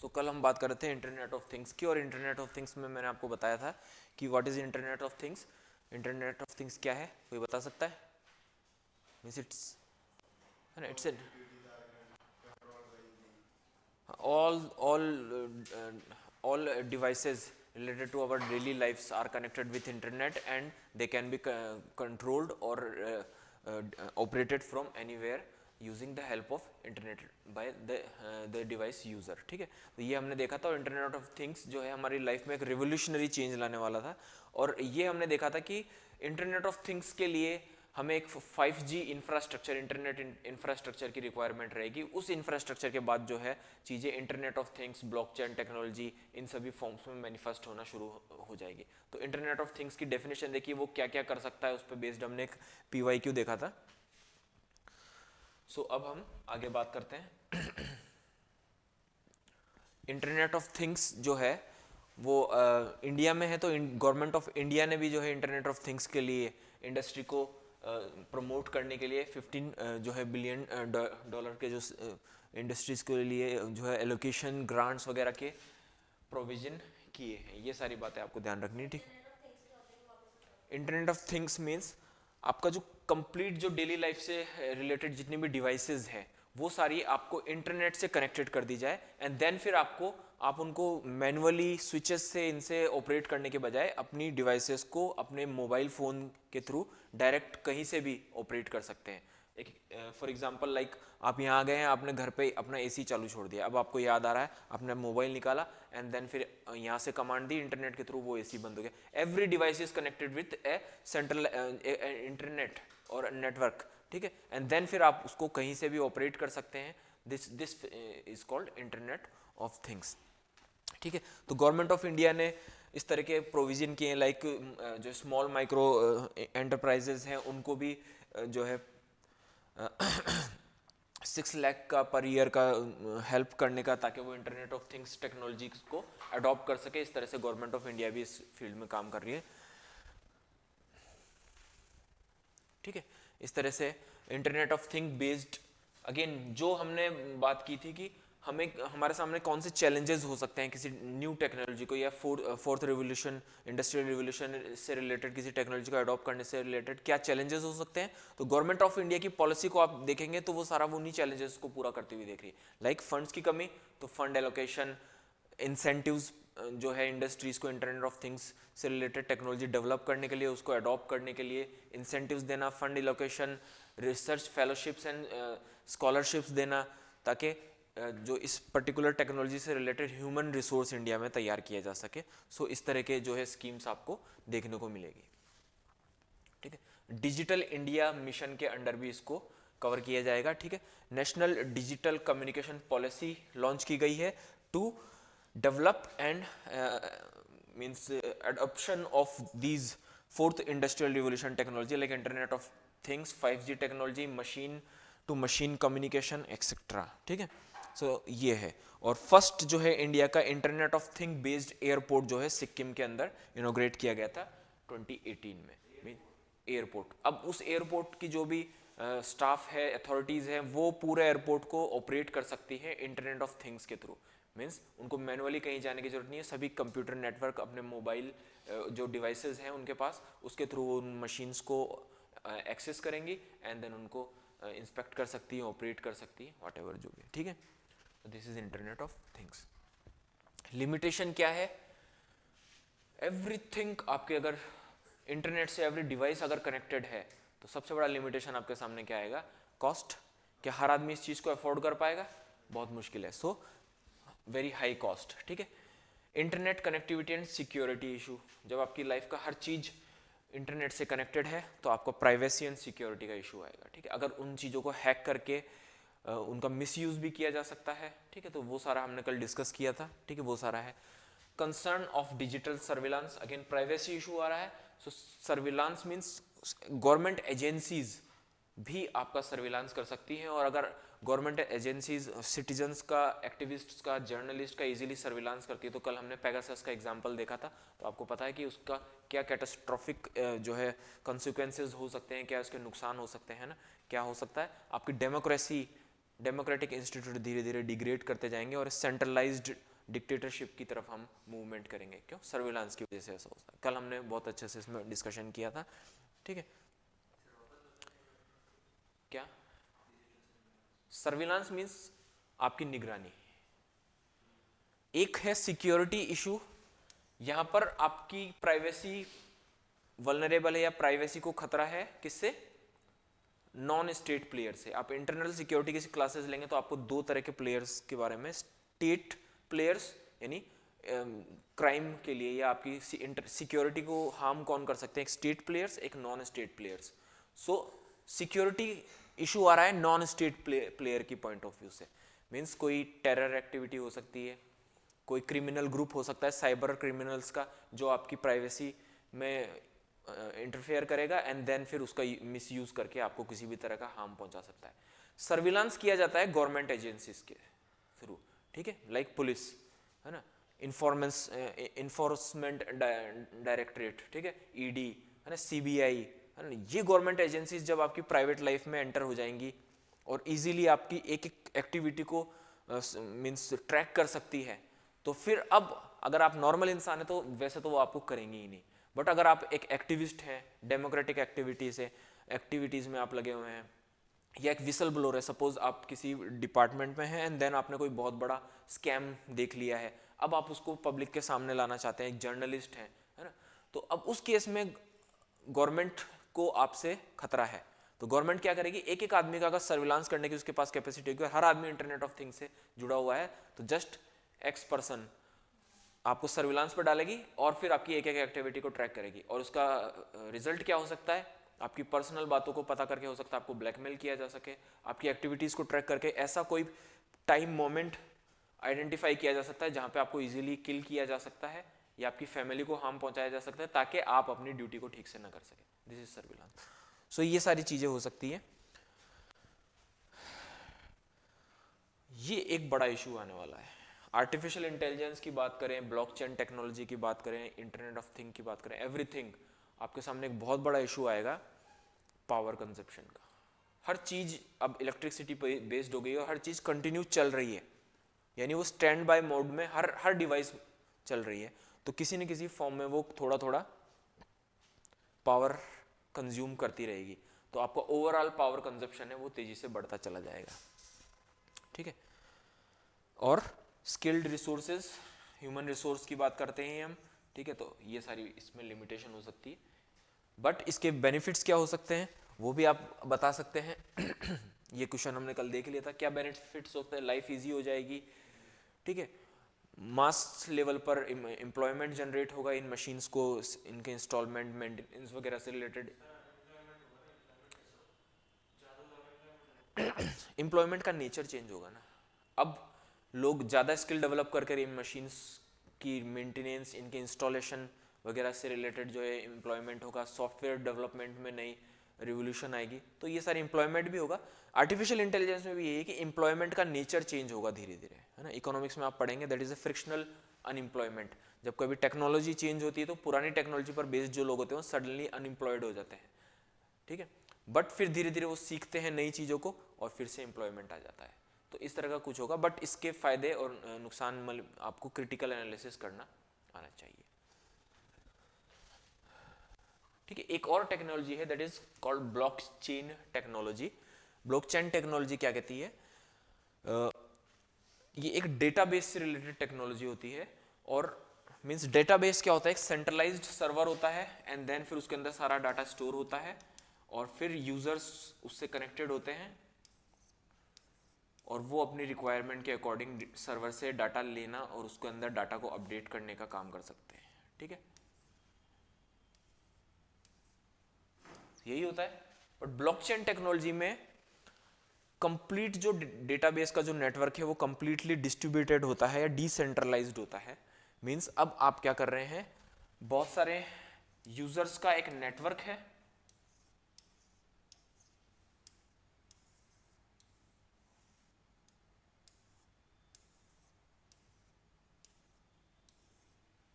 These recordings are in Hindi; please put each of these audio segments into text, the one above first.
सो कल हम बात कर रहे थे इंटरनेट ऑफ थिंग्स की, और इंटरनेट ऑफ थिंग्स में मैंने आपको बताया था कि what is internet of things. Internet of things क्या है, कोई बता सकता है? मींस इट्स है ना, it's an all devices related to our daily lives are connected with internet, and they can be controlled or operated from anywhere using the help of internet by the device user। ठीक है, तो ये हमने देखा था। और इंटरनेट ऑफ थिंग्स जो है हमारी लाइफ में एक रिवोल्यूशनरी चेंज लाने वाला था, और ये हमने देखा था कि इंटरनेट ऑफ थिंग्स के लिए हमें एक 5G इंफ्रास्ट्रक्चर, इंटरनेट इंफ्रास्ट्रक्चर की रिक्वायरमेंट रहेगी। उस इंफ्रास्ट्रक्चर के बाद जो है चीज़ें internet of things, blockchain technology, इन सभी फॉर्म्स में मैनिफेस्ट होना शुरू हो जाएगी। तो इंटरनेट ऑफ थिंग्स की डेफिनेशन देखिए, वो क्या क्या कर सकता है, उस पर बेस्ड हमने एक PYQ देखा था। सो अब हम आगे बात करते हैं। इंटरनेट ऑफ थिंग्स जो है वो इंडिया में है, तो गवर्नमेंट ऑफ इंडिया ने भी जो है इंटरनेट ऑफ थिंग्स के लिए इंडस्ट्री को प्रमोट करने के लिए 15 जो है बिलियन डॉलर के जो इंडस्ट्रीज के लिए जो है एलोकेशन, ग्रांट्स वगैरह के प्रोविजन किए हैं। ये सारी बातें आपको ध्यान रखनी है, ठीक। इंटरनेट ऑफ थिंग्स मीन्स आपका जो कंप्लीट जो डेली लाइफ से रिलेटेड जितनी भी डिवाइसेस हैं वो सारी आपको इंटरनेट से कनेक्टेड कर दी जाए, एंड देन फिर आप उनको मैनुअली स्विचेस से इनसे ऑपरेट करने के बजाय अपनी डिवाइसेस को अपने मोबाइल फ़ोन के थ्रू डायरेक्ट कहीं से भी ऑपरेट कर सकते हैं। एक फॉर एग्जांपल लाइक आप यहाँ आ गए हैं, आपने घर पे अपना AC चालू छोड़ दिया, अब आपको याद आ रहा है, आपने मोबाइल निकाला एंड देन फिर यहाँ से कमांड दी इंटरनेट के थ्रू, वो AC बंद हो गया। Every device is connected with A central internet और नेटवर्क, ठीक है, एंड देन फिर आप उसको कहीं से भी ऑपरेट कर सकते हैं। This is called internet of things, ठीक है। तो गवर्नमेंट ऑफ इंडिया ने इस तरह के प्रोविजन किए हैं, लाइक जो स्मॉल माइक्रो एंटरप्राइजेज हैं उनको भी जो है 6 लाख का पर ईयर का हेल्प करने का, ताकि वो इंटरनेट ऑफ थिंग्स टेक्नोलॉजी को अडॉप्ट कर सके। इस तरह से गवर्नमेंट ऑफ इंडिया भी इस फील्ड में काम कर रही है, ठीक है। इस तरह से internet of thing based, again जो हमने बात की थी कि हमें हमारे सामने कौन से चैलेंजेस हो सकते हैं किसी न्यू टेक्नोलॉजी को, या फोर्थ रिवोल्यूशन, इंडस्ट्रियल रिवोल्यूशन से रिलेटेड किसी टेक्नोलॉजी को अडॉप्ट करने से रिलेटेड क्या चैलेंजेस हो सकते हैं। तो गवर्नमेंट ऑफ इंडिया की पॉलिसी को आप देखेंगे तो वो सारा वो उन्हीं चैलेंजेस को पूरा करती हुई देख रही है। लाइक फंड्स की कमी, तो फंड एलोकेशन, इंसेंटिव्स जो है इंडस्ट्रीज को इंटरनेट ऑफ थिंग्स से रिलेटेड टेक्नोलॉजी डेवलप करने के लिए, उसको अडॉप्ट करने के लिए इंसेंटिव्स देना, fund allocation, research fellowships and scholarships देना, ताकि जो इस पर्टिकुलर टेक्नोलॉजी से रिलेटेड ह्यूमन रिसोर्स इंडिया में तैयार किया जा सके। सो इस तरह के जो है स्कीम्स आपको देखने को मिलेगी, ठीक है। डिजिटल इंडिया मिशन के अंडर भी इसको कवर किया जाएगा, ठीक है। National digital communication policy launch की गई है to develop and means adoption of these fourth industrial revolution technology like internet of things, 5G technology, machine to machine communication etcetera, ठीक है। सो ये है। और फर्स्ट जो है इंडिया का internet of thing based airport जो है सिक्किम के अंदर इनोग्रेट किया गया था 2018 में, एयरपोर्ट। अब उस एयरपोर्ट की जो भी स्टाफ है, अथॉरिटीज़ हैं, वो पूरे एयरपोर्ट को ऑपरेट कर सकती है इंटरनेट ऑफ थिंग्स के थ्रू। मीन्स उनको मैनुअली कहीं जाने की जरूरत नहीं है, सभी कंप्यूटर नेटवर्क अपने मोबाइल जो डिवाइसेस हैं उनके पास, उसके थ्रू उन मशीन्स को एक्सेस करेंगी एंड देन उनको इंस्पेक्ट कर सकती है, ऑपरेट कर सकती है, वॉट एवर जो भी, ठीक है। This is internet of things. Limitation क्या है? एवरीथिंग आपके अगर इंटरनेट से एवरी डिवाइस अगर कनेक्टेड है तो सबसे बड़ा लिमिटेशन आपके सामने क्या आएगा? कॉस्ट। क्या हर आदमी इस चीज को अफोर्ड कर पाएगा? बहुत मुश्किल है। सो वेरी हाई कॉस्ट, ठीक है। Internet connectivity and security issue, जब आपकी लाइफ का हर चीज इंटरनेट से कनेक्टेड है तो आपको प्राइवेसी एंड सिक्योरिटी का इशू आएगा, ठीक है। अगर उन चीज़ों को हैक करके उनका मिसयूज भी किया जा सकता है, ठीक है, तो वो सारा हमने कल डिस्कस किया था, ठीक है, वो सारा है। Concern of digital surveillance, again privacy issue आ रहा है। So surveillance means government agencies भी आपका सर्विलांस कर सकती हैं, और अगर गवर्नमेंट एजेंसीज सिटीजन्स का, एक्टिविस्ट्स का, जर्नलिस्ट का इजीली सर्विलांस करती है, तो कल हमने पेगासस का एग्जांपल देखा था, तो आपको पता है कि उसका क्या कैटास्ट्रॉफिक जो है कॉन्सिक्वेंसेज हो सकते हैं, क्या उसके नुकसान हो सकते हैं ना, क्या हो सकता है। आपकी डेमोक्रेटिक इंस्टीट्यूट धीरे धीरे डिग्रेड करते जाएंगे और सेंट्रलाइज्ड डिक्टेटरशिप की तरफ हम मूवमेंट करेंगे। क्यों? सर्विलांस की वजह से ऐसा होता है। कल हमने बहुत अच्छे से इसमें डिस्कशन किया था। ठीक है, क्या सर्विलांस मीन्स? आपकी निगरानी। एक है सिक्योरिटी इशू, यहां पर आपकी प्राइवेसी वल्नरेबल है या प्राइवेसी को खतरा है। किससे? नॉन स्टेट प्लेयर से। आप इंटरनल सिक्योरिटी की क्लासेस लेंगे तो आपको दो तरह के प्लेयर्स के बारे में, स्टेट प्लेयर्स यानी क्राइम के लिए या आपकी सिक्योरिटी को हार्म कौन कर सकते हैं, एक स्टेट प्लेयर्स, एक non state players. So security issue आ रहा है नॉन स्टेट प्लेयर की पॉइंट ऑफ व्यू से। मीन्स कोई टेरर एक्टिविटी हो सकती है, कोई क्रिमिनल ग्रुप हो सकता है, साइबर क्रिमिनल्स का, जो आपकी प्राइवेसी में इंटरफेयर करेगा एंड देन फिर उसका मिसयूज करके आपको किसी भी तरह का हार्म पहुंचा सकता है। सर्विलांस किया जाता है गवर्नमेंट एजेंसीज के थ्रू। ठीक है, लाइक पुलिस है ना, इन्फोर्समेंट डायरेक्टरेट, ठीक है, ईडी है ना, सीबीआई है ना। ये गवर्नमेंट एजेंसीज जब आपकी प्राइवेट लाइफ में एंटर हो जाएंगी और इजीली आपकी एक एक एक्टिविटी को मीन्स ट्रैक कर सकती है, तो फिर अब अगर आप नॉर्मल इंसान है तो वैसे तो वो आपको करेंगे ही नहीं। बट अगर आप एक एक्टिविस्ट हैं, डेमोक्रेटिक एक्टिविटीज में आप लगे हुए हैं, या एक विसल ब्लोअर है, सपोज आप किसी डिपार्टमेंट में हैं एंड देन आपने कोई बहुत बड़ा स्कैम देख लिया है, अब आप उसको पब्लिक के सामने लाना चाहते हैं, एक जर्नलिस्ट है ना, तो अब उस केस में गवर्नमेंट को आपसे खतरा है। तो गवर्नमेंट क्या करेगी, एक एक आदमी का अगर सर्विलांस करने की उसके पास कैपेसिटी होगी और हर आदमी इंटरनेट ऑफ थिंग्स से जुड़ा हुआ है, तो जस्ट एक्स पर्सन आपको सर्विलांस पर डालेगी और फिर आपकी एक एक एक्टिविटी को ट्रैक करेगी। और उसका रिजल्ट क्या हो सकता है? आपकी पर्सनल बातों को पता करके हो सकता है आपको ब्लैकमेल किया जा सके, आपकी एक्टिविटीज को ट्रैक करके ऐसा कोई टाइम मोमेंट आइडेंटिफाई किया जा सकता है जहां पे आपको इजीली किल किया जा सकता है या आपकी फैमिली को हार्म पहुंचाया जा सकता है, ताकि आप अपनी ड्यूटी को ठीक से ना कर सके। This is surveillance. सो ये सारी चीजें हो सकती है। ये एक बड़ा इशू आने वाला है। आर्टिफिशियल इंटेलिजेंस की बात करें, ब्लॉकचेन टेक्नोलॉजी की बात करें, इंटरनेट ऑफ थिंग की बात करें, एवरीथिंग, आपके सामने एक बहुत बड़ा इशू आएगा पावर कंजप्शन का। हर चीज अब इलेक्ट्रिसिटी पे बेस्ड हो गई है और हर चीज कंटिन्यू चल रही है, यानी वो स्टैंड बाय मोड में हर डिवाइस चल रही है, तो किसी न किसी फॉर्म में वो थोड़ा थोड़ा पावर कंज्यूम करती रहेगी। तो आपका ओवरऑल पावर कंजप्शन है वो तेजी से बढ़ता चला जाएगा। ठीक है, और स्किल्ड रिसोर्सेज, ह्यूमन रिसोर्स की बात करते हैं हम। ठीक है, तो ये सारी इसमें लिमिटेशन हो सकती है, बट इसके बेनिफिट्स क्या हो सकते हैं वो भी आप बता सकते हैं। ये क्वेश्चन हमने कल देख लिया था, क्या बेनिफिट्स होते हैं? लाइफ इजी हो जाएगी, ठीक है, मास लेवल पर एम्प्लॉयमेंट जनरेट होगा इन मशीन्स को, इनके इंस्टॉलमेंट मेंटेनेंस वगैरह से रिलेटेड। एम्प्लॉयमेंट का नेचर चेंज होगा ना, अब लोग ज़्यादा स्किल डेवलप करके इन मशीन्स की मेंटेनेंस, इनके इंस्टॉलेशन वगैरह से रिलेटेड जो है एम्प्लॉयमेंट होगा, सॉफ्टवेयर डेवलपमेंट में नई रिवोल्यूशन आएगी, तो ये सारी एम्प्लॉयमेंट भी होगा। आर्टिफिशियल इंटेलिजेंस में भी यही है कि एम्प्लॉयमेंट का नेचर चेंज होगा धीरे धीरे, है ना। इकोनॉमिक्स में आप पढ़ेंगे, that is a frictional unemployment. जब कभी टेक्नोलॉजी चेंज होती है तो पुरानी टेक्नोलॉजी पर बेस्ड जो लोग होते हैं वो सडनली अनएम्प्लॉयड हो जाते हैं, ठीक है, बट फिर धीरे धीरे वो सीखते हैं नई चीज़ों को और फिर से एम्प्लॉयमेंट आ जाता है। तो इस तरह का कुछ होगा, बट इसके फायदे और नुकसान आपको क्रिटिकल एनालिसिस करना आना चाहिए। ठीक है, एक और टेक्नोलॉजी है that is called blockchain technology. Blockchain technology क्या कहती है? ये एक डेटाबेस से रिलेटेड टेक्नोलॉजी होती है। और मींस डेटाबेस क्या होता है? एक सेंट्रलाइज्ड सर्वर होता है एंड देन फिर उसके अंदर सारा डाटा स्टोर होता है और फिर यूजर्स उससे कनेक्टेड होते हैं और वो अपनी रिक्वायरमेंट के अकॉर्डिंग सर्वर से डाटा लेना और उसके अंदर डाटा को अपडेट करने का काम कर सकते हैं। ठीक है, यही होता है। बट ब्लॉकचेन टेक्नोलॉजी में कंप्लीट जो डेटाबेस का जो नेटवर्क है वो कंप्लीटली डिस्ट्रीब्यूटेड होता है या डिसेंट्रलाइज्ड होता है। मींस अब आप क्या कर रहे हैं, बहुत सारे यूजर्स का एक नेटवर्क है,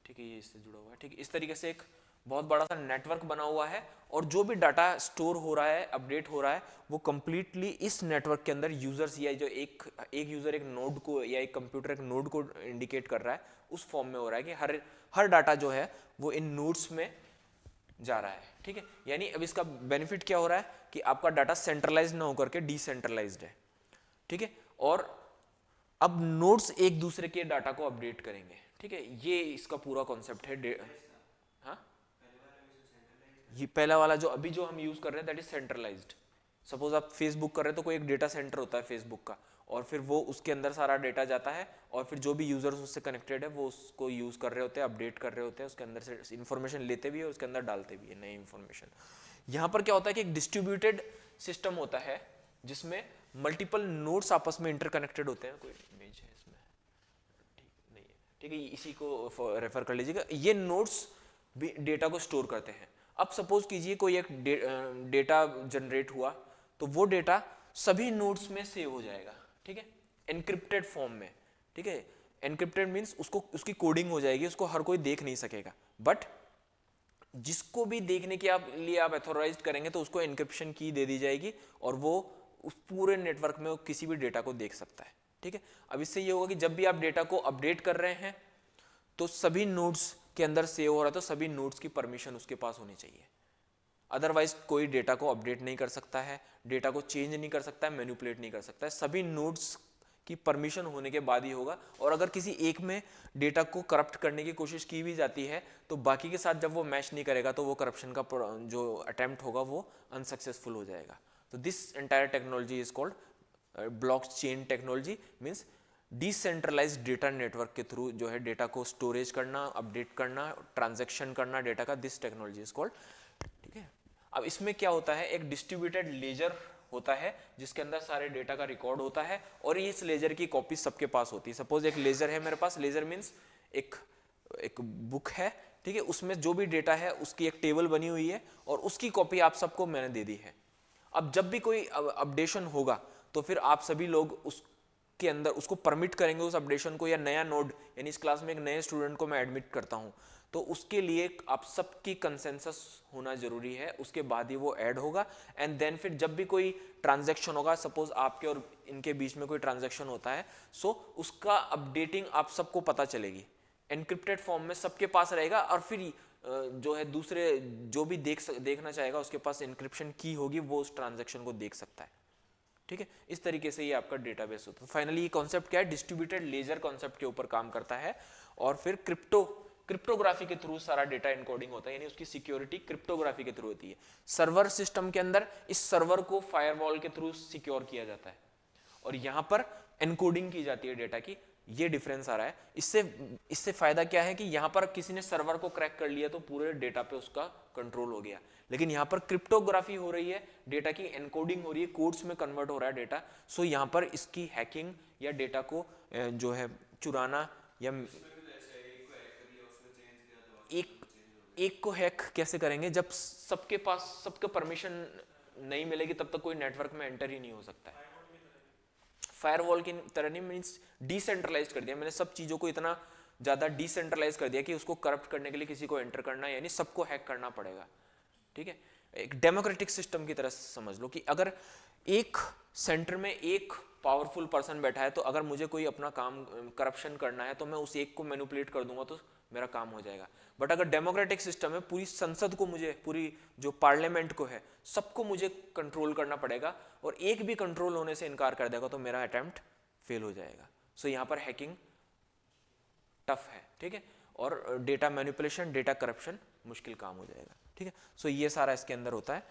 ठीक है, ये इससे जुड़ा हुआ है। ठीक है, इस तरीके से एक बहुत बड़ा सा नेटवर्क बना हुआ है, और जो भी डाटा स्टोर हो रहा है, अपडेट हो रहा है, वो कंप्लीटली इस नेटवर्क के अंदर यूजर्स या जो एक यूजर एक नोड को या एक कंप्यूटर एक नोड को इंडिकेट कर रहा है, उस फॉर्म में हो रहा है कि हर डाटा जो है वो इन नोड्स में जा रहा है। ठीक है, यानी अब इसका बेनिफिट क्या हो रहा है कि आपका डाटा सेंट्रलाइज ना होकर के डिसेंट्रलाइज्ड है। ठीक है, और अब नोड्स एक दूसरे के डाटा को अपडेट करेंगे। ठीक है, ये इसका पूरा कॉन्सेप्ट है। हाँ, ये पहला वाला जो अभी जो हम यूज कर रहे हैं दैट इज सेंट्रलाइज्ड। सपोज आप फेसबुक कर रहे हैं तो कोई एक डेटा सेंटर होता है फेसबुक का, और फिर वो उसके अंदर सारा डेटा जाता है, और फिर जो भी यूजर्स उससे कनेक्टेड है वो उसको यूज कर रहे होते हैं, अपडेट कर रहे होते हैं, उसके अंदर से इंफॉर्मेशन लेते भी है, उसके अंदर डालते भी है नई इंफॉर्मेशन। यहाँ पर क्या होता है कि एक डिस्ट्रीब्यूटेड सिस्टम होता है जिसमें मल्टीपल नोड्स आपस में इंटरकनेक्टेड होते हैं। कोई इमेज है इसमें? ठीक नहीं है, ठीक है, इसी को रेफर कर लीजिएगा। ये नोड्स भी डेटा को स्टोर करते हैं। अब सपोज कीजिए कोई एक डेटा जनरेट हुआ, तो वो डेटा सभी नोड्स में सेव हो जाएगा। ठीक है, एनक्रिप्टेड फॉर्म में। ठीक है, एनक्रिप्टेड मींस उसको उसकी कोडिंग हो जाएगी, उसको हर कोई देख नहीं सकेगा, बट जिसको भी देखने के लिए आप ऑथोराइज्ड करेंगे तो उसको एन्क्रिप्शन की दे दी जाएगी, और वो उस पूरे नेटवर्क में किसी भी डेटा को देख सकता है। ठीक है, अब इससे ये होगा कि जब भी आप डेटा को अपडेट कर रहे हैं तो सभी नोड्स के अंदर सेव हो रहा है, तो सभी नोड्स की परमिशन उसके पास होनी चाहिए। अदरवाइज कोई डेटा को अपडेट नहीं कर सकता है, डेटा को चेंज नहीं कर सकता है, मैनिपुलेट नहीं कर सकता है, सभी नोड्स की परमिशन होने के बाद ही होगा। और अगर किसी एक में डेटा को करप्ट करने की कोशिश की भी जाती है तो बाकी के साथ जब वो मैच नहीं करेगा तो वो करप्शन का जो अटेम्प्ट होगा वो अनसक्सेसफुल हो जाएगा। तो this entire technology is called blockchain technology, means decentralised data network के थ्रू जो है डेटा को स्टोरेज करना, अपडेट करना, ट्रांजैक्शन करना डेटा का, दिस टेक्नोलॉजी इज कॉल्ड। ठीक है, अब इसमें क्या होता है, एक डिस्ट्रीब्यूटेड लेजर होता है जिसके अंदर सारे डेटा का रिकॉर्ड होता है, और इस लेजर की कॉपी सबके पास होती है। सपोज एक लेजर है मेरे पास, लेजर मीन्स एक बुक है। ठीक है, उसमें जो भी डेटा है उसकी एक टेबल बनी हुई है, और उसकी कॉपी आप सबको मैंने दे दी है। अब जब भी कोई अपडेशन होगा तो फिर आप सभी लोग उसके अंदर उसको परमिट करेंगे उस अपडेशन को, या नया नोड, यानी इस क्लास में एक नए स्टूडेंट को मैं एडमिट करता हूं, तो उसके लिए आप सबकी कंसेंसस होना जरूरी है, उसके बाद ही वो ऐड होगा। एंड देन फिर जब भी कोई ट्रांजैक्शन होगा, सपोज आपके और इनके बीच में कोई ट्रांजैक्शन होता है, सो उसका अपडेटिंग आप सबको पता चलेगी, एनक्रिप्टेड फॉर्म में सबके पास रहेगा, और फिर जो है दूसरे जो भी देखना चाहेगा उसके पास एन्क्रिप्शन की होगी, वो उस ट्रांजैक्शन को देख सकता है। ठीक है, इस तरीके से ये आपका डेटाबेस होता है। फाइनली ये कॉन्सेप्ट क्या है, डिस्ट्रीब्यूटेड लेजर कॉन्सेप्ट के ऊपर काम करता है, और फिर क्रिप्टोग्राफी के थ्रू सारा डेटा एनकोडिंग होता है, यानी उसकी सिक्योरिटी क्रिप्टोग्राफी के थ्रू होती है। सर्वर सिस्टम के अंदर इस सर्वर को फायरवॉल के थ्रू सिक्योर किया जाता है, और यहां पर एनकोडिंग की जाती है डेटा की। ये डिफरेंस आ रहा है। इससे फायदा क्या है कि यहां पर किसी ने सर्वर को क्रैक कर लिया तो पूरे डेटा पे उसका कंट्रोल हो गया, लेकिन यहां पर क्रिप्टोग्राफी हो रही है, डेटा की एनकोडिंग हो रही है, कोड्स में कन्वर्ट हो रहा है डेटा। सो यहां पर इसकी हैकिंग या डेटा को जो है चुराना, या एक को हैक कैसे करेंगे, जब सबके पास सबके परमिशन नहीं मिलेगी तब तक कोई नेटवर्क में एंटर ही नहीं हो सकता है। फायरवॉल की तरह नहीं, मींस डिसेंट्रलाइज कर दिया मैंने, सब चीजों को इतना ज्यादा डिसेंट्रलाइज कर दिया कि उसको करप्ट करने के लिए किसी को एंटर करना, यानी सबको हैक करना पड़ेगा। ठीक है, एक डेमोक्रेटिक सिस्टम की तरह समझ लो कि अगर एक सेंटर में एक पावरफुल पर्सन बैठा है, तो अगर मुझे कोई अपना काम करप्शन करना है तो मैं उस एक को मैनिपुलेट कर दूंगा तो मेरा काम हो जाएगा। बट अगर डेमोक्रेटिक सिस्टम है, पूरी संसद को मुझे, पूरी जो पार्लियामेंट को है, सबको मुझे कंट्रोल करना पड़ेगा, और एक भी कंट्रोल होने से इनकार कर देगा तो मेरा अटेम्प्ट फेल हो जाएगा। सो यहाँ पर हैकिंग टफ है। ठीक है, और डेटा मैनिपुलेशन, डेटा करप्शन मुश्किल काम हो जाएगा। ठीक है, सो ये सारा इसके अंदर होता है।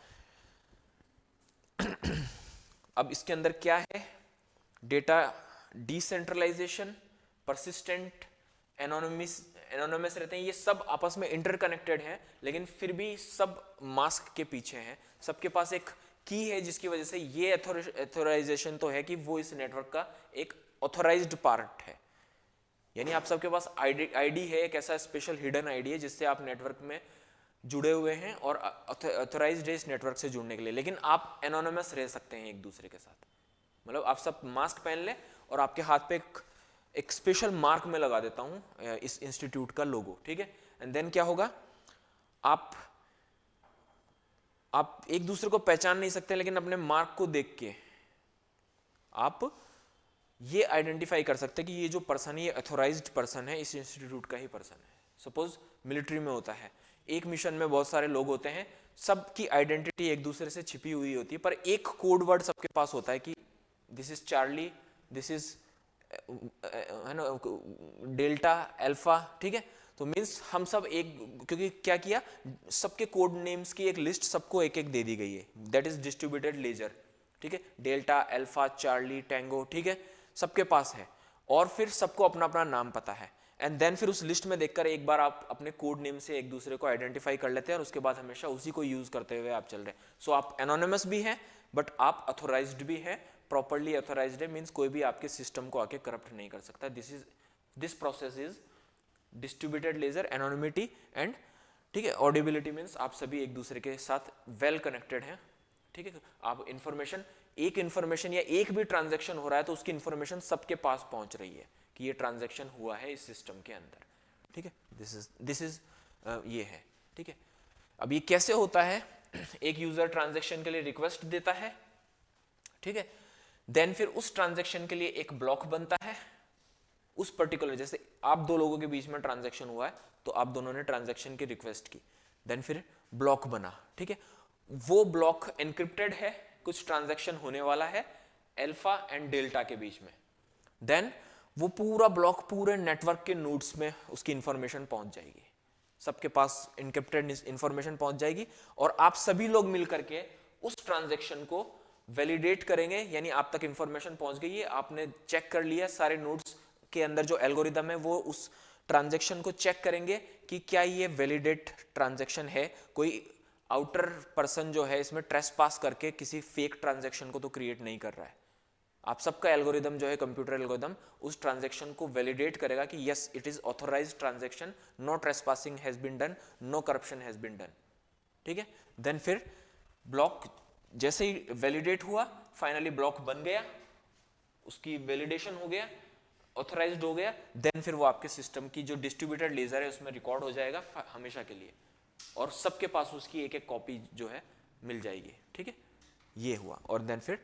अब इसके अंदर क्या है, डेटा डिसेंट्रलाइजेशन, परसिस्टेंट, एनोनिमस रहते हैं, ये सब आपस में इंटरकनेक्टेड हैं, लेकिन फिर भी सब मास्क के पीछे हैं। सबके पास एक की है जिसकी वजह से ये ऑथोराइजेशन तो है कि वो इस नेटवर्क का एक ऑथोराइज्ड पार्ट है, यानी आप सबके पास आईडी है, एक ऐसा स्पेशल हिडन आईडी है जिससे आप नेटवर्क में जुड़े हुए हैं और ऑथोराइज्ड है इस नेटवर्क से जुड़ने के लिए। लेकिन आप एनोनिमस रह सकते हैं एक दूसरे के साथ, मतलब आप सब मास्क पहन लें और आपके हाथ पे एक स्पेशल मार्क में लगा देता हूं इस इंस्टीट्यूट का लोगो। ठीक है, एंड देन क्या होगा, आप एक दूसरे को पहचान नहीं सकते, लेकिन अपने मार्क को देख के आप ये आइडेंटिफाई कर सकते हैं कि ये जो पर्सन है ये अथोराइज्ड पर्सन है, इस इंस्टीट्यूट का ही पर्सन है। सपोज मिलिट्री में होता है, एक मिशन में बहुत सारे लोग होते हैं, सबकी आइडेंटिटी एक दूसरे से छिपी हुई होती है, पर एक कोड वर्ड सबके पास होता है कि this is Charlie, this is है ना डेल्टा अल्फा, ठीक है। तो मीन्स हम सब एक, क्योंकि क्या किया, सबके कोड नेम्स की एक लिस्ट सबको एक एक दे दी गई है, दैट इज डिस्ट्रीब्यूटेड लेजर, ठीक है। डेल्टा अल्फा चार्ली टैंगो, ठीक है, सबके पास है, और फिर सबको अपना अपना नाम पता है। एंड देन फिर उस लिस्ट में देखकर एक बार आप अपने कोड नेम से एक दूसरे को आइडेंटिफाई कर लेते हैं, और उसके बाद हमेशा उसी को यूज करते हुए आप चल रहे हैं। सो आप एनोनिमस भी हैं, बट आप अथोराइज्ड भी हैं, प्रॉपर्ली अथोराइज्ड है, मीन्स कोई भी आपके सिस्टम को आके करप्ट नहीं कर सकता। This process is distributed laser anonymity and, ठीक है, ऑडिबिलिटी मीन्स आप सभी एक दूसरे के साथ वेल कनेक्टेड हैं, ठीक है। आप इंफॉर्मेशन, एक इंफॉर्मेशन या एक भी ट्रांजैक्शन हो रहा है तो उसकी इंफॉर्मेशन सबके पास पहुंच रही है कि ये ट्रांजैक्शन हुआ है इस सिस्टम के अंदर, ठीक है। दिस इज ये है, ठीक है। अब ये कैसे होता है, एक यूजर ट्रांजैक्शन के लिए रिक्वेस्ट देता है, ठीक है, देन फिर उस ट्रांजैक्शन के लिए एक ब्लॉक बनता है, उस पर्टिकुलर, जैसे आप दो लोगों के बीच में ट्रांजैक्शन हुआ है तो आप दोनों ने ट्रांजैक्शन की रिक्वेस्ट की, देन फिर ब्लॉक बना, ठीक है। वो ब्लॉक एनक्रिप्टेड है, कुछ ट्रांजैक्शन होने वाला है अल्फा एंड डेल्टा के बीच में, देन वो पूरा ब्लॉक पूरे नेटवर्क के नोड्स में उसकी इंफॉर्मेशन पहुंच जाएगी, सबके पास एनक्रिप्टेड इंफॉर्मेशन पहुंच जाएगी, और आप सभी लोग मिलकर के उस ट्रांजैक्शन को वैलिडेट करेंगे, यानी आप तक इंफॉर्मेशन पहुंच गई है, आपने चेक कर लिया, सारे नोड्स के अंदर जो एल्गोरिदम है वो उस ट्रांजैक्शन को चेक करेंगे कि क्या ये वैलिडेट ट्रांजैक्शन है, कोई आउटर पर्सन जो है इसमें ट्रेसपास करके किसी फेक ट्रांजैक्शन को तो क्रिएट नहीं कर रहा है। आप सबका एल्गोरिदम जो है, कंप्यूटर एल्गोरिदम, उस ट्रांजैक्शन को वैलिडेट करेगा कि yes it is authorised transaction, no trespassing has been done, no corruption has been done, ठीक है। देन फिर ब्लॉक जैसे ही वैलिडेट हुआ, फाइनली ब्लॉक बन गया, उसकी वैलिडेशन हो गया, ऑथराइज्ड हो गया, देन फिर वो आपके सिस्टम की जो डिस्ट्रीब्यूटेड लेजर है उसमें रिकॉर्ड हो जाएगा हमेशा के लिए, और सबके पास उसकी एक एक कॉपी जो है मिल जाएगी, ठीक है। ये हुआ, और देन फिर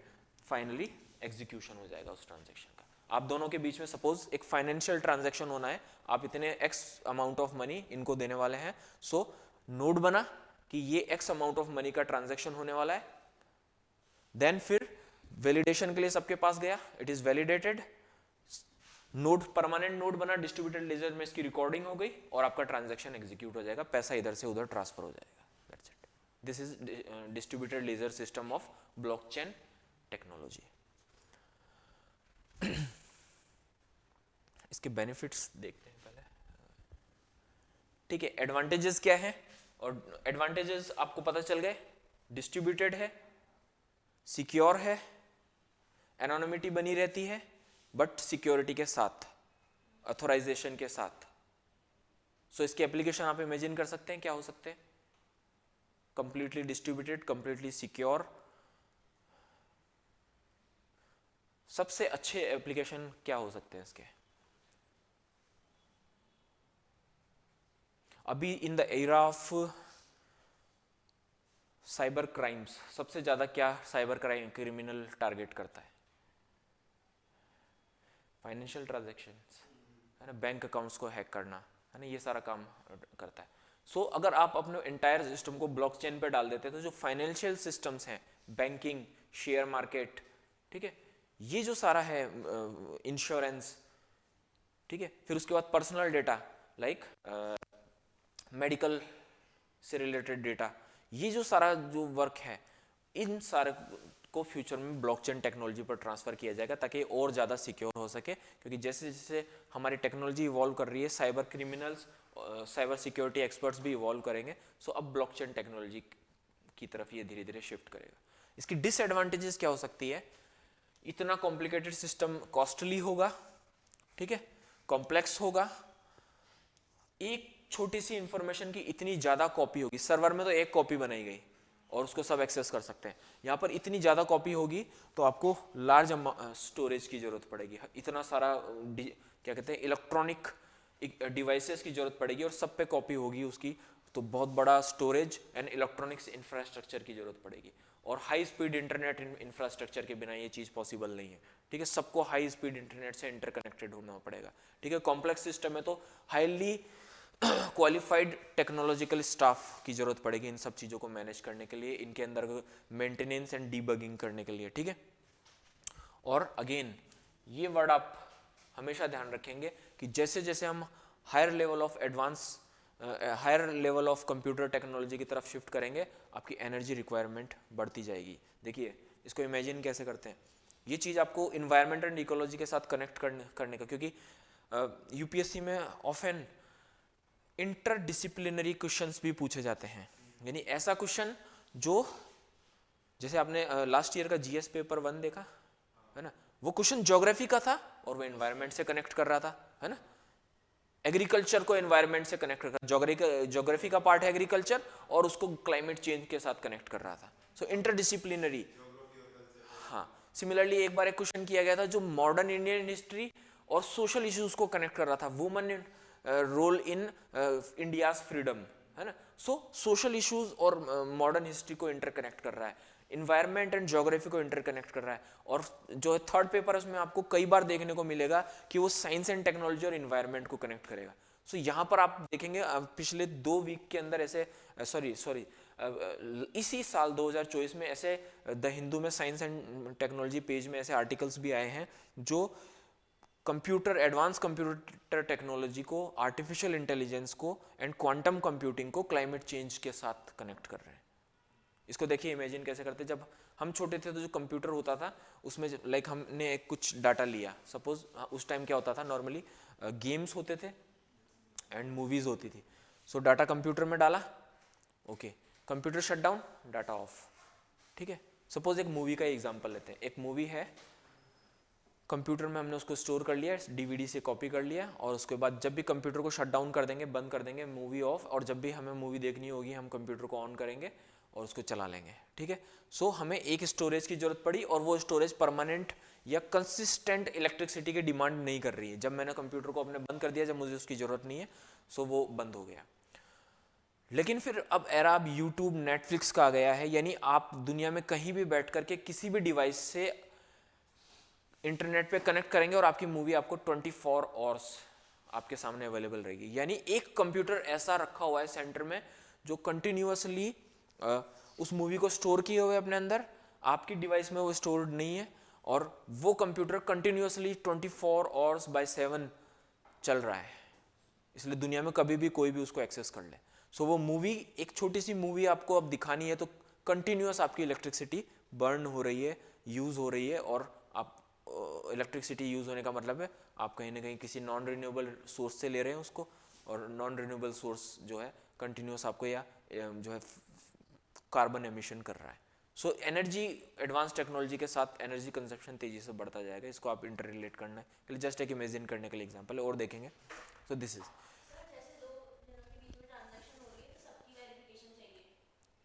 फाइनली एग्जीक्यूशन हो जाएगा उस ट्रांजैक्शन का। आप दोनों के बीच में सपोज एक फाइनेंशियल ट्रांजैक्शन होना है, आप इतने एक्स अमाउंट ऑफ मनी इनको देने वाले हैं, सो नोड बना कि ये एक्स अमाउंट ऑफ मनी का ट्रांजैक्शन होने वाला है, देन फिर वैलिडेशन के लिए सबके पास गया, it is validated, node permanent node बना, डिस्ट्रीब्यूटेड लेजर में इसकी रिकॉर्डिंग हो गई, और आपका ट्रांजैक्शन एग्जीक्यूट हो जाएगा, पैसा इधर से उधर ट्रांसफर हो जाएगा, that's it. This is distributed laser system of blockchain technology. इसके बेनिफिट्स देखते हैं पहले, ठीक है। एडवांटेजेस क्या है, और एडवांटेजेस आपको पता चल गए, डिस्ट्रीब्यूटेड है, सिक्योर है, एनोनिमिटी बनी रहती है, बट सिक्योरिटी के साथ, अथोराइजेशन के साथ। सो इसके एप्लीकेशन आप इमेजिन कर सकते हैं क्या हो सकते हैं, कंप्लीटली डिस्ट्रीब्यूटेड, कंप्लीटली सिक्योर। सबसे अच्छे एप्लीकेशन क्या हो सकते हैं इसके, अभी in the era of cyber crimes, सबसे ज्यादा क्या साइबर क्राइम क्रिमिनल टारगेट करता है, फाइनेंशियल ट्रांजैक्शंस, है ना, बैंक अकाउंट्स को हैक करना, है ना, ये सारा काम करता है। सो अगर आप अपने एंटायर सिस्टम को ब्लॉकचेन पे डाल देते हैं तो जो फाइनेंशियल सिस्टम्स हैं, बैंकिंग, शेयर मार्केट, ठीक है, ये जो सारा है, इंश्योरेंस, ठीक है, फिर उसके बाद पर्सनल डेटा लाइक मेडिकल से रिलेटेड डेटा, ये जो सारा जो वर्क है, इन सारे को फ्यूचर में ब्लॉकचेन टेक्नोलॉजी पर ट्रांसफर किया जाएगा ताकि और ज़्यादा सिक्योर हो सके, क्योंकि जैसे जैसे हमारी टेक्नोलॉजी इवॉल्व कर रही है, cyber criminals, cyber security experts भी इवॉल्व करेंगे। सो अब ब्लॉकचेन टेक्नोलॉजी की तरफ ये धीरे धीरे शिफ्ट करेगा। इसकी डिसएडवांटेजेस क्या हो सकती है, इतना कॉम्प्लिकेटेड सिस्टम कॉस्टली होगा, ठीक है, कॉम्प्लेक्स होगा, एक छोटी सी इंफॉर्मेशन की इतनी ज्यादा कॉपी होगी, सर्वर में तो एक कॉपी बनाई गई और उसको सब एक्सेस कर सकते हैं, यहाँ पर इतनी ज्यादा कॉपी होगी तो आपको लार्ज स्टोरेज की जरूरत पड़ेगी, इतना सारा क्या कहते हैं इलेक्ट्रॉनिक डिवाइसेस की जरूरत पड़ेगी, और सब पे कॉपी होगी उसकी, तो बहुत बड़ा स्टोरेज एंड इलेक्ट्रॉनिक्स इंफ्रास्ट्रक्चर की जरूरत पड़ेगी, और हाई स्पीड इंटरनेट इंफ्रास्ट्रक्चर के बिना ये चीज़ पॉसिबल नहीं है, ठीक है। सबको हाई स्पीड इंटरनेट से इंटरकनेक्टेड होना पड़ेगा, ठीक है। कॉम्प्लेक्स सिस्टम है तो हाईली क्वालिफाइड टेक्नोलॉजिकल स्टाफ की जरूरत पड़ेगी इन सब चीज़ों को मैनेज करने के लिए, इनके अंदर मेंटेनेंस एंड डीबगिंग करने के लिए, ठीक है। और अगेन ये वर्ड आप हमेशा ध्यान रखेंगे कि जैसे जैसे हम higher level of advance higher level of computer technology की तरफ शिफ्ट करेंगे, आपकी एनर्जी रिक्वायरमेंट बढ़ती जाएगी। देखिए इसको इमेजिन कैसे करते हैं, ये चीज़ आपको इन्वायरमेंट एंड इकोलॉजी के साथ कनेक्ट करने का, क्योंकि यूपीएससी में ऑफन इंटरडिसिप्लिनरी क्वेश्चंस भी पूछे जाते हैं, यानी ऐसा क्वेश्चन जो, जैसे आपने लास्ट ईयर का जीएस पेपर 1 देखा है ना, वो क्वेश्चन ज्योग्राफी का था और वो एनवायरनमेंट से कनेक्ट कर रहा था, है ना। एग्रीकल्चर को एनवायरनमेंट से कनेक्ट कर रहा था, ज्योग्राफी का पार्ट है एग्रीकल्चर और उसको क्लाइमेट चेंज के साथ कनेक्ट कर रहा था, सो इंटरडिसिप्लिनरी। हाँ, सिमिलरली एक बार एक क्वेश्चन किया गया था जो मॉडर्न इंडियन हिस्ट्री और सोशल इश्यूज को कनेक्ट कर रहा था, women role in India's freedom, है ना। सो सोशल इश्यूज और मॉडर्न हिस्ट्री को इंटरकनेक्ट कर रहा है, इन्वायरमेंट एंड ज्योग्राफी को इंटरकनेक्ट कर रहा है। और जो थर्ड पेपर है उसमें आपको कई बार देखने को मिलेगा कि वो साइंस एंड टेक्नोलॉजी और इन्वायरमेंट को कनेक्ट करेगा। सो यहाँ पर आप देखेंगे पिछले 2 वीक के अंदर ऐसे इसी साल 2024 में ऐसे द हिंदू में साइंस एंड टेक्नोलॉजी पेज में ऐसे आर्टिकल्स भी आए हैं जो कंप्यूटर, एडवांस कंप्यूटर टेक्नोलॉजी को, आर्टिफिशियल इंटेलिजेंस को एंड क्वांटम कंप्यूटिंग को क्लाइमेट चेंज के साथ कनेक्ट कर रहे हैं। इसको देखिए इमेजिन कैसे करते हैं, जब हम छोटे थे तो जो कंप्यूटर होता था उसमें लाइक हमने कुछ डाटा लिया, सपोज उस टाइम क्या होता था, नॉर्मली गेम्स होते थे एंड मूवीज होती थी। सो डाटा कंप्यूटर में डाला, okay, computer shut down, data of, ठीक है। सपोज एक मूवी का एग्जांपल लेते हैं, एक मूवी है, कंप्यूटर में हमने उसको स्टोर कर लिया, डीवीडी से कॉपी कर लिया, और उसके बाद जब भी कंप्यूटर को शट डाउन कर देंगे, बंद कर देंगे, मूवी ऑफ, और जब भी हमें मूवी देखनी होगी हम कंप्यूटर को ऑन करेंगे और उसको चला लेंगे, ठीक है। सो हमें एक स्टोरेज की जरूरत पड़ी और वो स्टोरेज परमानेंट या कंसिस्टेंट इलेक्ट्रिसिटी की डिमांड नहीं कर रही है। जब मैंने कंप्यूटर को अपने बंद कर दिया, जब मुझे उसकी जरूरत नहीं है, सो वो बंद हो गया। लेकिन फिर अब एरा अब यूट्यूब, नेटफ्लिक्स का आ गया है, यानी आप दुनिया में कहीं भी बैठ करके किसी भी डिवाइस से इंटरनेट पे कनेक्ट करेंगे और आपकी मूवी आपको 24 आवर्स आपके सामने अवेलेबल रहेगी। यानी एक कंप्यूटर ऐसा रखा हुआ है सेंटर में जो कंटिन्यूअसली उस मूवी को स्टोर किए हुए अपने अंदर, आपकी डिवाइस में वो स्टोर्ड नहीं है, और वो कंप्यूटर कंटिन्यूअसली 24 आवर्स बाय 7 चल रहा है, इसलिए दुनिया में कभी भी कोई भी उसको एक्सेस कर ले। सो वो मूवी, एक छोटी सी मूवी आपको अब दिखानी है तो कंटिन्यूअस आपकी इलेक्ट्रिसिटी बर्न हो रही है, यूज हो रही है, और आप इलेक्ट्रिसिटी यूज होने का मतलब है आप कहीं ना कहीं किसी नॉन रिन्यूएबल सोर्स से ले रहे हैं उसको, और नॉन रिन्यूएबल सोर्स जो है कंटिन्यूअस आपको या जो है कार्बन एमिशन कर रहा है। सो एनर्जी, एडवांस टेक्नोलॉजी के साथ एनर्जी कंजप्शन तेजी से बढ़ता जाएगा। इसको आप इंटर रिलेट करना है, जस्ट एक इमेजिन करने के लिए एग्जांपल है, और देखेंगे। सो दिस इज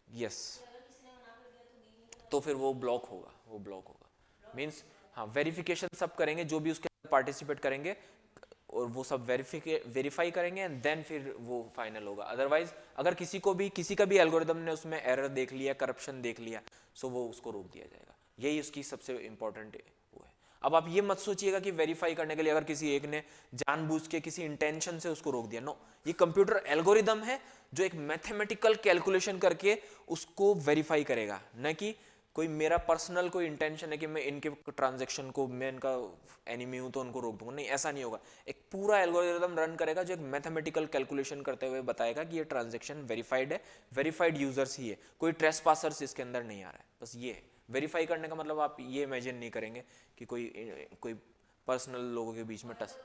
यस, तो फिर वो ब्लॉक होगा, वो ब्लॉक होगा मीन्स, हाँ, वेरिफिकेशन सब करेंगे, जो भी उसके पार्टिसिपेट करेंगे और वो सब वेरीफाई करेंगे एंड देन फिर वो फाइनल होगा। अदरवाइज अगर किसी का भी एल्गोरिदम ने उसमें एरर देख लिया, करप्शन देख लिया, सो वो उसको रोक दिया जाएगा। यही उसकी सबसे इंपॉर्टेंट वो है। अब आप ये मत सोचिएगा कि वेरीफाई करने के लिए अगर किसी एक ने जानबूझ के किसी इंटेंशन से उसको रोक दिया, नो, ये कंप्यूटर एल्गोरिदम है जो एक मैथमेटिकल कैलकुलेशन करके उसको वेरीफाई करेगा, न कि कोई मेरा पर्सनल कोई इंटेंशन है कि मैं इनके ट्रांजैक्शन को, मैं इनका एनिमी हूं तो उनको रोक दूंगा, नहीं, ऐसा नहीं होगा। एक पूरा एल्गोरिदम रन करेगा जो एक मैथमेटिकल कैलकुलेशन करते हुए बताएगा कि ये ट्रांजैक्शन वेरीफाइड है, वेरीफाइड यूजर्स ही है, कोई ट्रेसपासर्स इसके अंदर नहीं आ रहा है। बस ये है वेरीफाई करने का मतलब। आप ये इमेजिन नहीं करेंगे कि कोई पर्सनल लोगों के बीच में टच,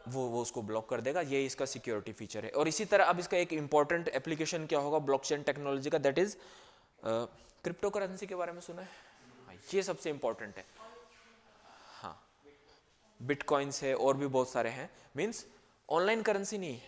वो उसको ब्लॉक कर देगा। ये इसका सिक्योरिटी फीचर है। और इसी तरह अब इसका एक इंपॉर्टेंट एप्लीकेशन क्या होगा ब्लॉकचेन टेक्नोलॉजी का, दैट इज क्रिप्टो करेंसी के बारे में सुना है? हाँ, ये सबसे इंपॉर्टेंट है। हाँ, बिटकॉइंस है और भी बहुत सारे हैं। मीन्स ऑनलाइन करेंसी नहीं,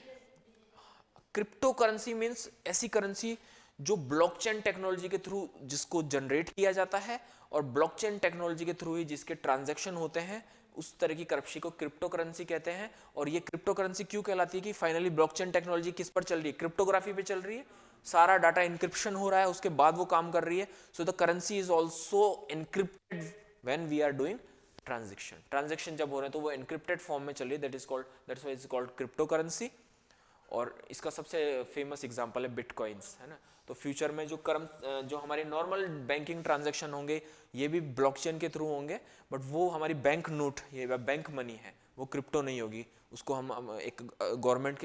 क्रिप्टो करेंसी मीन्स ऐसी करेंसी जो ब्लॉकचेन टेक्नोलॉजी के थ्रू जिसको जनरेट किया जाता है और ब्लॉकचेन टेक्नोलॉजी के थ्रू ही जिसके ट्रांजैक्शन होते हैं उस तरह की करेंसी को क्रिप्टो करेंसी कहते हैं। और ये क्रिप्टो करेंसी क्यों कहलाती है कि फाइनली ब्लॉकचेन टेक्नोलॉजी किस पर चल रही है, क्रिप्टोग्राफी पे चल रही है, सारा डाटा इंक्रिप्शन हो रहा है, उसके बाद वो काम कर रही है। So the currency is also encrypted when we are doing transaction जब हो रहे हैं तो वो एनक्रिप्टेड फॉर्म में चल रही है, that's why it's called crypto currency. और इसका सबसे फेमस एग्जांपल है बिटकॉइंस, है ना। तो फ्यूचर में जो हमारे नॉर्मल बैंकिंग ट्रांजैक्शन होंगे ये भी ब्लॉकचेन के थ्रू होंगे, बट वो हमारी बैंक नोट, ये बैंक मनी है, वो क्रिप्टो नहीं होगी, उसको हम एक गवर्नमेंट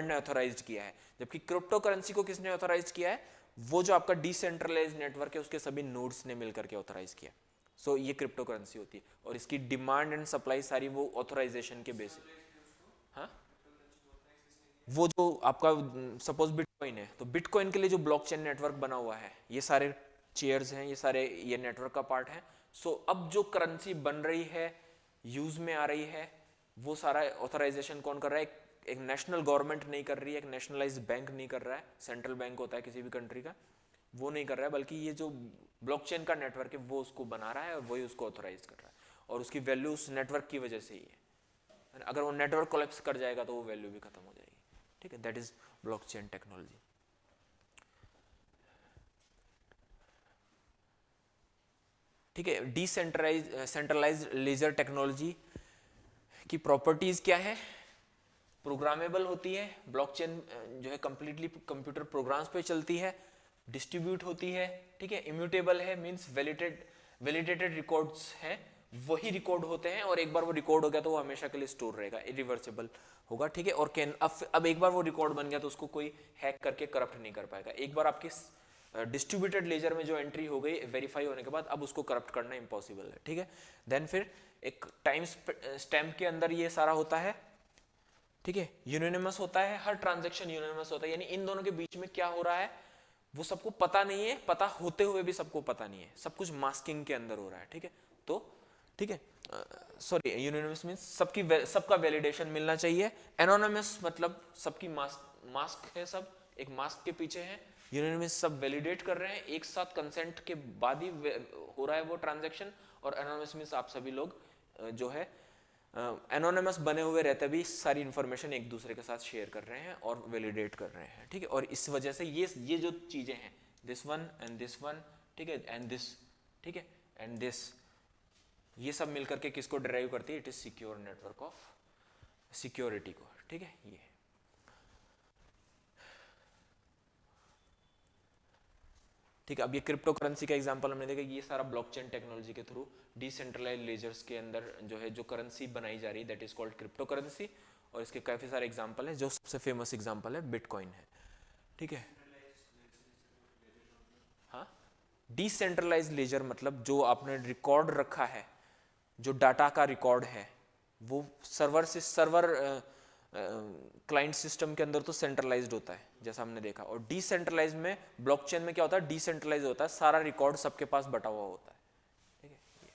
ने ऑथोराइज्ड किया है। जबकि क्रिप्टो करेंसी को किसने ऑथोराइज किया है, वो जो आपका डिसेंट्रलाइज्ड नेटवर्क है उसके सभी नोड्स ने मिलकर के ऑथोराइज किया। सो ये क्रिप्टो करेंसी होती है और इसकी डिमांड एंड सप्लाई सारी वो ऑथोराइजेशन के बेसिस। हाँ, वो जो आपका सपोज बिटकॉइन है, तो बिटकॉइन के लिए जो ब्लॉकचेन नेटवर्क बना हुआ है, ये सारे चेयर्स हैं, ये नेटवर्क का पार्ट है। सो अब जो करेंसी बन रही है, यूज में आ रही है, वो सारा ऑथराइजेशन कौन कर रहा है, एक नेशनल गवर्नमेंट नहीं कर रही है, एक नेशनलाइज्ड बैंक नहीं कर रहा है, सेंट्रल बैंक होता है किसी भी कंट्री का, वो नहीं कर रहा है, बल्कि ये जो ब्लॉकचेन का नेटवर्क है वो उसको बना रहा है और वही उसको ऑथराइज कर रहा है। और उसकी वैल्यू उस नेटवर्क की वजह से ही है। अगर वो नेटवर्क कोलैप्स कर जाएगा तो वो वैल्यू भी खत्म हो जाएगी। ठीक है, दैट इज ब्लॉकचेन टेक्नोलॉजी। ठीक है, सेंट्रलाइज्ड लेजर टेक्नोलॉजी की प्रॉपर्टीज क्या है, प्रोग्रामेबल होती है, ब्लॉकचेन जो है कंप्लीटली कंप्यूटर प्रोग्राम्स पे चलती है, डिस्ट्रीब्यूट होती है, ठीक है, इम्यूटेबल है, मींस वैलिडेटेड रिकॉर्ड्स हैं, वही रिकॉर्ड होते हैं और एक बार वो रिकॉर्ड हो गया तो वो हमेशा के लिए स्टोर रहेगा, इरिवर्सिबल होगा। ठीक है, और अब एक बार वो रिकॉर्ड बन गया तो उसको कोई हैक करके करप्ट नहीं कर पाएगा। एक बार आपकी डिस्ट्रीब्यूटेड लेजर में जो एंट्री हो गई वेरीफाई होने के बाद, अब उसको करप्ट करना इंपॉसिबल है। ठीक है, देन फिर एक टाइम स्टैम्प के अंदर ये सारा होता है। ठीक है, यूनिनिमस होता है, हर ट्रांजैक्शन यूनिनिमस होता है, यानी इन दोनों के बीच में क्या हो रहा है वो सबको पता नहीं है, पता होते हुए भी सबको पता नहीं है, सब कुछ मास्किंग के अंदर हो रहा है। ठीक है, तो ठीक है, सॉरी, यूनिनिमस मींस सबका वैलिडेशन मिलना चाहिए। एनोनिमस मतलब सबकी मास्क है, सब एक मास्क के पीछे है। यूनिनिमस सब वैलिडेट कर रहे हैं, एक साथ कंसेंट के बाद ही हो रहा है वो ट्रांजैक्शन। और एनोनिमस मींस आप सभी लोग जो है एनोनिमस बने हुए रहते भी सारी इंफॉर्मेशन एक दूसरे के साथ शेयर कर रहे हैं और वैलिडेट कर रहे हैं। ठीक है, और इस वजह से ये जो चीजें हैं, this one and this one, ठीक है, एंड दिस, ठीक है, एंड दिस, ये सब मिलकर के किसको ड्राइव करती है, it is secure network of security को। ठीक है, ये ठीक है। अब ये क्रिप्टो करेंसी का एग्जांपल हमने देखा, ये सारा ब्लॉकचेन टेक्नोलॉजी के थ्रू डिसेंट्रलाइज्ड लेजर्स के अंदर जो है जो करेंसी बनाई जा रही है, that is called crypto currency. और इसके काफी सारे एग्जांपल है, जो सबसे फेमस एग्जांपल है बिटकॉइन है। ठीक है, हाँ, डिसेंट्रलाइज्ड लेजर मतलब जो आपने रिकॉर्ड रखा है, जो डाटा का रिकॉर्ड है, वो सर्वर क्लाइंट सिस्टम के अंदर तो सेंट्रलाइज्ड होता है जैसा हमने देखा, और डिसेंट्रलाइज्ड में ब्लॉकचेन में क्या होता है, डिसेंट्रलाइज्ड होता है, सारा रिकॉर्ड सबके पास बटा हुआ होता है। ठीक है,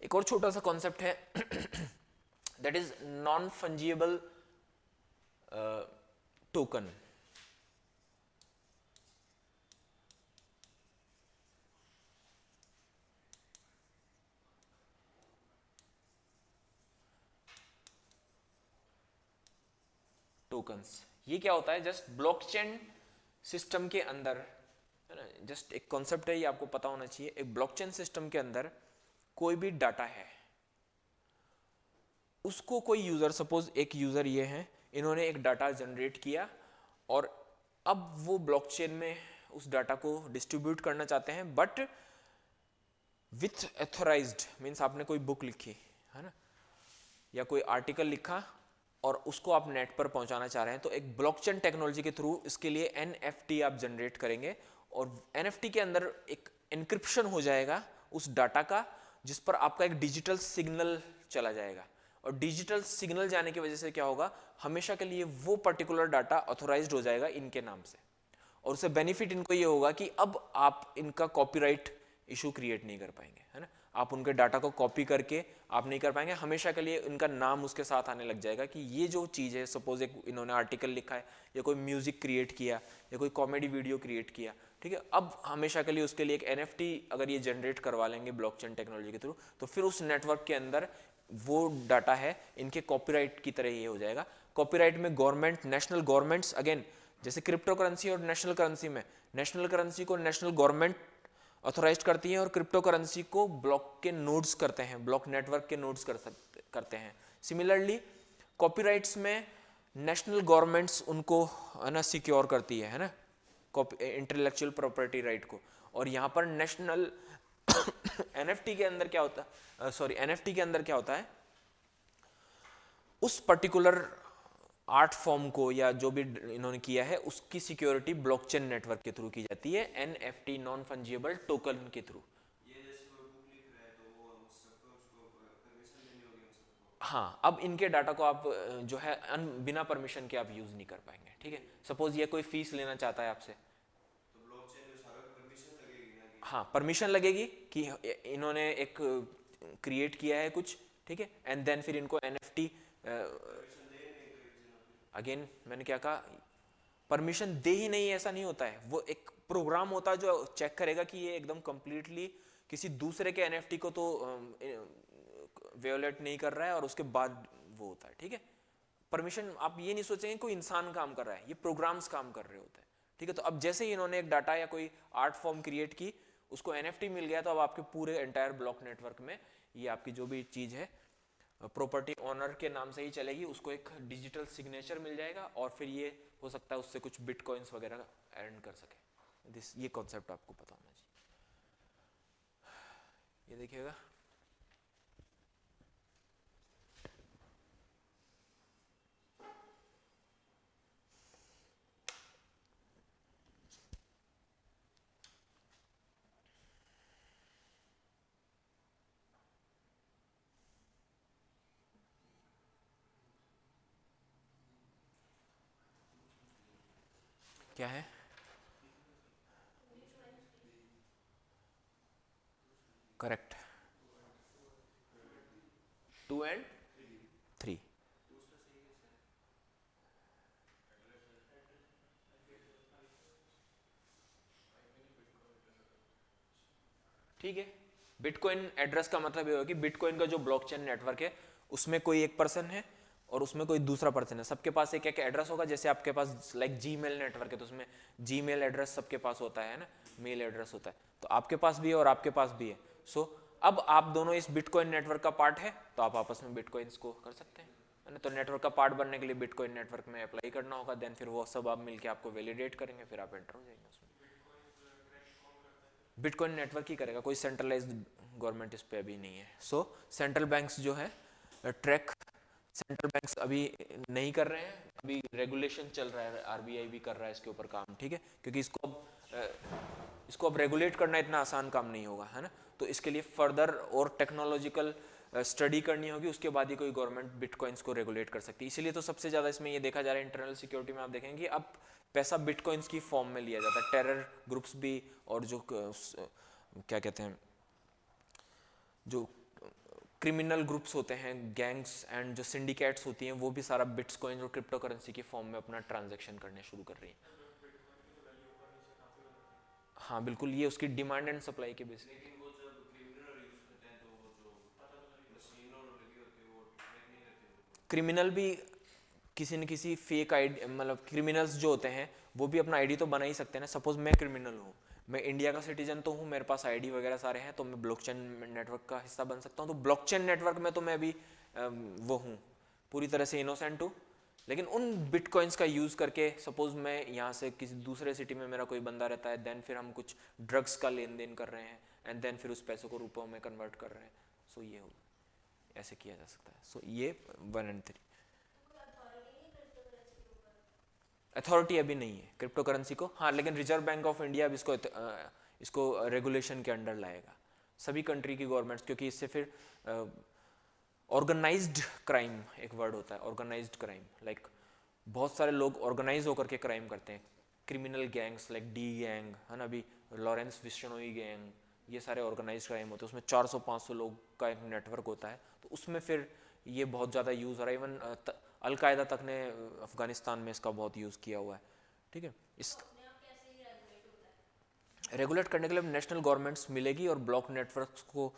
एक और छोटा सा कॉन्सेप्ट है that is non fungible token. Tokens, ये क्या होता है, जस्ट ब्लॉकचेन सिस्टम के अंदर, है ना, जस्ट एक कॉन्सेप्ट है, ये आपको पता होना चाहिए। एक ब्लॉकचेन सिस्टम के अंदर कोई भी डाटा है, उसको कोई यूजर, सपोज एक यूजर ये है, इन्होंने एक डाटा जनरेट किया और अब वो ब्लॉकचेन में उस डाटा को डिस्ट्रीब्यूट करना चाहते हैं, बट विथ ऑथराइज्ड, मीन्स आपने कोई बुक लिखी है ना, या कोई आर्टिकल लिखा और उसको आप नेट पर पहुंचाना चाह रहे हैं, तो एक ब्लॉकचेन टेक्नोलॉजी के थ्रू इसके लिए एनएफटी आप जनरेट करेंगे, और एनएफटी के अंदर एक एन्क्रिप्शन हो जाएगा उस डाटा का, जिस पर आपका एक डिजिटल सिग्नल चला जाएगा, और डिजिटल सिग्नल जाने की वजह से क्या होगा, हमेशा के लिए वो पर्टिकुलर डाटा ऑथोराइज्ड हो जाएगा इनके नाम से, और उससे बेनिफिट इनको ये होगा कि अब आप इनका कॉपीराइट इशू क्रिएट नहीं कर पाएंगे, है ना। आप उनके डाटा को कॉपी करके आप नहीं कर पाएंगे, हमेशा के लिए इनका नाम उसके साथ आने लग जाएगा कि ये जो चीज़ है, सपोज एक इन्होंने आर्टिकल लिखा है या कोई म्यूजिक क्रिएट किया या कोई कॉमेडी वीडियो क्रिएट किया, ठीक है, अब हमेशा के लिए उसके लिए एक NFT अगर ये जनरेट करवा लेंगे ब्लॉकचेन टेक्नोलॉजी के थ्रू, तो फिर उस नेटवर्क के अंदर वो डाटा है इनके कॉपीराइट की तरह ये हो जाएगा। कॉपीराइट में गवर्नमेंट, नेशनल गवर्नमेंट्स, अगेन जैसे क्रिप्टो करेंसी और नेशनल करेंसी में, नेशनल करेंसी को नेशनल गवर्नमेंट ऑथोराइज करती है और क्रिप्टो करेंसी को ब्लॉक के नोड्स करते हैं, ब्लॉक नेटवर्क के नोड्स करते हैं। सिमिलरली कॉपीराइट्स में नेशनल गवर्नमेंट्स उनको है ना सिक्योर करती है ना, इंटेलेक्चुअल प्रॉपर्टी राइट को। और यहाँ पर नेशनल NFT के अंदर क्या होता है, सॉरी NFT के अंदर क्या होता है, उस पर्टिकुलर आर्ट फॉर्म को या जो भी इन्होंने किया है उसकी सिक्योरिटी ब्लॉकचेन नेटवर्क के थ्रू की जाती है, NFT नॉन फंजिबल टोकन के थ्रू। हाँ, अब इनके डाटा को आप जो है बिना परमिशन के आप यूज नहीं कर पाएंगे, ठीक है। सपोज ये कोई फीस लेना चाहता है आपसे, हाँ परमिशन लगेगी कि इन्होंने एक क्रिएट किया है कुछ, ठीक है, एंड देन फिर इनको NFT, अगेन मैंने क्या कहा, परमिशन दे ही नहीं, ऐसा नहीं होता है, वो एक प्रोग्राम होता है जो चेक करेगा कि ये एकदम कंप्लीटली किसी दूसरे के NFT को तो वियोलेट नहीं कर रहा है, और उसके बाद वो होता है, ठीक है। परमिशन आप ये नहीं सोचेंगे कोई इंसान काम कर रहा है, ये प्रोग्राम्स काम कर रहे होते हैं, ठीक है। तो अब जैसे ही इन्होंने एक डाटा या कोई आर्ट फॉर्म क्रिएट की, उसको NFT मिल गया, तो अब आपके पूरे एंटायर ब्लॉक नेटवर्क में ये आपकी जो भी चीज है प्रॉपर्टी ओनर के नाम से ही चलेगी, उसको एक डिजिटल सिग्नेचर मिल जाएगा, और फिर ये हो सकता है उससे कुछ बिटकॉइंस वगैरह अर्न कर सके। ये कॉन्सेप्ट आपको पता होना चाहिए। ये देखिएगा, क्या है, 2 and 3, ठीक है। बिटकॉइन एड्रेस का मतलब ये होगा कि बिटकॉइन का जो ब्लॉकचेन नेटवर्क है उसमें कोई एक पर्सन है और उसमें कोई दूसरा पर्सन है, सबके पास एक एक एड्रेस होगा। जैसे आपके पास लाइक जीमेल नेटवर्क है तो उसमें जीमेल एड्रेस सबके पास होता है ना, मेल एड्रेस होता है, तो आपके पास भी है और आपके पास भी है। सो अब आप दोनों इस बिटकॉइन नेटवर्क का पार्ट है, तो आप आपस में बिटकॉइंस को कर सकते हैं, है ना। तो नेटवर्क का पार्ट बनने के लिए बिटकॉइन नेटवर्क में अप्लाई करना होगा, देन फिर वो सब आप मिलके आपको वैलिडेट करेंगे, फिर आप एंटर हो जाएंगे उसमें। बिटकॉइन नेटवर्क ही करेगा, कोई सेंट्रलाइज्ड गवर्नमेंट इस पे अभी नहीं है। सो सेंट्रल बैंक्स जो है ट्रैक, सेंट्रल बैंक्स अभी नहीं कर रहे हैं, अभी रेगुलेशन चल रहा है, RBI भी कर रहा है इसके ऊपर काम, ठीक है, क्योंकि इसको अब रेगुलेट करना इतना आसान काम नहीं होगा, है ना। तो इसके लिए फर्दर और टेक्नोलॉजिकल स्टडी करनी होगी, उसके बाद ही कोई गवर्नमेंट बिटकॉइंस को रेगुलेट कर सकती है। इसीलिए तो सबसे ज़्यादा इसमें ये देखा जा रहा है, इंटरनल सिक्योरिटी में आप देखेंगे कि अब पैसा बिटकॉइंस की फॉर्म में लिया जाता है। टेरर ग्रुप्स भी और जो क्या कहते हैं, जो क्रिमिनल ग्रुप्स होते हैं, गैंग्स एंड जो सिंडिकेट्स होती हैं, वो भी सारा बिटकॉइन और क्रिप्टो करेंसी की फॉर्म में अपना ट्रांजैक्शन करने शुरू कर रही हैं। हाँ बिल्कुल, ये उसकी डिमांड एंड सप्लाई के बेसिस। क्रिमिनल भी किसी न किसी फेक आईडी, मतलब क्रिमिनल्स जो होते हैं वो भी अपना आईडी तो बना ही सकते हैं ना। सपोज मैं क्रिमिनल हूँ, मैं इंडिया का सिटीजन तो हूँ, मेरे पास आईडी वगैरह सारे हैं, तो मैं ब्लॉकचेन नेटवर्क का हिस्सा बन सकता हूँ। तो ब्लॉकचेन नेटवर्क में तो मैं अभी वो हूँ, पूरी तरह से इनोसेंट हूँ, लेकिन उन बिटकॉइंस का यूज़ करके सपोज मैं यहाँ से किसी दूसरे सिटी में मेरा कोई बंदा रहता है, देन फिर हम कुछ ड्रग्स का लेन देन कर रहे हैं, एंड देन फिर उस पैसों को रुपयों में कन्वर्ट कर रहे हैं। सो ये हो, ऐसे किया जा सकता है। सो ये 1 and 3 अथॉरिटी अभी नहीं है क्रिप्टो करेंसी को, हाँ, लेकिन रिजर्व बैंक ऑफ इंडिया अब इसको रेगुलेशन के अंडर लाएगा, सभी कंट्री की गवर्नमेंट्स, क्योंकि इससे फिर ऑर्गेनाइज्ड क्राइम एक वर्ड होता है, ऑर्गेनाइज्ड क्राइम, लाइक बहुत सारे लोग ऑर्गेनाइज होकर के क्राइम करते हैं, criminal gangs like D gang, है ना, अभी लॉरेंस विश्नोई गैंग, ये सारे ऑर्गेनाइज क्राइम होते हैं, उसमें 400-500 लोग का एक नेटवर्क होता है, तो उसमें फिर ये बहुत ज़्यादा यूज़ हो रहा है। इवन अलकायदा तक ने अफगानिस्तान में इसका बहुत यूज़ किया हुआ है। ठीक है, इस रेगुलेट करने के लिए नेशनल गवर्नमेंट्स मिलेगी और ब्लॉक नेटवर्क्स को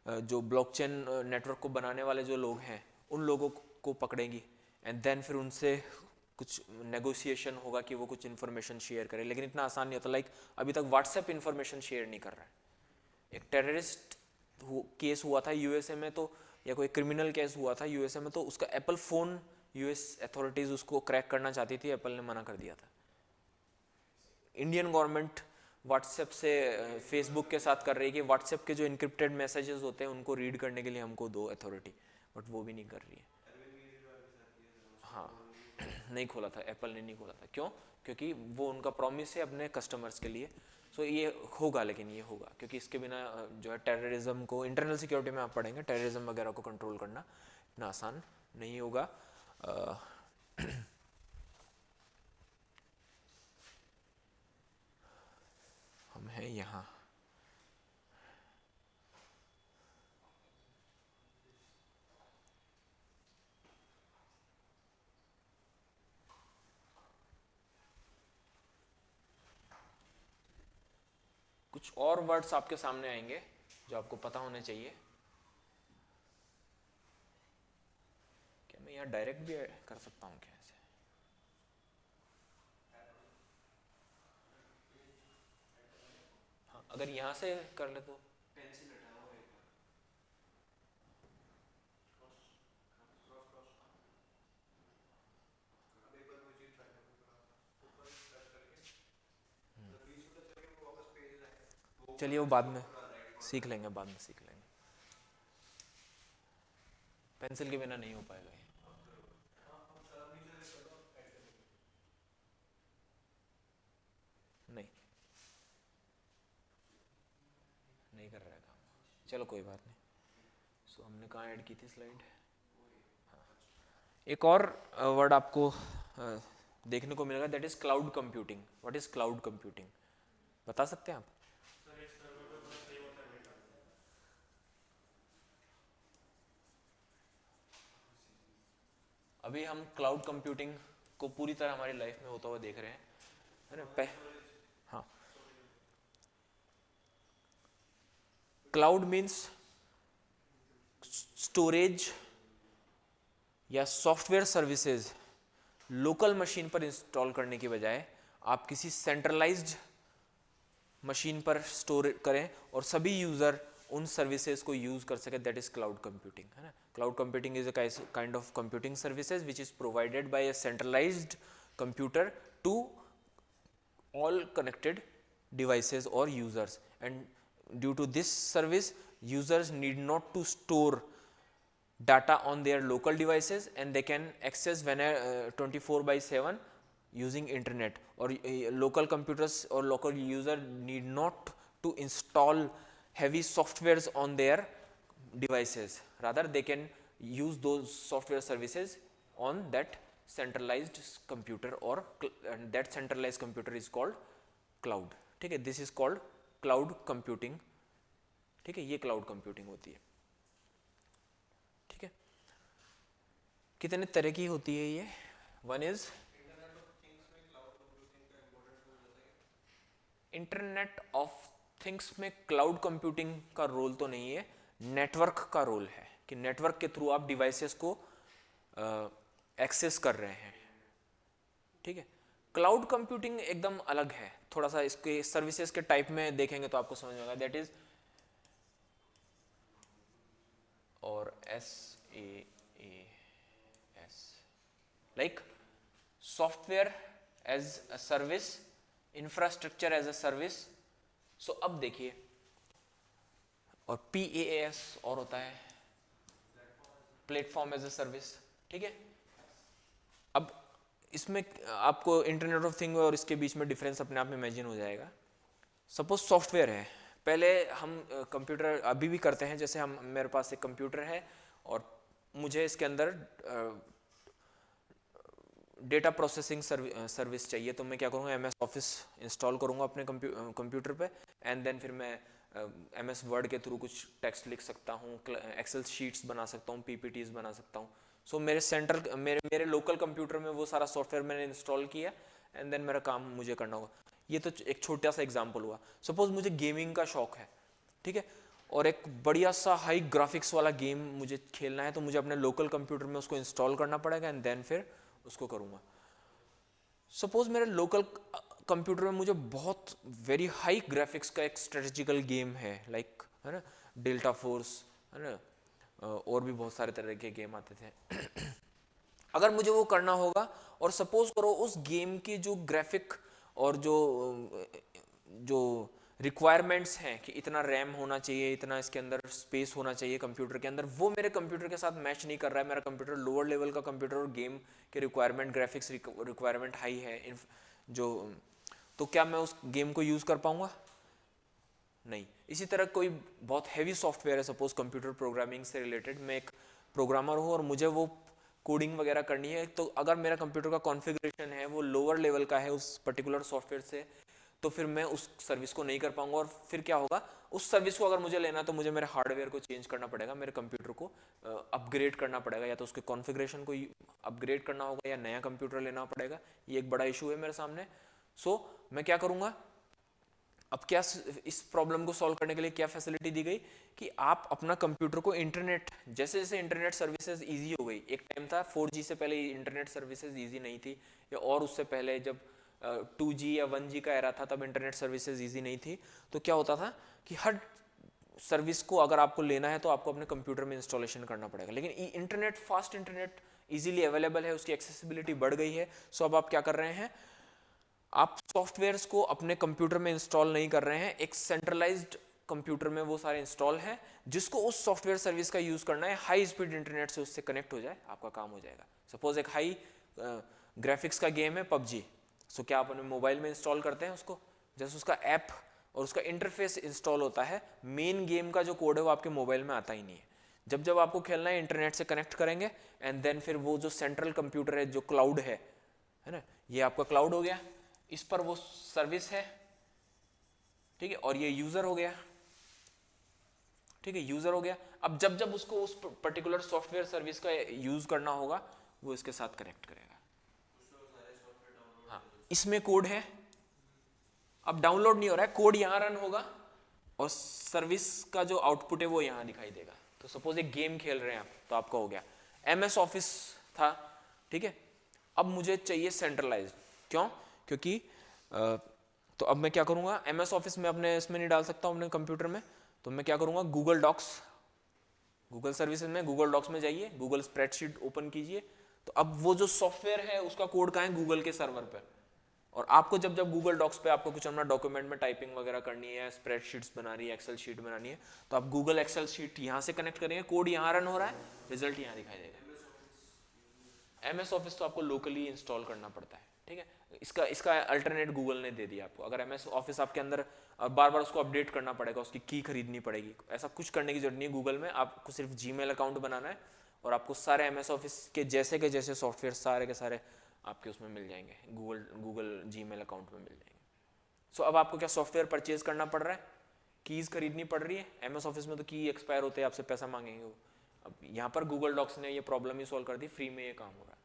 जो ब्लॉकचेन नेटवर्क को बनाने वाले जो लोग हैं उन लोगों को पकड़ेंगी, एंड देन फिर उनसे कुछ नेगोशिएशन होगा कि वो कुछ इन्फॉर्मेशन शेयर करें। लेकिन इतना आसान नहीं होता। लाइक अभी तक व्हाट्सएप इन्फॉर्मेशन शेयर नहीं कर रहा है। एक टेररिस्ट केस हुआ था यूएसए में, तो या कोई क्रिमिनल केस हुआ था यूएसए में, तो उसका एप्पल फ़ोन यूएस अथॉरिटीज़ उसको क्रैक करना चाहती थी, एप्पल ने मना कर दिया था। इंडियन गवर्नमेंट व्हाट्सएप से फेसबुक के साथ कर रही है कि व्हाट्सएप के जो इनक्रिप्टेड मैसेजेस होते हैं उनको रीड करने के लिए हमको दो अथॉरिटी, बट वो भी नहीं कर रही है। हाँ नहीं खोला था, एप्पल ने नहीं खोला था। क्यों? क्योंकि वो उनका प्रॉमिस है अपने कस्टमर्स के लिए। सो ये होगा, लेकिन ये होगा क्योंकि इसके बिना जो है टेररिज्म को, इंटरनल सिक्योरिटी में आप पढ़ेंगे, टेररिज्म वगैरह को कंट्रोल करना इतना आसान नहीं होगा। हम हैं यहाँ, कुछ और वर्ड्स आपके सामने आएंगे जो आपको पता होने चाहिए। क्या मैं यहाँ डायरेक्ट भी कर सकता हूँ क्या ऐसे? हाँ, अगर यहाँ से कर ले तो चलिए वो बाद में सीख लेंगे, बाद में सीख लेंगे। पेंसिल के बिना नहीं हो पाएगा ये। नहीं, नहीं कर रहा है काम। चलो कोई बात नहीं। सो हमने कहाँ ऐड की थी स्लाइड? एक और वर्ड आपको देखने को मिलेगा, that is cloud computing. What is cloud computing, बता सकते हैं आप? अभी हम क्लाउड कंप्यूटिंग को पूरी तरह हमारी लाइफ में होता हुआ देख रहे हैं, है ना? हाँ, क्लाउड मीन्स स्टोरेज या सॉफ्टवेयर सर्विसेज लोकल मशीन पर इंस्टॉल करने की बजाय आप किसी सेंट्रलाइज्ड मशीन पर स्टोर करें और सभी यूज़र उन सर्विसेज को यूज़ कर सके। दैट इज क्लाउड कंप्यूटिंग, है ना? Cloud computing is a kind of computing services which is provided by a centralised computer to all connected devices or users, and due to this service users need not to store data on their local devices and they can access when 24/7 using internet, or local computers or local user need not to install heavy softwares on their devices, rather they can use those software services on that centralized computer, or and that centralized computer is called cloud। ठीक है, this is called cloud computing. ठीक है, ये क्लाउड कंप्यूटिंग होती है। ठीक है, कितने तरह की होती है ये? One is internet of things में क्लाउड कंप्यूटिंग का रोल तो नहीं है, नेटवर्क का रोल है कि नेटवर्क के थ्रू आप डिवाइसेस को एक्सेस कर रहे हैं। ठीक है, क्लाउड कंप्यूटिंग एकदम अलग है थोड़ा सा। इसके सर्विसेज के टाइप में देखेंगे तो आपको समझ में आएगा। That is or SaaS, like software as a service, infrastructure as a service. So अब देखिए, और PaaS और होता है प्लेटफॉर्म एज अ सर्विस। ठीक है, अब इसमें आपको इंटरनेट ऑफ थिंग और इसके बीच में डिफरेंस अपने आप में इमेजिन हो जाएगा। सपोज सॉफ्टवेयर है, पहले हम कंप्यूटर अभी भी करते हैं, जैसे हम मेरे पास एक कंप्यूटर है और मुझे इसके अंदर डेटा प्रोसेसिंग सर्विस चाहिए, तो मैं क्या करूँगा, MS ऑफिस इंस्टॉल करूँगा अपने कंप्यूटर पे, एंड देन फिर मैं MS वर्ड के थ्रू कुछ टेक्स्ट लिख सकता हूँ, एक्सेल शीट्स बना सकता हूँ, PPTs बना सकता हूँ. सो मेरे लोकल कंप्यूटर में वो सारा सॉफ्टवेयर मैंने इंस्टॉल किया एंड देन मेरा काम मुझे करना होगा. ये तो एक छोटा सा एग्जांपल हुआ. सपोज मुझे गेमिंग का शौक है, ठीक है, और एक बढ़िया सा हाई ग्राफिक्स वाला गेम मुझे खेलना है, तो मुझे अपने लोकल कंप्यूटर में उसको इंस्टॉल करना पड़ेगा एंड देन फिर उसको करूँगा. सपोज मेरे लोकल कंप्यूटर में मुझे बहुत वेरी हाई ग्राफिक्स का एक स्ट्रेटेजिकल गेम है, लाइक, है ना, डेल्टा फोर्स, है ना, और भी बहुत सारे तरह के गेम आते थे. अगर मुझे वो करना होगा और सपोज करो उस गेम की जो ग्राफिक और जो रिक्वायरमेंट्स हैं कि इतना रैम होना चाहिए, इतना इसके अंदर स्पेस होना चाहिए कंप्यूटर के अंदर, वो मेरे कंप्यूटर के साथ मैच नहीं कर रहा है. मेरा कंप्यूटर लोअर लेवल का कंप्यूटर और गेम के रिक्वायरमेंट, ग्राफिक्स रिक्वायरमेंट हाई है जो, तो क्या मैं उस गेम को यूज़ कर पाऊंगा? नहीं. इसी तरह कोई बहुत हैवी सॉफ्टवेयर है, सपोज कंप्यूटर प्रोग्रामिंग से रिलेटेड, मैं एक प्रोग्रामर हूँ और मुझे वो कोडिंग वगैरह करनी है, तो अगर मेरा कंप्यूटर का कॉन्फ़िगरेशन है वो लोअर लेवल का है उस पर्टिकुलर सॉफ्टवेयर से, तो फिर मैं उस सर्विस को नहीं कर पाऊंगा. और फिर क्या होगा, उस सर्विस को अगर मुझे लेना तो मुझे मेरे हार्डवेयर को चेंज करना पड़ेगा, मेरे कंप्यूटर को अपग्रेड करना पड़ेगा, या तो उसके कॉन्फ़िगरेशन को अपग्रेड करना होगा या नया कंप्यूटर लेना पड़ेगा. ये एक बड़ा इशू है मेरे सामने. सो मैं क्या करूँगा, अब क्या इस प्रॉब्लम को सॉल्व करने के लिए क्या फैसिलिटी दी गई कि आप अपना कंप्यूटर को इंटरनेट, जैसे जैसे इंटरनेट सर्विसेज इजी हो गई, एक टाइम था 4G से पहले इंटरनेट सर्विसेज इजी नहीं थी, या और उससे पहले जब 2G या 1G का एरा था तब इंटरनेट सर्विसेज इजी नहीं थी. तो क्या होता था कि हर सर्विस को अगर आपको लेना है तो आपको अपने कंप्यूटर में इंस्टॉलेशन करना पड़ेगा. लेकिन internet, fast internet easily available है, उसकी एक्सेसिबिलिटी बढ़ गई है. सो अब आप क्या कर रहे हैं, आप सॉफ्टवेयर्स को अपने कंप्यूटर में इंस्टॉल नहीं कर रहे हैं, एक सेंट्रलाइज्ड कंप्यूटर में वो सारे इंस्टॉल हैं, जिसको उस सॉफ्टवेयर सर्विस का यूज करना है, हाई स्पीड इंटरनेट से उससे कनेक्ट हो जाए, आपका काम हो जाएगा. सपोज एक हाई ग्राफिक्स का गेम है PUBG. सो क्या आप अपने मोबाइल में इंस्टॉल करते हैं उसको, जैसे उसका ऐप और उसका इंटरफेस इंस्टॉल होता है, मेन गेम का जो कोड है वो आपके मोबाइल में आता ही नहीं है. जब जब आपको खेलना है इंटरनेट से कनेक्ट करेंगे एंड देन फिर वो जो सेंट्रल कंप्यूटर है, जो क्लाउड है ना, ये आपका क्लाउड हो गया, इस पर वो सर्विस है, ठीक है, और ये यूजर हो गया, ठीक है, यूजर हो गया. अब जब जब उसको उस पर्टिकुलर सॉफ्टवेयर सर्विस का यूज करना होगा वो इसके साथ कनेक्ट करेगा. हाँ, इसमें कोड है, अब डाउनलोड नहीं हो रहा है, कोड यहाँ रन होगा और सर्विस का जो आउटपुट है वो यहाँ दिखाई देगा. तो सपोज एक गेम खेल रहे हैं आप, तो आपका हो गया. MS ऑफिस था, ठीक है, अब मुझे चाहिए सेंट्रलाइज्ड. क्यों? क्योंकि तो अब मैं क्या करूंगा, MS ऑफिस में अपने इसमें नहीं डाल सकता हूँ अपने कंप्यूटर में, तो मैं क्या करूंगा, गूगल डॉक्स, गूगल सर्विसेज में गूगल डॉक्स में जाइए, गूगल स्प्रेडशीट ओपन कीजिए. तो अब वो जो सॉफ्टवेयर है उसका कोड कहाँ है, गूगल के सर्वर पर. और आपको जब जब गूगल डॉक्स पे आपको कुछ अपना डॉक्यूमेंट में टाइपिंग वगैरह करनी है, स्प्रेडशीट्स बनानी है, एक्सेल शीट बनानी है, तो आप गूगल एक्सेल शीट यहाँ से कनेक्ट करेंगे, कोड यहाँ रन हो रहा है, रिजल्ट यहाँ दिखाई देगा. MS ऑफिस तो आपको लोकली इंस्टॉल करना पड़ता है, ठीक है. इसका अल्टरनेट गूगल ने दे दिया आपको. अगर MS ऑफिस आपके अंदर बार बार उसको अपडेट करना पड़ेगा, उसकी की खरीदनी पड़ेगी, ऐसा कुछ करने की जरूरत नहीं है. गूगल में आपको सिर्फ Gmail अकाउंट बनाना है और आपको सारे MS ऑफिस के जैसे सॉफ्टवेयर सारे के सारे आपके उसमें मिल जाएंगे, गूगल Gmail अकाउंट में मिल जाएंगे. सो अब आपको क्या सॉफ्टवेयर परचेज करना पड़ रहा है, कीज़ खरीदनी पड़ रही है. MS ऑफिस में तो की एक्सपायर होते हैं, आपसे पैसा मांगेंगे वो. अब यहाँ पर गूगल डॉक्स ने ये प्रॉब्लम ही सॉल्व कर दी, फ्री में ये काम हो रहा है,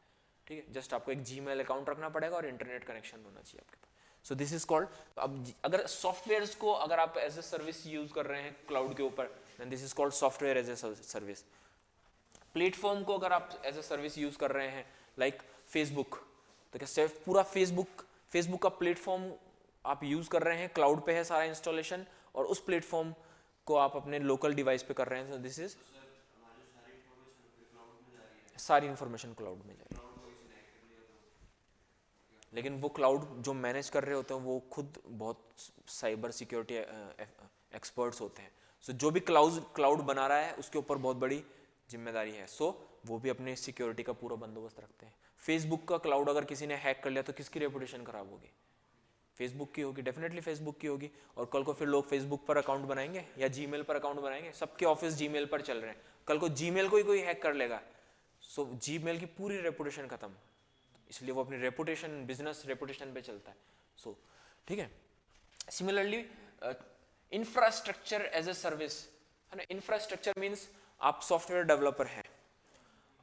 ठीक है. जस्ट आपको एक Gmail अकाउंट रखना पड़ेगा और इंटरनेट कनेक्शन होना चाहिए आपके पास. सो दिस इज कॉल्ड, अब अगर सॉफ्टवेयर्स को अगर आप एज ए सर्विस यूज कर रहे हैं क्लाउड के ऊपर, then this is called software as a service. Platform को अगर आप एज ए सर्विस यूज कर रहे हैं, लाइक फेसबुक, तो क्या सिर्फ पूरा फेसबुक का प्लेटफॉर्म आप यूज कर रहे हैं, क्लाउड पे है सारा इंस्टॉलेशन, और उस प्लेटफॉर्म को आप अपने लोकल डिवाइस पे कर रहे हैं. दिस इज, सारी इंफॉर्मेशन क्लाउड में जाएगी. लेकिन वो क्लाउड जो मैनेज कर रहे होते हैं वो खुद बहुत साइबर सिक्योरिटी एक्सपर्ट्स होते हैं. सो जो भी क्लाउड बना रहा है उसके ऊपर बहुत बड़ी जिम्मेदारी है. सो वो भी अपने सिक्योरिटी का पूरा बंदोबस्त रखते हैं. फेसबुक का क्लाउड अगर किसी ने हैक कर लिया तो किसकी रेपुटेशन खराब होगी? फेसबुक की होगी, डेफिनेटली फेसबुक की होगी. और कल को फिर लोग फेसबुक पर अकाउंट बनाएंगे या जीमेल पर अकाउंट बनाएंगे. सबके ऑफिस जीमेल पर चल रहे हैं, कल को जीमेल को ही कोई हैक कर लेगा, सो जीमेल की पूरी रेपुटेशन खत्म. इसलिए वो अपनी रेपुटेशन, बिजनेस रेपुटेशन पे चलता है. सो ठीक है. Similarly infrastructure as a service है ना। इंफ्रास्ट्रक्चर मीन्स आप सॉफ्टवेयर डेवलपर हैं,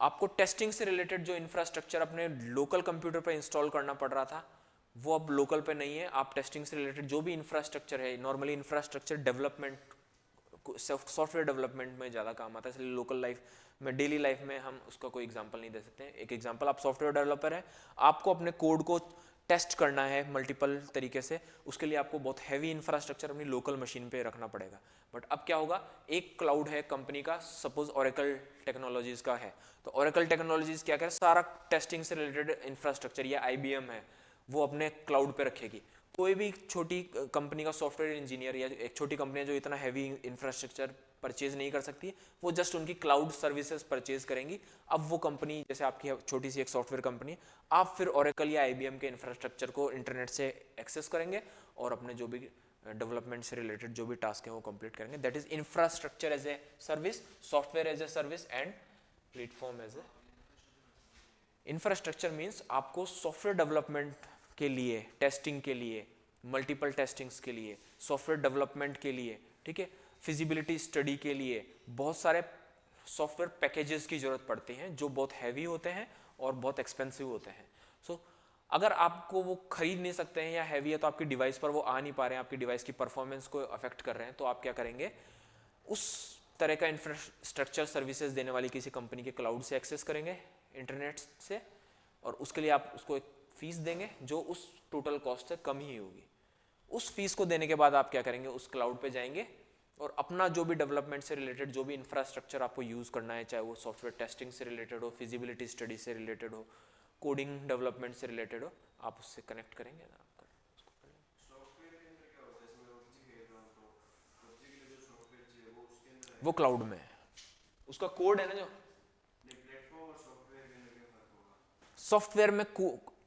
आपको टेस्टिंग से रिलेटेड जो इंफ्रास्ट्रक्चर अपने लोकल कंप्यूटर पर इंस्टॉल करना पड़ रहा था वो अब लोकल पे नहीं है। आप टेस्टिंग से रिलेटेड जो भी इंफ्रास्ट्रक्चर है, normally infrastructure development, software development में ज़्यादा काम आता है, इसलिए लोकल लाइफ में, डेली लाइफ में हम उसका कोई एग्जांपल नहीं दे सकते हैं। एक एग्जांपल, आप सॉफ्टवेयर डेवलपर हैं, आपको अपने कोड को टेस्ट करना है मल्टीपल तरीके से, उसके लिए आपको बहुत हैवी इंफ्रास्ट्रक्चर अपनी लोकल मशीन पे रखना पड़ेगा। बट अब क्या होगा, एक क्लाउड है कंपनी का, सपोज ओरेकल टेक्नोलॉजीज का है, तो ओरेकल टेक्नोलॉजीज क्या करे, सारा टेस्टिंग से रिलेटेड इंफ्रास्ट्रक्चर, या IBM है वो अपने क्लाउड पे रखेगी। कोई भी छोटी कंपनी का सॉफ्टवेयर इंजीनियर या एक छोटी कंपनी जो इतना हैवी इंफ्रास्ट्रक्चर परचेज नहीं कर सकती, वो जस्ट उनकी क्लाउड सर्विसेज परचेज करेंगी। अब वो कंपनी, जैसे आपकी छोटी सी एक सॉफ्टवेयर कंपनी, आप फिर ओरेकल या IBM के इंफ्रास्ट्रक्चर को इंटरनेट से एक्सेस करेंगे और अपने जो भी डेवलपमेंट से रिलेटेड जो भी टास्क है वो कंप्लीट करेंगे। That is infrastructure as a service, software as a service and platform as a. Infrastructure means आपको सॉफ्टवेयर डेवलपमेंट के लिए, टेस्टिंग के लिए, मल्टीपल टेस्टिंग्स के लिए, सॉफ्टवेयर डेवलपमेंट के लिए, ठीक है, फिजिबिलिटी स्टडी के लिए बहुत सारे सॉफ्टवेयर पैकेजेस की जरूरत पड़ती हैं जो बहुत हैवी होते हैं और बहुत एक्सपेंसिव होते हैं। सो अगर आपको वो खरीद नहीं सकते हैं या हैवी है तो आपकी डिवाइस पर वो आ नहीं पा रहे हैं, आपकी डिवाइस की परफॉर्मेंस को अफेक्ट कर रहे हैं, तो आप क्या करेंगे, उस तरह का इंफ्रास्ट्रक्चर सर्विसेज देने वाली किसी कंपनी के क्लाउड से एक्सेस करेंगे इंटरनेट से, और उसके लिए आप उसको एक फीस देंगे जो उस टोटल कॉस्ट से कम ही होगी। उस फीस को देने के बाद आप क्या करेंगे, उस क्लाउड पे जाएंगे और अपना जो भी डेवलपमेंट से रिलेटेड जो भी इंफ्रास्ट्रक्चर आपको यूज़ करना है, चाहे वो सॉफ्टवेयर टेस्टिंग से रिलेटेड हो, फिजिबिलिटी स्टडी से रिलेटेड हो, कोडिंग डेवलपमेंट से रिलेटेड हो, आप उससे कनेक्ट करेंगे ना, आप वो क्लाउड में है, उसका कोड है ना जो सॉफ्टवेयर में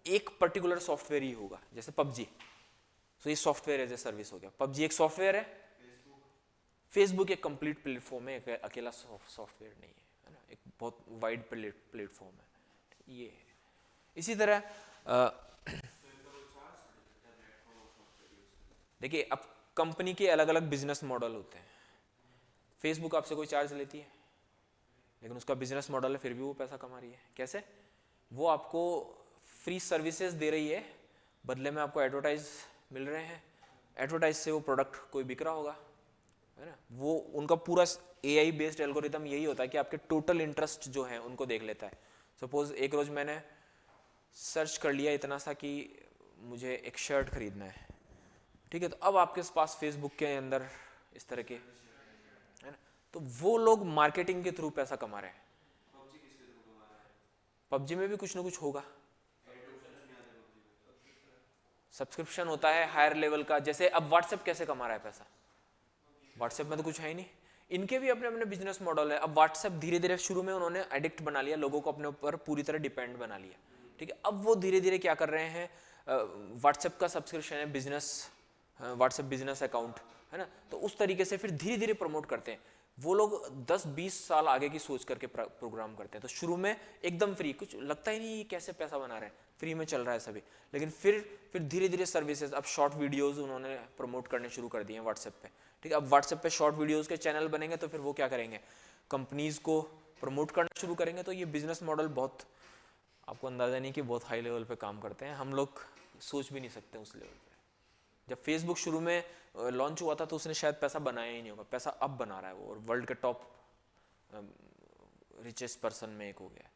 एक पर्टिकुलर सॉफ्टवेयर ही होगा, जैसे PUBG, तो ये सॉफ्टवेयर एज ए सर्विस हो गया। PUBG एक सॉफ्टवेयर है, फेसबुक एक कंप्लीट प्लेटफॉर्म है, अकेला सॉफ्टवेयर नहीं है ना, एक बहुत वाइड प्लेटफॉर्म है ये। इसी तरह देखिए, अब कंपनी के अलग अलग बिजनेस मॉडल होते हैं। फेसबुक आपसे कोई चार्ज लेती है, लेकिन उसका बिजनेस मॉडल है, फिर भी वो पैसा कमा रही है। कैसे? वो आपको फ्री सर्विसेज दे रही है, बदले में आपको एडवर्टाइज मिल रहे हैं, एडवर्टाइज से वो प्रोडक्ट कोई बिक रहा होगा, है ना। वो उनका पूरा AI बेस्ड एल्गोरिथम यही होता है कि आपके टोटल इंटरेस्ट जो है उनको देख लेता है। सपोज एक रोज मैंने सर्च कर लिया इतना सा कि मुझे एक शर्ट खरीदना है, ठीक है, तो अब आपके पास फेसबुक के अंदर इस तरह के, है ना, तो वो लोग मार्केटिंग के थ्रू पैसा कमा रहे हैं। PUBG में भी कुछ ना कुछ होगा, सब्सक्रिप्शन होता है हायर लेवल का। जैसे अब व्हाट्सएप कैसे कमा रहा है पैसा, व्हाट्सएप में तो कुछ है ही नहीं, इनके भी अपने अपने बिजनेस मॉडल है। अब व्हाट्सएप धीरे धीरे, शुरू में उन्होंने एडिक्ट बना लिया, लोगों को अपने ऊपर पूरी तरह डिपेंड बना लिया, ठीक है। अब वो धीरे धीरे क्या कर रहे हैं, व्हाट्सएप का सब्सक्रिप्शन है, बिजनेस, व्हाट्सएप बिजनेस अकाउंट, है ना, तो उस तरीके से फिर धीरे धीरे प्रमोट करते हैं। वो लोग 10-20 साल आगे की सोच करके प्रोग्राम करते हैं। तो शुरू में एकदम फ्री, कुछ लगता ही नहीं कैसे पैसा बना रहे हैं, फ्री में चल रहा है सभी, लेकिन फिर धीरे धीरे सर्विसेज, अब शॉर्ट वीडियोस उन्होंने प्रमोट करने शुरू कर दिए हैं व्हाट्सएप पे, ठीक है। अब व्हाट्सएप पे शॉर्ट वीडियोस के चैनल बनेंगे, तो फिर वो क्या करेंगे, कंपनीज को प्रमोट करना शुरू करेंगे। तो ये बिजनेस मॉडल बहुत, आपको अंदाजा नहीं कि बहुत हाई लेवल पे काम करते हैं, हम लोग सोच भी नहीं सकते उस लेवल पे। जब फेसबुक शुरू में लॉन्च हुआ था तो उसने शायद पैसा बनाया ही नहीं होगा, पैसा अब बना रहा है वो, और वर्ल्ड के टॉप रिचेस्ट पर्सन में एक हो गया है।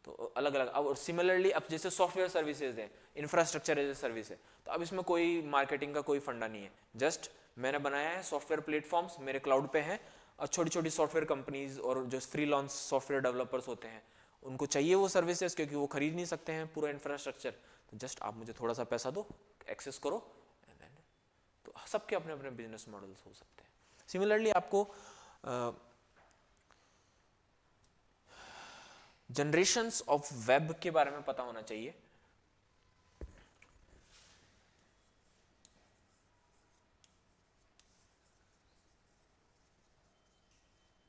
तो अलग अलग, अब सिमिलरली अब जैसे सॉफ्टवेयर सर्विसेज है, इंफ्रास्ट्रक्चर एज ए सर्विस है, तो अब इसमें कोई मार्केटिंग का कोई फंडा नहीं है, जस्ट मैंने बनाया है सॉफ्टवेयर प्लेटफॉर्म्स, मेरे क्लाउड पे हैं, और छोटी छोटी सॉफ्टवेयर कंपनीज और जो फ्रीलांस सॉफ्टवेयर डेवलपर्स होते हैं उनको चाहिए वो सर्विसेज, क्योंकि वो खरीद नहीं सकते हैं पूरा इंफ्रास्ट्रक्चर, तो जस्ट आप मुझे थोड़ा सा पैसा दो, एक्सेस करो, तो सबके अपने अपने बिजनेस मॉडल्स हो सकते हैं। सिमिलरली आपको जनरेशंस ऑफ वेब के बारे में पता होना चाहिए।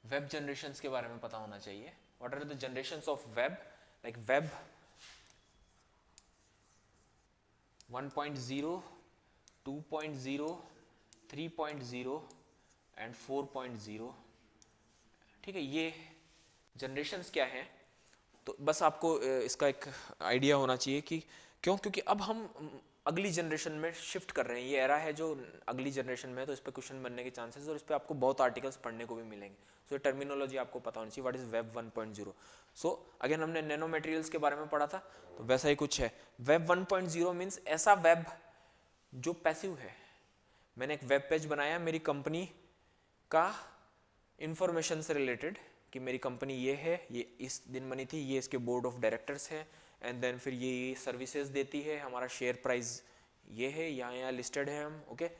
वेब जनरेशंस के बारे में पता होना चाहिए। What are the generations of web, like web 1.0, 2.0, 3.0 and 4.0, ठीक है। ये जनरेशन्स क्या हैं, तो बस आपको इसका एक आइडिया होना चाहिए कि क्यों, क्योंकि अब हम अगली जनरेशन में शिफ्ट कर रहे हैं। ये एरा है जो अगली जनरेशन में है, तो इस पर क्वेश्चन बनने के चांसेस, और इस पर आपको बहुत आर्टिकल्स पढ़ने को भी मिलेंगे। सो ये टर्मिनोलॉजी आपको पता होनी चाहिए, what is web 1.0। So again हमने नैनो मटेरियल्स के बारे में पढ़ा था, तो वैसा ही कुछ है। वेब 1.0 मीन्स ऐसा वेब जो पैसिव है। मैंने एक वेब पेज बनाया मेरी कंपनी का इंफॉर्मेशन से रिलेटेड, कि मेरी कंपनी ये है, ये इस दिन बनी थी, ये इसके बोर्ड ऑफ डायरेक्टर्स है, एंड देन फिर ये सर्विसेज देती है, हमारा शेयर प्राइस ये है, यहाँ लिस्टेड है हम, ओके,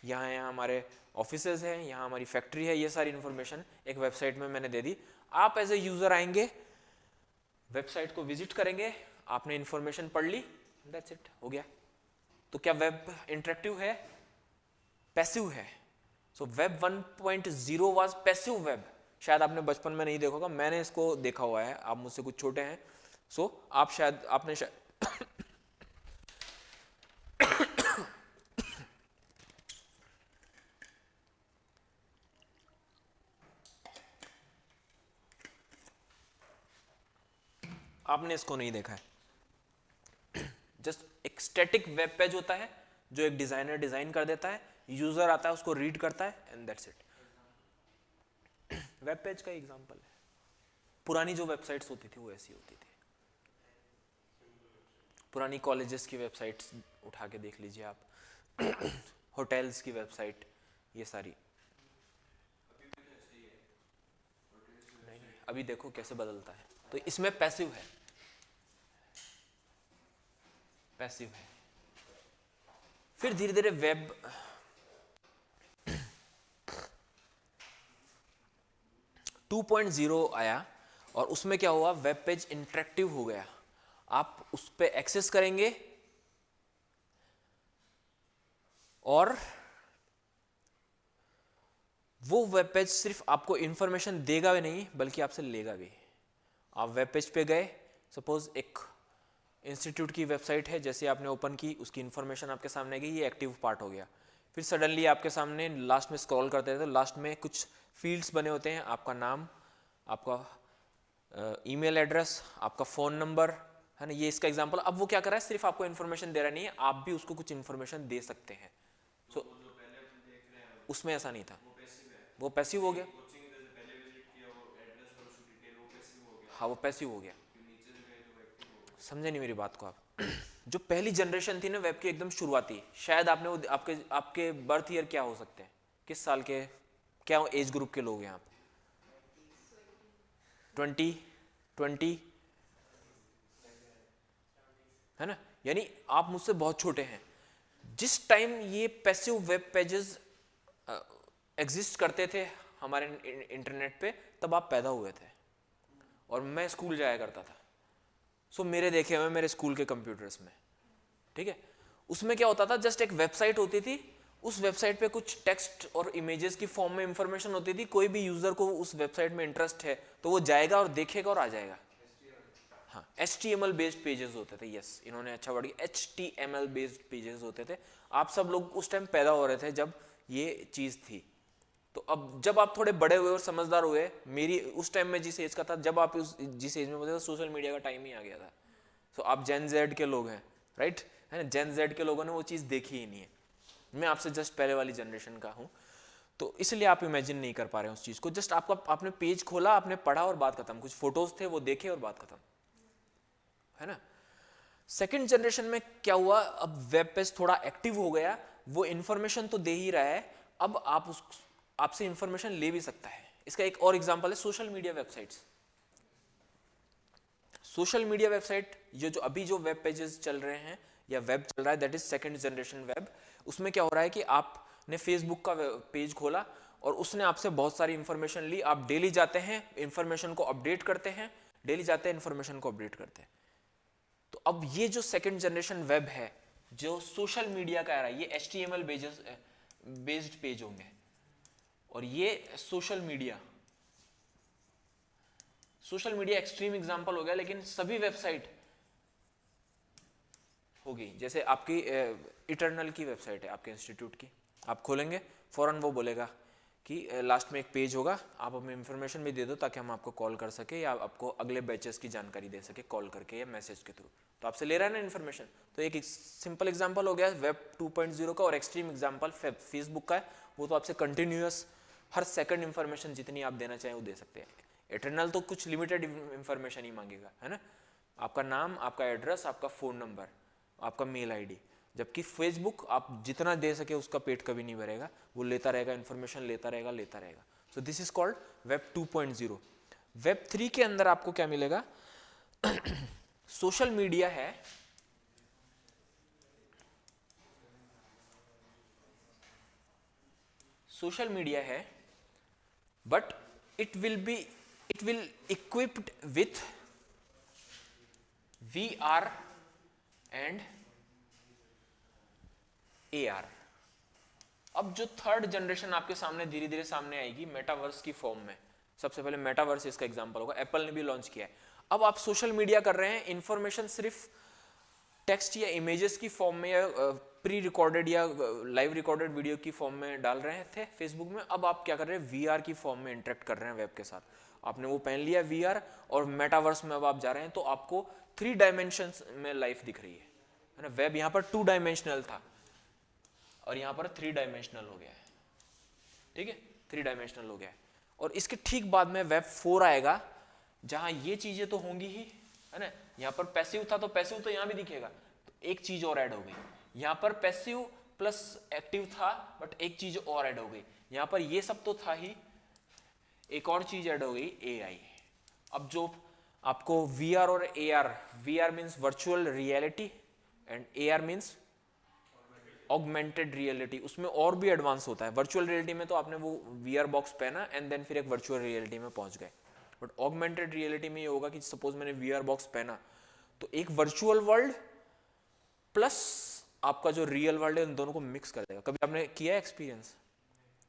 यहाँ हमारे ऑफिसेज हैं, यहाँ हमारी फैक्ट्री है, ये सारी इन्फॉर्मेशन एक वेबसाइट में मैंने दे दी। आप एज ए यूजर आएंगे, वेबसाइट को विजिट करेंगे, आपने इन्फॉर्मेशन पढ़ ली, दैट्स इट, हो गया। तो क्या वेब इंटरेक्टिव है? पैसिव है। So web 1.0 was passive web. शायद आपने बचपन में नहीं देखा होगा, मैंने इसको देखा हुआ है, आप मुझसे कुछ छोटे हैं, सो आप शायद आपने आपने इसको नहीं देखा है। जस्ट एक स्टैटिक वेब पेज होता है जो एक डिजाइनर डिजाइन कर देता है, यूजर आता है उसको रीड करता है, and that's it. Web page का एग्जांपल है। पुरानी जो वेबसाइट्स होती थी वो ऐसी होती थी। पुरानी कॉलेजेस की वेबसाइट्स उठा के देख लीजिए आप, होटल्स की वेबसाइट, ये सारी। नहीं, अभी देखो कैसे बदलता है। तो इसमें पैसिव है, पैसिव है। फिर धीरे धीरे वेब 2.0 आया, और उसमें क्या हुआ, वेब पेज इंटरेक्टिव हो गया। आप उस पर एक्सेस करेंगे और वो वेब पेज सिर्फ आपको इंफॉर्मेशन देगा भी नहीं बल्कि आपसे लेगा भी। आप वेब पेज पे गए, सपोज एक इंस्टीट्यूट की वेबसाइट है, जैसे आपने ओपन की, उसकी इंफॉर्मेशन आपके सामने गई, ये एक्टिव पार्ट हो गया। फिर सडनली आपके सामने लास्ट में स्क्रॉल करते हैं तो लास्ट में कुछ फील्ड्स बने होते हैं, आपका नाम, आपका ईमेल एड्रेस, आपका फ़ोन नंबर, है ना, ये इसका एग्जांपल। अब वो क्या कर रहा है, सिर्फ आपको इन्फॉर्मेशन दे रहा नहीं है, आप भी उसको कुछ इन्फॉर्मेशन दे सकते हैं। सो उसमें ऐसा नहीं था, वो पैसिव हो गया। हाँ, वो पैसिव हो गया। समझे नहीं मेरी बात को आप? जो पहली जनरेशन थी ना वेब की, एकदम शुरुआती, शायद आपने वो आपके आपके बर्थ ईयर क्या हो सकते हैं, किस साल के, क्या एज ग्रुप के लोग हैं आप? 20 है ना, यानी आप मुझसे बहुत छोटे हैं। जिस टाइम ये पैसिव वेब पेजेस एग्जिस्ट करते थे हमारे इंटरनेट पे, तब आप पैदा हुए थे और मैं स्कूल जाया करता था। सो मेरे देखे हुए मेरे स्कूल के कंप्यूटर्स में, ठीक है, उसमें क्या होता था, जस्ट एक वेबसाइट होती थी, उस वेबसाइट पे कुछ टेक्स्ट और इमेजेस की फॉर्म में इंफॉर्मेशन होती थी। कोई भी यूजर को उस वेबसाइट में इंटरेस्ट है तो वो जाएगा और देखेगा और आ जाएगा। हाँ, HTML बेस्ड पेजेस होते थे, यस, इन्होंने अच्छा वर्ड किया, HTML बेस्ड पेजेस होते थे। आप सब लोग उस टाइम पैदा हो रहे थे जब ये चीज थी। तो अब जब आप थोड़े बड़े हुए और समझदार हुए, मेरी उस टाइम में जिस एज का था, जब आप जिस एज में बोलते थे, सोशल मीडिया का टाइम ही आ गया था। सो आप जेन जेड के लोग हैं, राइट, है ना, जेन जेड के लोगों ने वो चीज़ देखी ही नहीं है। मैं आपसे जस्ट पहले वाली जनरेशन का हूँ, तो इसलिए आप इमेजिन नहीं कर पा रहे हैं उस चीज़ को। जस्ट आपका आपने पेज खोला, आपने पढ़ा और बात खत्म, कुछ फोटोज थे वो देखे और बात खत्म, है ना। सेकेंड जनरेशन में क्या हुआ, अब वेब पेज थोड़ा एक्टिव हो गया, वो इंफॉर्मेशन तो दे ही रहा है, अब आप उस आपसे इंफॉर्मेशन ले भी सकता है। इसका एक और एग्जांपल है social media websites. Social media website, ये जो अभी जो वेब पेजेस चल रहे हैं या वेब चल रहा है, that is second generation web. उसमें क्या हो रहा है कि आपने फेसबुक का पेज खोला और उसने आपसे बहुत सारी इंफॉर्मेशन ली, आप डेली जाते हैं, इंफॉर्मेशन को अपडेट करते हैं, डेली जाते हैं, इंफॉर्मेशन को अपडेट करते हैं। तो अब ये जो सेकंड जनरेशन वेब है, जो सोशल मीडिया का आ रहा है, ये HTML बेस्ड पेज होंगे, और ये सोशल मीडिया एक्सट्रीम एग्जांपल हो गया, लेकिन सभी वेबसाइट होगी। जैसे आपकी इटर्नल की वेबसाइट है, आपके इंस्टीट्यूट की, आप खोलेंगे फ़ौरन वो बोलेगा कि लास्ट में एक पेज होगा, आप हमें इन्फॉर्मेशन भी दे दो ताकि हम आपको कॉल कर सके या आपको अगले बैचेस की जानकारी दे सके कॉल करके या मैसेज के थ्रू। तो आपसे ले रहा है ना इन्फॉर्मेशन। तो एक सिंपल एग्जांपल हो गया वेब 2.0 का, और एक्सट्रीम एग्जांपल फेसबुक का है। वो तो आपसे कंटिन्यूअस हर सेकंड इन्फॉर्मेशन जितनी आप देना चाहें वो दे सकते हैं। इटरनल तो कुछ लिमिटेड इन्फॉर्मेशन ही मांगेगा, है ना, आपका नाम, आपका एड्रेस, आपका फ़ोन नंबर, आपका मेल आईडी। जबकि फेसबुक आप जितना दे सके उसका पेट कभी नहीं भरेगा, वो लेता रहेगा, इन्फॉर्मेशन लेता रहेगा। सो this is called web 2.0। Web 3 के अंदर आपको क्या मिलेगा? सोशल मीडिया है, सोशल मीडिया है, but it will equipped with VR and AR। अब जो थर्ड जनरेशन आपके सामने धीरे धीरे सामने आएगी मेटावर्स की फॉर्म में। सबसे पहले मेटावर्स इसका एग्जांपल होगा, एप्पल ने भी लॉन्च किया है। अब आप सोशल मीडिया कर रहे हैं, इंफॉर्मेशन सिर्फ टेक्स्ट या इमेजेस की फॉर्म में या प्री रिकॉर्डेड या लाइव रिकॉर्डेड वीडियो की फॉर्म में डाल रहे थे फेसबुक में। अब आप क्या कर रहे हैं? VR की फॉर्म में इंटरेक्ट कर रहे हैं वेब के साथ। आपने वो पहन लिया VR, और मेटावर्स में अब आप जा रहे हैं तो आपको 3 डायमेंशंस में लाइफ दिख रही है ना। वेब यहाँ पर 2 डायमेंशनल था और यहाँ पर 3 डायमेंशनल हो गया है, ठीक है, 3 डायमेंशनल हो गया है। और इसके ठीक बाद में वेब 4 आएगा, जहां ये चीजें तो होंगी ही, है ना। यहाँ पर पैसिव था तो पैसिव तो यहाँ भी दिखेगा, तो एक चीज और ऐड हो गई। यहाँ पर पैसिव प्लस एक्टिव था, बट एक चीज और ऐड हो गई। यहाँ पर ये सब तो था ही, एक और चीज ऐड हो गई, AI। अब जो आपको VR और AR, VR means virtual reality and AR means augmented reality, उसमें और भी एडवांस होता है। वर्चुअल रियलिटी में तो आपने वो VR बॉक्स पहना एंड देन फिर एक वर्चुअल रियलिटी में पहुंच गए, बट ऑगमेंटेड रियलिटी में ये होगा कि सपोज मैंने VR बॉक्स पहना तो एक वर्चुअल वर्ल्ड प्लस आपका जो रियल वर्ल्ड है, उन दोनों को मिक्स कर देगा। कभी आपने किया एक्सपीरियंस?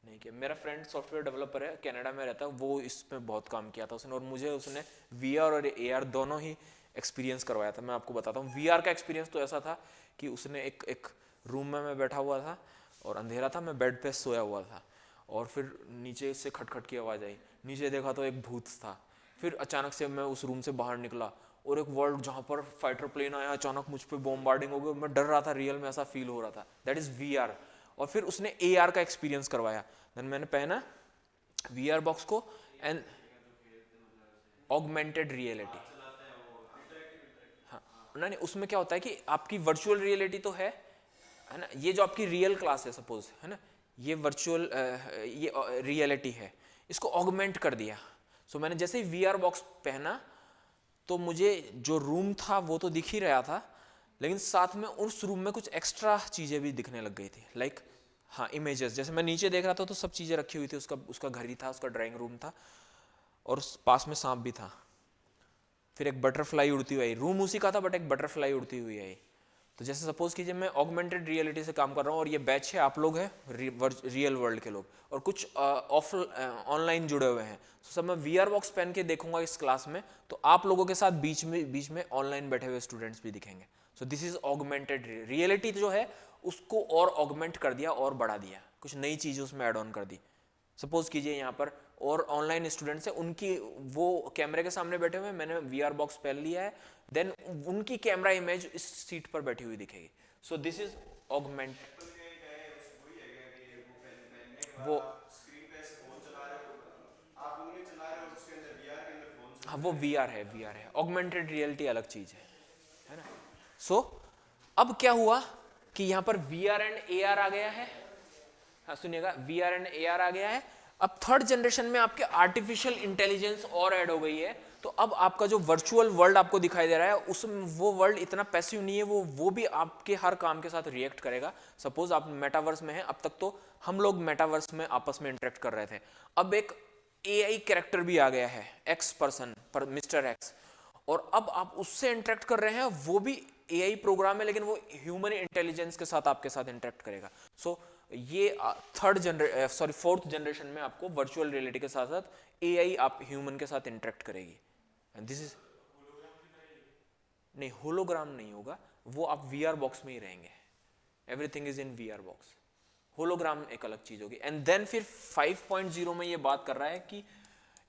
नहीं किया। मेरा फ्रेंड सॉफ्टवेयर डेवलपर है, कनाडा में रहता है, वो इसमें बहुत काम किया था उसने, और मुझे उसने VR और AR दोनों ही एक्सपीरियंस करवाया था। मैं आपको बताता हूँ। VR का एक्सपीरियंस तो ऐसा था कि उसने एक रूम में मैं बैठा हुआ था और अंधेरा था, मैं बेड पे सोया हुआ था, और फिर नीचे से खटखट की आवाज़ आई। नीचे देखा तो एक भूत था। फिर अचानक से मैं उस रूम से बाहर निकला और एक वर्ल्ड जहाँ पर फाइटर प्लेन आया, अचानक मुझ पर बॉम्बार्डिंग हो गई। मैं डर रहा था, रियल में ऐसा फील हो रहा था। That is VR। और फिर उसने AR का एक्सपीरियंस करवाया। देन मैंने पहना VR बॉक्स को एंड ऑगमेंटेड रियलिटी। हाँ, नहीं, उसमें क्या होता है कि आपकी वर्चुअल रियलिटी तो है ना, ये जो आपकी रियल क्लास है सपोज, है ना, ये वर्चुअल ये रियलिटी है, इसको ऑगमेंट कर दिया। सो मैंने जैसे ही VR बॉक्स पहना तो मुझे जो रूम था वो तो दिख ही रहा था, लेकिन साथ में उस रूम में कुछ एक्स्ट्रा चीज़ें भी दिखने लग गई थी। लाइक हाँ, इमेजेस। जैसे मैं नीचे देख रहा था तो सब चीज़ें रखी हुई थी, उसका घर ही था, उसका ड्राइंग रूम था, और पास में सांप भी था। फिर एक बटरफ्लाई उड़ती हुई आई, रूम उसी का था बट एक बटरफ्लाई उड़ती हुई आई। तो जैसे सपोज कीजिए मैं ऑगमेंटेड रियलिटी से काम कर रहा हूँ और ये बैच है, आप लोग हैं रियल वर्ल्ड के लोग, और कुछ ऑफ ऑनलाइन जुड़े हुए हैं। तो सब मैं VR बॉक्स पहन के देखूंगा इस क्लास में, तो आप लोगों के साथ बीच में ऑनलाइन बैठे हुए स्टूडेंट्स भी दिखेंगे। सो दिस इज ऑगमेंटेड रियलिटी जो है उसको और ऑगमेंट कर दिया और बढ़ा दिया, कुछ नई चीज़ उसमें ऐड ऑन कर दी। सपोज कीजिए यहाँ पर और ऑनलाइन स्टूडेंट्स हैं, उनकी वो कैमरे के सामने बैठे हुए हैं, मैंने VR बॉक्स पहन लिया है, देन उनकी कैमरा इमेज इस सीट पर बैठी हुई दिखेगी। सो दिस इज ऑगमेंट। वो हाँ, वो VR है, VR है। ऑगमेंटेड रियलिटी अलग चीज है ना। सो अब क्या हुआ कि यहाँ पर VR एंड AR आ गया है। हाँ सुनिएगा, VR एंड AR आ गया है। अब थर्ड जनरेशन में आपके आर्टिफिशियल इंटेलिजेंस और ऐड हो गई है। तो अब आपका जो वर्चुअल वर्ल्ड आपको दिखाई दे रहा है, उसमें वो वर्ल्ड इतना पैसिव नहीं है, वो भी आपके हर काम के साथ रिएक्ट करेगा। सपोज आप मेटावर्स में हैं, अब तक तो हम लोग मेटावर्स में आपस में इंटरेक्ट कर रहे थे, अब एक AI कैरेक्टर भी आ गया है, एक्स पर्सन पर मिस्टर एक्स, और अब आप उससे इंटरेक्ट कर रहे हैं, वो भी AI प्रोग्राम है, लेकिन वो ह्यूमन इंटेलिजेंस के साथ आपके साथ इंटरेक्ट करेगा। सो ये फोर्थ जनरेशन में आपको वर्चुअल रियलिटी के साथ साथ AI आप ह्यूमन के साथ इंटरेक्ट करेगी। एंड दिस इज नहीं, होलोग्राम नहीं होगा, वो आप VR बॉक्स में ही रहेंगे। Everything is in VR box. Hologram एक अलग चीज होगी। एंड देन फिर 5.0 में ये बात कर रहा है कि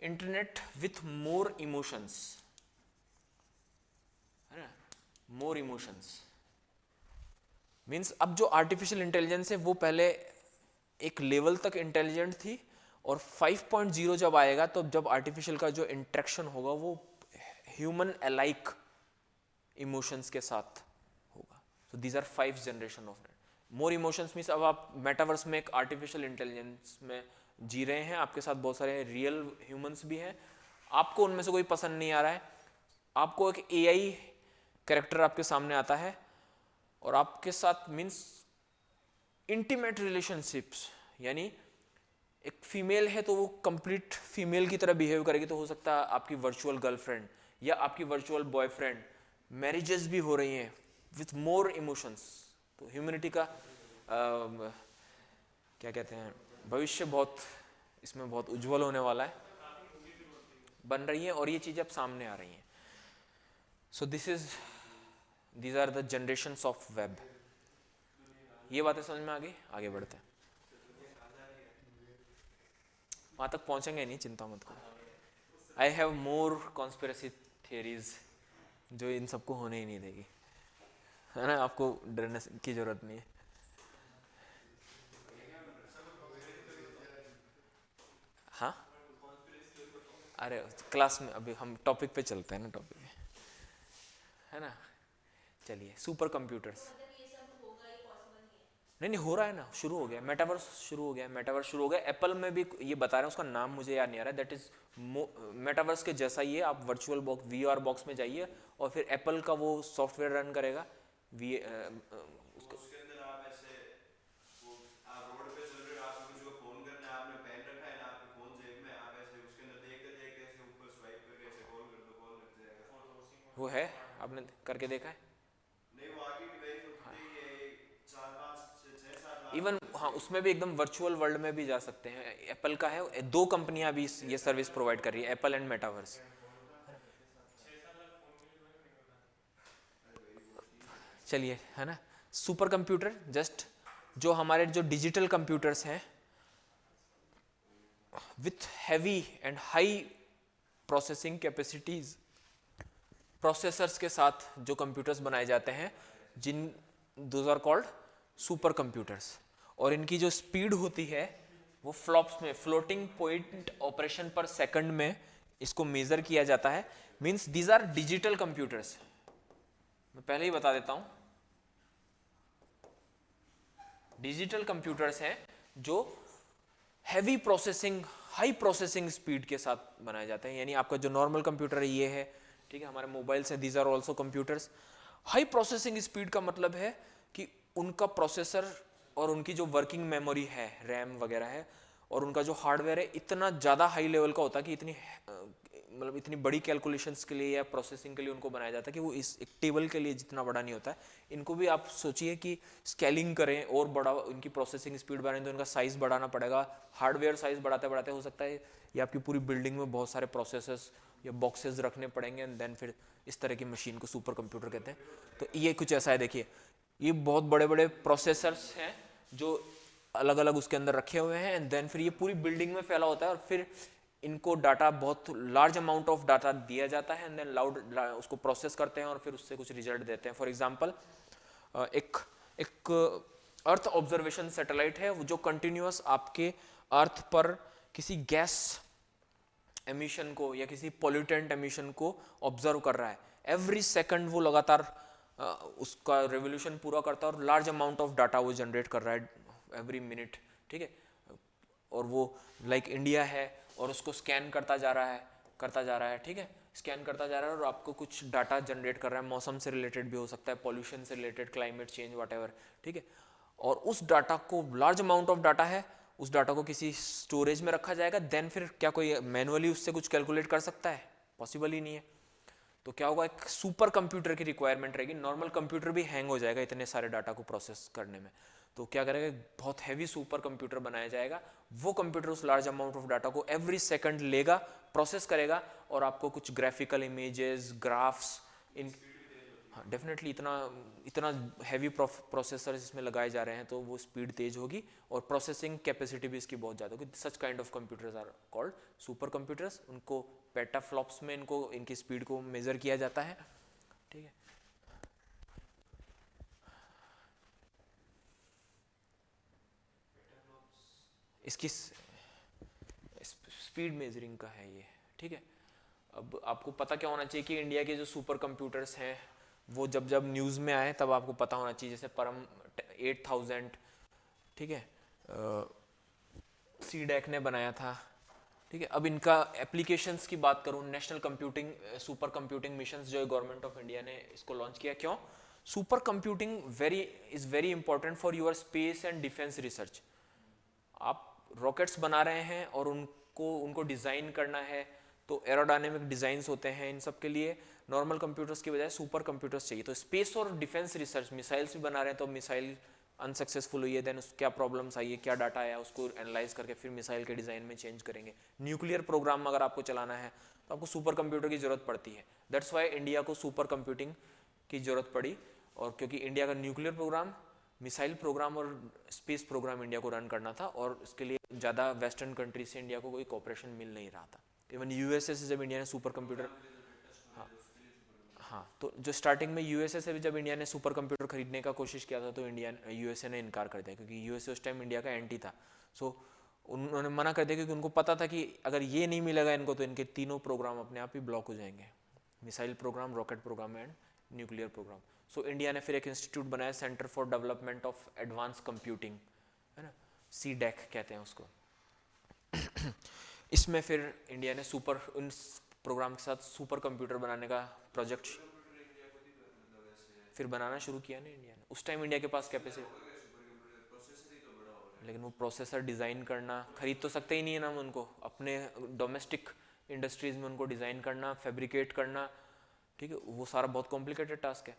इंटरनेट विथ मोर इमोशंस, है ना, मोर इमोशंस मीन्स अब जो आर्टिफिशियल इंटेलिजेंस है वो पहले एक लेवल तक इंटेलिजेंट थी, और 5.0 जब आएगा तो जब आर्टिफिशियल का जो इंटरेक्शन होगा वो ह्यूमन अलाइक इमोशंस के साथ होगा। So these are 5 generation of more emotions means अब आप मेटावर्स में एक आर्टिफिशियल इंटेलिजेंस में जी रहे हैं, आपके साथ बहुत सारे रियल ह्यूमंस भी हैं, आपको उनमें से कोई पसंद नहीं आ रहा है, आपको एक एआई कैरेक्टर आपके सामने आता है और आपके साथ मीन्स इंटीमेट रिलेशनशिप्स, यानी एक फीमेल है तो वो कंप्लीट फीमेल की तरह बिहेव करेगी, तो हो सकता है आपकी वर्चुअल गर्लफ्रेंड या आपकी वर्चुअल बॉयफ्रेंड, मैरिजेस भी हो रही हैं विथ मोर इमोशंस। तो ह्यूमैनिटी का क्या कहते हैं भविष्य बहुत इसमें बहुत उज्जवल होने वाला है, बन रही है और ये चीज़ें अब सामने आ रही हैं। So these are the generations of web. ये बातें समझ में आ गई, आगे बढ़ते हैं, वहां तक पहुंचेंगे नहीं, चिंता मत करो। I have more conspiracy theories जो इन सबको होने ही नहीं देगी, है ना, आपको डरने की जरूरत नहीं है। हाँ, अरे क्लास में अभी हम टॉपिक पे चलते हैं ना, टॉपिक है ना। चलिए, सुपर कंप्यूटर्स, नहीं हो रहा है ना, शुरू हो गया मेटावर्स, शुरू हो गया मेटावर्स, शुरू हो गया। एप्पल में भी ये बता रहे हैं, उसका नाम मुझे याद नहीं आ रहा है, दैट इज मेटावर्स के जैसा ही है। आप वर्चुअल बॉक्स वीआर बॉक्स में जाइए और फिर एप्पल का वो सॉफ्टवेयर रन करेगा वी उसके अंदर आप ऐसे वो आप रोड पे चल रहे हो, आपको किसी को फोन करना है, आपने पेन रखा है ना आपके फोन जेब में, आप ऐसे उसके अंदर देखते देखते ऐसे ऊपर स्वाइप करके ऐसे कॉल कर दो, कॉल लग जाएगा। वो है, आपने करके देखा है? नहीं, वो आगे डिवाइस तो हाँ, कितने ही है, 4 5 6 7 लाख इवन ऊपर हाँ, से। उसमें भी एकदम वर्चुअल वर्ल्ड में भी जा सकते हैं। एप्पल का है, 2 कंपनियां भी ये सर्विस प्रोवाइड कर रही है, एप्पल एंड मेटावर्स। चलिए, है ना, सुपर कंप्यूटर जस्ट जो हमारे जो डिजिटल कंप्यूटर्स हैं with heavy and high processing capacities, processors के साथ जो कंप्यूटर्स बनाए जाते हैं, जिन those are called super computers, और इनकी जो स्पीड होती है वो फ्लॉप्स में, floating point operation per second में इसको मेजर किया जाता है। Means these are digital computers. मैं पहले ही बता देता हूं, डिजिटल कंप्यूटर्स हैं जो heavy processing, high processing speed के साथ बनाए जाते हैं। यानी आपका जो नॉर्मल कंप्यूटर है ये है, ठीक है, हमारे मोबाइल से, these are also computers. High processing speed का मतलब है कि उनका प्रोसेसर और उनकी जो वर्किंग मेमोरी है, रैम वगैरह है, और उनका जो हार्डवेयर है इतना ज़्यादा हाई लेवल का होता है कि इतनी मतलब इतनी बड़ी कैलकुलेशंस के लिए या प्रोसेसिंग के लिए उनको बनाया जाता है कि वो इस एक टेबल के लिए जितना बड़ा नहीं होता है। इनको भी आप सोचिए कि स्केलिंग करें और बड़ा, इनकी प्रोसेसिंग स्पीड बढ़ाएं तो इनका साइज़ बढ़ाना पड़ेगा। हार्डवेयर साइज़ बढ़ाते बढ़ाते हो सकता है ये आपकी पूरी बिल्डिंग में बहुत सारे प्रोसेसर्स या बॉक्सेस रखने पड़ेंगे, एंड देन फिर इस तरह की मशीन को सुपर कंप्यूटर कहते हैं। तो ये कुछ ऐसा है, देखिए ये बहुत बड़े बड़े प्रोसेसर्स हैं जो अलग अलग उसके अंदर रखे हुए हैं, एंड देन फिर ये पूरी बिल्डिंग में फैला होता है, और फिर इनको डाटा, बहुत लार्ज अमाउंट ऑफ डाटा दिया जाता है, एंड देन लाउड उसको प्रोसेस करते हैं और फिर उससे कुछ रिजल्ट देते हैं। फॉर एग्जांपल एक एक अर्थ ऑब्जर्वेशन सैटेलाइट है जो कंटिन्यूअस आपके अर्थ पर किसी गैस एमिशन को या किसी पॉल्यूटेंट एमिशन को ऑब्जर्व कर रहा है। एवरी सेकंड वो लगातार उसका रेवोल्यूशन पूरा करता है और लार्ज अमाउंट ऑफ डाटा वो जनरेट कर रहा है एवरी मिनट, ठीक है। और वो लाइक इंडिया है और उसको स्कैन करता जा रहा है, ठीक है, स्कैन करता जा रहा है और आपको कुछ डाटा जनरेट कर रहा है, मौसम से रिलेटेड भी हो सकता है, पॉल्यूशन से रिलेटेड, क्लाइमेट चेंज, व्हाटएवर, ठीक है। और उस डाटा को, लार्ज अमाउंट ऑफ डाटा है, उस डाटा को किसी स्टोरेज में रखा जाएगा, देन फिर क्या कोई मैनुअली उससे कुछ कैलकुलेट कर सकता है? पॉसिबल ही नहीं है। तो क्या होगा, एक सुपर कंप्यूटर की रिक्वायरमेंट रहेगी। नॉर्मल कंप्यूटर भी हैंग हो जाएगा इतने सारे डाटा को प्रोसेस करने में। तो क्या करेगा, बहुत हैवी सुपर कंप्यूटर बनाया जाएगा। वो कंप्यूटर उस लार्ज अमाउंट ऑफ डाटा को एवरी सेकंड लेगा, प्रोसेस करेगा और आपको कुछ ग्राफिकल इमेजेस, ग्राफ्स, इन हाँ डेफिनेटली इतना इतना हैवी प्रोसेसर इसमें लगाए जा रहे हैं तो वो स्पीड तेज होगी और प्रोसेसिंग कैपेसिटी भी इसकी बहुत ज़्यादा होगी. Such kind of computers are called super computers. उनको पेटाफ्लॉप्स में इनको इनकी स्पीड को मेज़र किया जाता है. ठीक है. इसकी स्पीड मेजरिंग का है ये. ठीक है. अब आपको पता क्या होना चाहिए कि इंडिया के जो सुपर कंप्यूटर्स हैं वो जब जब न्यूज़ में आए तब आपको पता होना चाहिए. जैसे परम 8000, ठीक है, सीडैक ने बनाया था. ठीक है. अब इनका एप्लीकेशंस की बात करूं, national computing super computing mission जो है गवर्नमेंट ऑफ इंडिया ने इसको लॉन्च किया. क्यों? Super computing is very important for your space and defence research. आप रॉकेट्स बना रहे हैं और उनको डिज़ाइन करना है तो एरोडायनेमिक डिज़ाइंस होते हैं. इन सब के लिए नॉर्मल कंप्यूटर्स की बजाय सुपर कंप्यूटर्स चाहिए. तो स्पेस और डिफेंस रिसर्च, मिसाइल्स भी बना रहे हैं तो मिसाइल अनसक्सेसफुल हुई है, देन क्या प्रॉब्लम्स आई है, क्या डाटा आया, उसको एनालाइज करके फिर मिसाइल के डिज़ाइन में चेंज करेंगे. न्यूक्लियर प्रोग्राम अगर आपको चलाना है तो आपको सुपर कंप्यूटर की ज़रूरत पड़ती है. दैट्स वाई इंडिया को सुपर कंप्यूटिंग की ज़रूरत पड़ी. और क्योंकि इंडिया का न्यूक्लियर प्रोग्राम, मिसाइल प्रोग्राम और स्पेस प्रोग्राम इंडिया को रन करना था और इसके लिए ज़्यादा वेस्टर्न कंट्री से इंडिया को कोई कोऑपरेशन मिल नहीं रहा था. इवन यूएसए से जब इंडिया ने सुपर कंप्यूटर, हाँ हाँ, तो जो स्टार्टिंग में यूएसए से भी जब इंडिया ने सुपर कंप्यूटर खरीदने का कोशिश किया था तो यूएसए ने इनकार कर दिया क्योंकि यूएसए उस टाइम इंडिया का एंटी था. सो उन्होंने मना कर दिया क्योंकि उनको पता था कि अगर ये नहीं मिलेगा इनको तो इनके तीनों प्रोग्राम अपने आप ही ब्लॉक हो जाएंगे. Missile program, rocket program and nuclear program. So India ने फिर एक इंस्टीट्यूट बनाया, centre for development of advance computing, है ना, सीडैक कहते हैं उसको. इसमें फिर इंडिया ने उन प्रोग्राम के साथ सुपर कंप्यूटर बनाने का प्रोजेक्ट फिर बनाना शुरू किया ना इंडिया ने. उस टाइम इंडिया के पास कैपेसिटी, लेकिन वो प्रोसेसर डिज़ाइन करना, खरीद तो सकते ही नहीं है ना हम उनको. अपने डोमेस्टिक इंडस्ट्रीज़ में उनको डिज़ाइन करना, फैब्रिकेट करना, ठीक है, वो सारा बहुत कॉम्प्लिकेटेड टास्क है.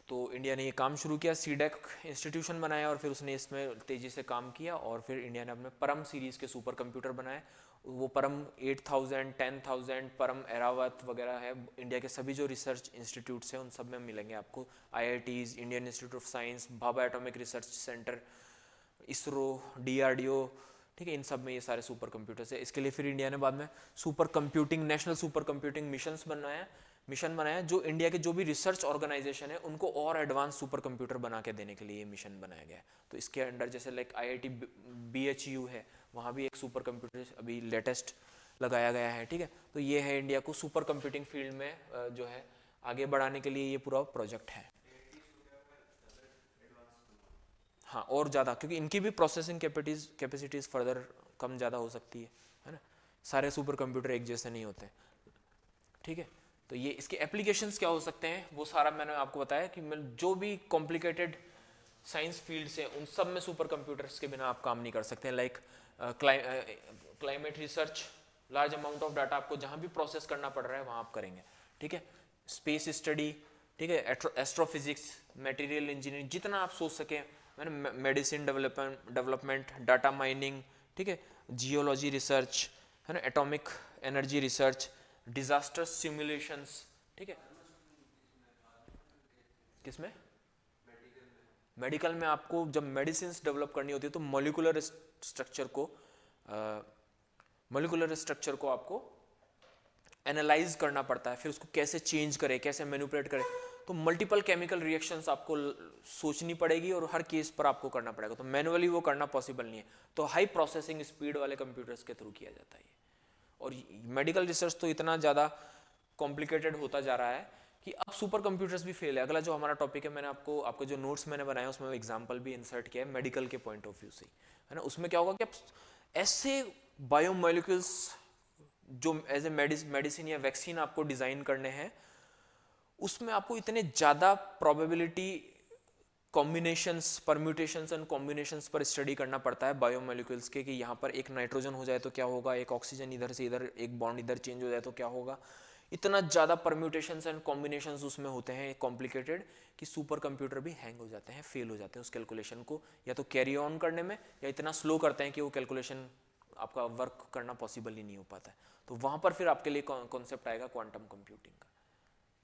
तो इंडिया ने ये काम शुरू किया, सीडैक इंस्टीट्यूशन बनाया और फिर उसने इसमें तेज़ी से काम किया और फिर इंडिया ने अपने परम सीरीज़ के सुपर कंप्यूटर बनाए. वो परम 8000, 10000, परम एरावत वगैरह है. इंडिया के सभी जो रिसर्च इंस्टीट्यूट्स हैं उन सब में मिलेंगे आपको. IITs, Indian institute of science, Bhabha atomic research centre, ISRO, DRDO, ठीक है, इन सब में ये सारे सुपर कंप्यूटर्स है. इसके लिए फिर इंडिया ने बाद में super computing, national super computing mission बनाया जो इंडिया के जो भी रिसर्च ऑर्गेनाइजेशन है उनको और एडवांस सुपर कंप्यूटर बना के देने के लिए ये मिशन बनाया गया है. तो इसके अंडर जैसे लाइक आईआईटी बीएचयू है, वहाँ भी एक सुपर कंप्यूटर अभी लेटेस्ट लगाया गया है. ठीक है. तो ये है इंडिया को सुपर कंप्यूटिंग फील्ड में जो है आगे बढ़ाने के लिए ये पूरा प्रोजेक्ट है. हाँ, और ज़्यादा, क्योंकि इनकी भी प्रोसेसिंग कैपेसिटीज़ फर्दर कम ज़्यादा हो सकती है ना. सारे सुपर कंप्यूटर एक जैसे नहीं होते. ठीक है. तो ये इसके एप्लीकेशंस क्या हो सकते हैं वो सारा मैंने आपको बताया कि जो भी कॉम्प्लिकेटेड साइंस फील्ड्स हैं उन सब में सुपर कंप्यूटर्स के बिना आप काम नहीं कर सकते हैं. Like climate research, large amount of data आपको जहाँ भी प्रोसेस करना पड़ रहा है वहाँ आप करेंगे. ठीक है. स्पेस स्टडी, ठीक है, एस्ट्रोफिजिक्स, मटेरियल इंजीनियरिंग, जितना आप सोच सकें, मैंने मेडिसिन डेवलपमेंट, डाटा माइनिंग, ठीक है, जियोलॉजी रिसर्च, है ना, atomic energy research, disaster simulations. ठीक है. किसमें? मेडिकल में आपको जब मेडिसिन डेवलप करनी होती है तो मॉलिक्यूलर स्ट्रक्चर को आपको एनालाइज करना पड़ता है, फिर उसको कैसे चेंज करें, कैसे मैनिपुलेट करें. तो मल्टीपल केमिकल रिएक्शंस आपको सोचनी पड़ेगी और हर केस पर आपको करना पड़ेगा. तो मैनुअली वो करना पॉसिबल नहीं है. तो हाई प्रोसेसिंग स्पीड वाले कंप्यूटर्स के थ्रू किया जाता है. और मेडिकल रिसर्च तो इतना ज़्यादा कॉम्प्लिकेटेड होता जा रहा है कि अब सुपर कंप्यूटर्स भी फेल है. अगला जो हमारा टॉपिक है, मैंने आपको जो नोट्स मैंने बनाया उसमें एग्जांपल भी इंसर्ट किया है मेडिकल के पॉइंट ऑफ व्यू से, है ना. उसमें क्या होगा कि आप ऐसे बायोमोलिक्यूल्स जो एज ए मेडिसिन या वैक्सीन आपको डिज़ाइन करने हैं, उसमें आपको इतने ज़्यादा probability combinations, permutations and combinations पर स्टडी करना पड़ता है बायोमोलिक्यूल्स के, कि यहाँ पर एक नाइट्रोजन हो जाए तो क्या होगा, एक ऑक्सीजन इधर से इधर, एक बॉन्ड इधर चेंज हो जाए तो क्या होगा. इतना ज़्यादा परम्यूटेशंस एंड कॉम्बिनेशंस उसमें होते हैं कॉम्प्लिकेटेड कि सुपर कंप्यूटर भी हैंग हो जाते हैं, फेल हो जाते हैं उस कैलकुलेशन को या तो कैरी ऑन करने में, या इतना स्लो करते हैं कि वो कैलकुलेशन आपका वर्क करना पॉसिबल ही नहीं हो पाता है. तो वहाँ पर फिर आपके लिए कॉन्सेप्ट आएगा क्वांटम कंप्यूटिंग का.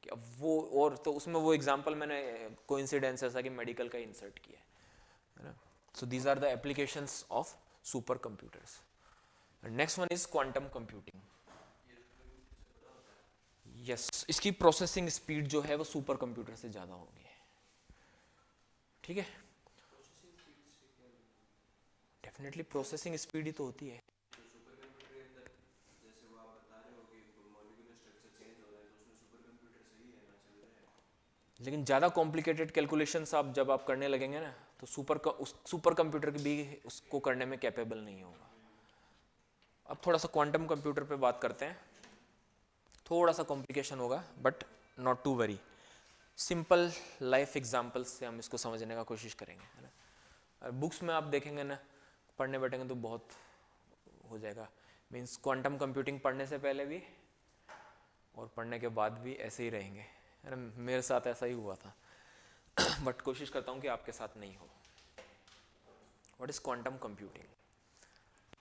कि अब वो, और तो उसमें वो एग्जांपल मैंने कोइंसिडेंस ऐसा कि मेडिकल का इंसर्ट किया है ना. So these are the applications of super computers. Next one is quantum computing. Yes, इसकी प्रोसेसिंग स्पीड जो है वो सुपर कंप्यूटर से ज़्यादा होगी. ठीक है, डेफिनेटली प्रोसेसिंग स्पीड ही तो होती है. तो सुपर कंप्यूटर के अंदर जैसे वो आप बता रहे हो कि मॉलिक्यूलर स्ट्रक्चर चेंज हो रहा है, तो उसमें सुपर कंप्यूटर सही है ना, चल रहा है. लेकिन ज़्यादा कॉम्प्लिकेटेड कैलकुलेशंस आप जब आप करने लगेंगे ना, तो सुपर कंप्यूटर भी उसको करने में कैपेबल नहीं होगा. अब थोड़ा सा क्वांटम कंप्यूटर पे बात करते हैं. थोड़ा सा कॉम्प्लिकेशन होगा but not to worry. Simple life examples से हम इसको समझने का कोशिश करेंगे, है ना. बुक्स में आप देखेंगे ना, पढ़ने बैठेंगे तो बहुत हो जाएगा. मीन्स क्वांटम कंप्यूटिंग पढ़ने से पहले भी और पढ़ने के बाद भी ऐसे ही रहेंगे, है ना. मेरे साथ ऐसा ही हुआ था बट कोशिश करता हूँ कि आपके साथ नहीं हो. What is quantum computing?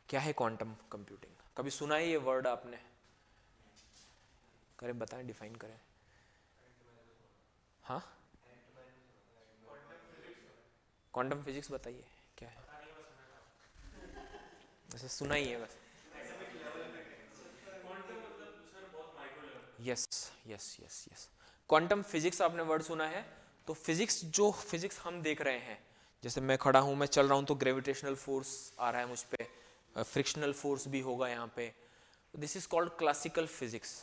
क्या है क्वांटम कंप्यूटिंग? कभी सुना है ये वर्ड आपने? करें, बताएं, डिफाइन करें. हाँ, क्वांटम फिजिक्स बताइए क्या है. वैसे सुना ही है बस. Yes yes yes yes, quantum physics आपने वर्ड सुना है. तो फिजिक्स, जो फिजिक्स हम देख रहे हैं, जैसे मैं खड़ा हूं, मैं चल रहा हूं तो ग्रेविटेशनल फोर्स आ रहा है मुझ पे, फ्रिक्शनल फोर्स भी होगा यहाँ पे. This is called classical physics.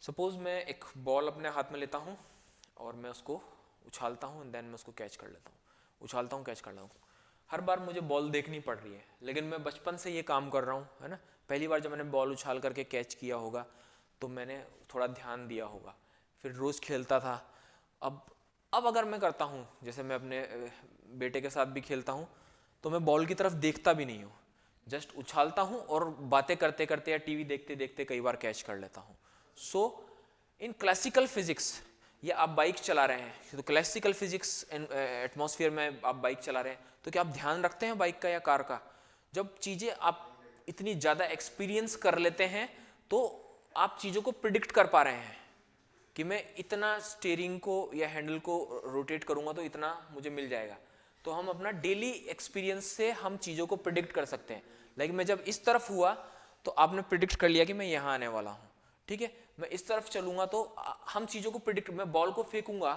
Suppose मैं एक बॉल अपने हाथ में लेता हूँ और मैं उसको उछालता हूँ, देन मैं उसको कैच कर लेता हूँ, उछालता हूँ, कैच कर लेता हूँ. हर बार मुझे बॉल देखनी पड़ रही है, लेकिन मैं बचपन से ये काम कर रहा हूँ, है ना. पहली बार जब मैंने बॉल उछाल करके कैच किया होगा तो मैंने थोड़ा ध्यान दिया होगा, फिर रोज़ खेलता था. अब अगर मैं करता हूँ, जैसे मैं अपने बेटे के साथ भी खेलता हूँ, तो मैं बॉल की तरफ देखता भी नहीं हूँ, जस्ट उछालता हूँ और बातें करते करते या टीवी देखते देखते कई बार कैच कर लेता हूँ. सो इन क्लासिकल फिजिक्स, या आप बाइक चला रहे हैं, तो क्लासिकल फिजिक्स एटमॉस्फेयर में आप बाइक चला रहे हैं, तो क्या आप ध्यान रखते हैं बाइक का या कार का? जब चीज़ें आप इतनी ज़्यादा एक्सपीरियंस कर लेते हैं तो आप चीज़ों को प्रिडिक्ट कर पा रहे हैं कि मैं इतना स्टीयरिंग को या हैंडल को रोटेट करूंगा तो इतना मुझे मिल जाएगा. तो हम अपना डेली एक्सपीरियंस से हम चीज़ों को प्रिडिक्ट कर सकते हैं. लेकिन मैं जब इस तरफ हुआ तो आपने प्रिडिक्ट कर लिया कि मैं यहाँ आने वाला हूँ. ठीक है, मैं इस तरफ चलूंगा तो हम चीज़ों को प्रिडिक्ट, मैं बॉल को फेंकूंगा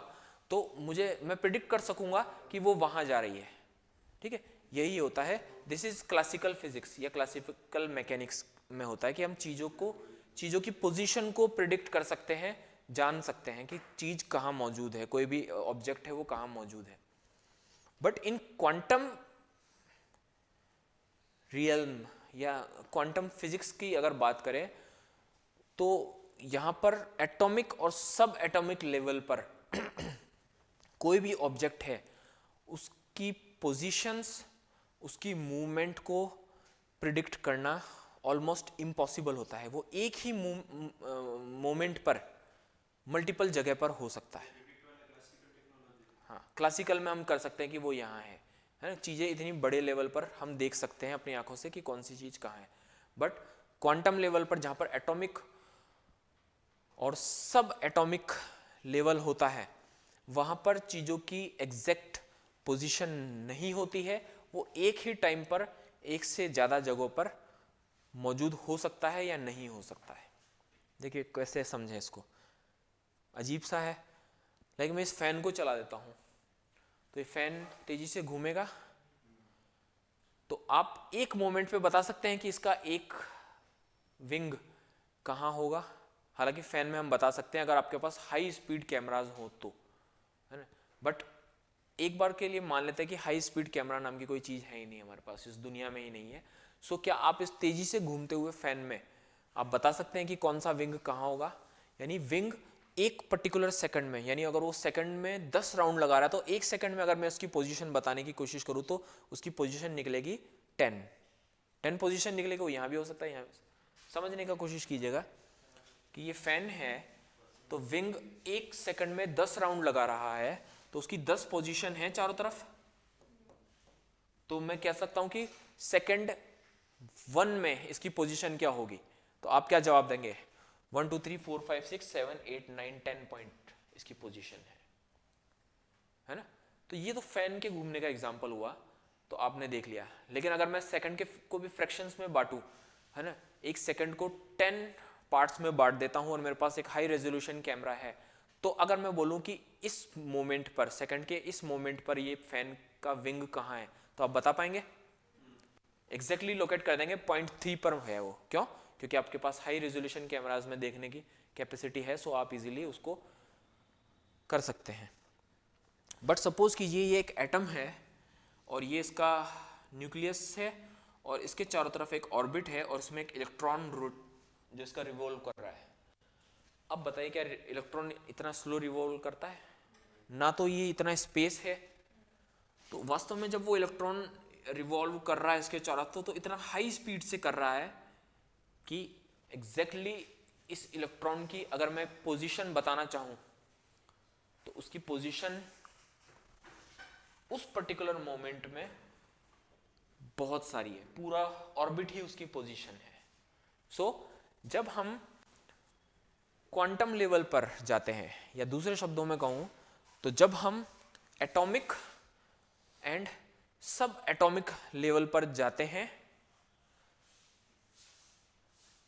तो मैं प्रिडिक्ट कर सकूंगा कि वो वहाँ जा रही है. ठीक है, यही होता है. दिस इज क्लासिकल फिजिक्स या क्लासिकल मैकेनिक्स में होता है कि हम चीज़ों की पोजीशन को प्रिडिक्ट कर सकते हैं, जान सकते हैं कि चीज़ कहाँ मौजूद है, कोई भी ऑब्जेक्ट है वो कहाँ मौजूद है. बट इन क्वांटम रियल्म या क्वांटम फिजिक्स की अगर बात करें तो यहाँ पर एटॉमिक और सब एटॉमिक लेवल पर कोई भी ऑब्जेक्ट है, उसकी पोजीशंस, उसकी मूवमेंट को प्रिडिक्ट करना ऑलमोस्ट इम्पॉसिबल होता है. वो एक ही मोमेंट पर मल्टीपल जगह पर हो सकता है. हाँ, क्लासिकल में हम कर सकते हैं कि वो यहाँ है ना. चीज़ें इतनी बड़े लेवल पर हम देख सकते हैं अपनी आंखों से कि कौन सी चीज़ कहाँ है. बट क्वांटम लेवल पर जहाँ पर एटॉमिक और सब एटॉमिक लेवल होता है, वहाँ पर चीज़ों की एग्जैक्ट पोजीशन नहीं होती है. वो एक ही टाइम पर एक से ज़्यादा जगहों पर मौजूद हो सकता है या नहीं हो सकता है. देखिए कैसे समझें इसको, अजीब सा है. लेकिन मैं इस फैन को चला देता हूँ तो ये फैन तेजी से घूमेगा, तो आप एक मोमेंट पे बता सकते हैं कि इसका एक विंग कहाँ होगा. हालांकि फैन में हम बता सकते हैं अगर आपके पास हाई स्पीड कैमराज हो तो, है ना. बट एक बार के लिए मान लेते हैं कि हाई स्पीड कैमरा नाम की कोई चीज़ है ही नहीं हमारे पास, इस दुनिया में ही नहीं है. सो क्या आप इस तेजी से घूमते हुए फैन में आप बता सकते हैं कि कौन सा विंग कहाँ होगा? यानी विंग एक पर्टिकुलर सेकंड में, यानी अगर वो सेकंड में 10 राउंड लगा रहा है तो एक सेकंड में अगर मैं उसकी पोजीशन बताने की कोशिश करूँ तो उसकी पोजीशन निकलेगी 10 पोजीशन निकलेगी. वो यहाँ भी हो सकता है, यहाँ भी. समझने का कोशिश कीजिएगा कि ये फैन है तो विंग एक सेकंड में 10 राउंड लगा रहा है, तो उसकी 10 पोजीशन है चारों तरफ. तो मैं कह सकता हूं कि सेकंड 1 में इसकी पोजीशन क्या होगी. तो आप क्या जवाब देंगे? 1 2 3 4 5 6 7 8 9 10 पॉइंट इसकी पोजीशन है ना। तो ये तो फैन के घूमने का एग्जांपल हुआ, तो आपने देख लिया। लेकिन अगर मैं सेकंड के को भी फ्रैक्शंस में बांटूं, है ना, एक सेकंड को 10 पार्ट्स में बांट देता हूं और मेरे पास एक हाई रेजोल्यूशन कैमरा है, तो अगर मैं बोलूं कि इस मोमेंट पर, सेकंड के इस मोमेंट पर ये फैन का विंग कहाँ है, तो आप बता पाएंगे? एग्जैक्टली लोकेट कर देंगे, 0.3 पर है वो। क्यों? क्योंकि आपके पास हाई रेजोल्यूशन कैमराज में देखने की कैपेसिटी है, सो आप इजीली उसको कर सकते हैं। बट सपोज कि ये एक एटम है और ये इसका न्यूक्लियस है और इसके चारों तरफ एक ऑर्बिट है और इसमें एक इलेक्ट्रॉन जो इसका रिवॉल्व कर रहा है। अब बताइए क्या इलेक्ट्रॉन इतना स्लो रिवॉल्व करता है? ना तो ये इतना स्पेस है, तो वास्तव में जब वो इलेक्ट्रॉन रिवॉल्व कर रहा है इसके चारों तरफ, तो इतना हाई स्पीड से कर रहा है कि एग्जैक्टली इस इलेक्ट्रॉन की अगर मैं पोजीशन बताना चाहूं तो उसकी पोजीशन उस पर्टिकुलर मोमेंट में बहुत सारी है, पूरा ऑर्बिट ही उसकी पोजीशन है। सो जब हम क्वांटम लेवल पर जाते हैं, या दूसरे शब्दों में कहूं तो जब हम एटॉमिक एंड सब एटॉमिक लेवल पर जाते हैं,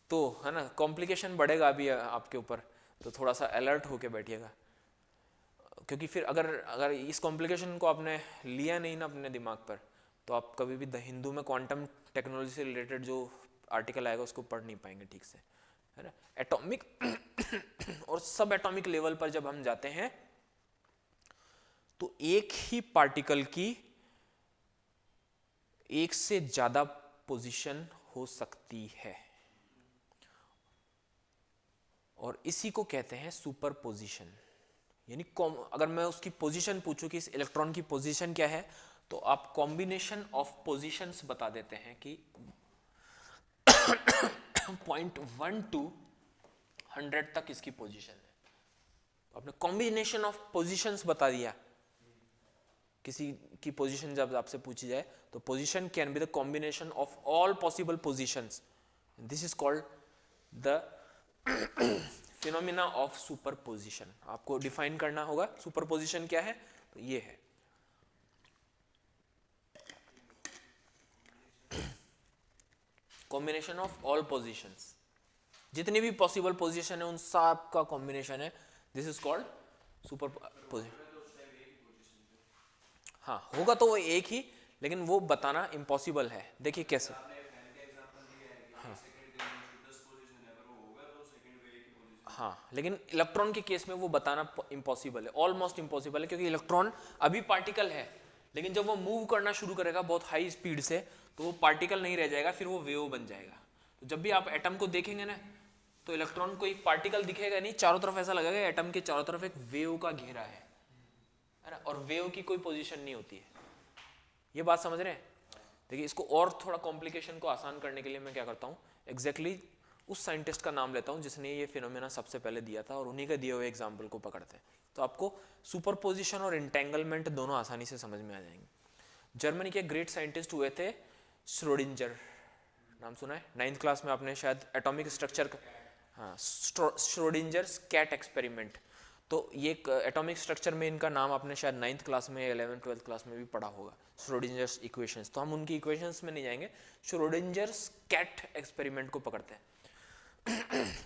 तो है ना कॉम्प्लिकेशन बढ़ेगा अभी आपके ऊपर, तो थोड़ा सा अलर्ट होके बैठिएगा। क्योंकि फिर अगर इस कॉम्प्लिकेशन को आपने लिया नहीं ना अपने दिमाग पर, तो आप कभी भी द हिंदू में क्वांटम टेक्नोलॉजी से रिलेटेड जो आर्टिकल आएगा उसको पढ़ नहीं पाएंगे ठीक से, है ना। एटॉमिक और सब एटॉमिक लेवल पर जब हम जाते हैं तो एक ही पार्टिकल की एक से ज्यादा पोजीशन हो सकती है, और इसी को कहते हैं सुपरपोजिशन। यानी अगर मैं उसकी पोजीशन पूछूं कि इस इलेक्ट्रॉन की पोजीशन क्या है, तो आप कॉम्बिनेशन ऑफ पोजीशंस बता देते हैं कि 0.1 to 100 तक इसकी पोजीशन है। तो आपने कॉम्बिनेशन ऑफ पोजीशंस बता दिया। किसी की पोजीशन जब आपसे पूछी जाए तो position can be the combination of all possible positions. This is called the phenomena of superposition. आपको डिफाइन करना होगा सुपरपोजिशन क्या है, तो ये है। कॉम्बिनेशन ऑफ ऑल पोजीशंस, जितनी भी पॉसिबल पोजीशन है उन सब का कॉम्बिनेशन है, दिस इज कॉल्ड सुपरपोजिशन। हाँ होगा तो वो एक ही, लेकिन वो बताना इम्पॉसिबल है। देखिए कैसे, हाँ लेकिन इलेक्ट्रॉन के केस में वो बताना इम्पॉसिबल है, ऑलमोस्ट इम्पॉसिबल है, क्योंकि इलेक्ट्रॉन अभी पार्टिकल है, लेकिन जब वो मूव करना शुरू करेगा बहुत हाई स्पीड से, तो वो पार्टिकल नहीं रह जाएगा, फिर वो वेव बन जाएगा। तो जब भी आप एटम को देखेंगे ना, तो इलेक्ट्रॉन को एक पार्टिकल दिखेगा नहीं, चारों तरफ ऐसा लगेगा एटम के चारों तरफ एक वेव का घेरा है ना, और वेव की कोई पोजीशन नहीं होती है। ये बात समझ रहे हैं? देखिए इसको और थोड़ा कॉम्प्लिकेशन को आसान करने के लिए मैं क्या करता हूँ, एग्जैक्टली उस साइंटिस्ट का नाम लेता हूँ जिसने ये फिनोमेना सबसे पहले दिया था, और उन्हीं का दिए हुए एग्जाम्पल को पकड़ते हैं, तो आपको सुपरपोजिशन और इंटेंगलमेंट दोनों आसानी से समझ में आ जाएंगे। जर्मनी के ग्रेट साइंटिस्ट हुए थे श्रोडिंजर, नाम सुना है? 9th क्लास में आपने शायद एटॉमिक स्ट्रक्चर, हाँ, श्रोडिंजर्स कैट एक्सपेरिमेंट। तो ये एटॉमिक स्ट्रक्चर में इनका नाम आपने शायद 9th क्लास में, 11th 12th क्लास में भी पढ़ा होगा, श्रोडिंजर्स इक्वेशंस। तो हम उनकी इक्वेशंस में नहीं जाएंगे, श्रोडिंजर्स कैट एक्सपेरिमेंट को पकड़ते हैं।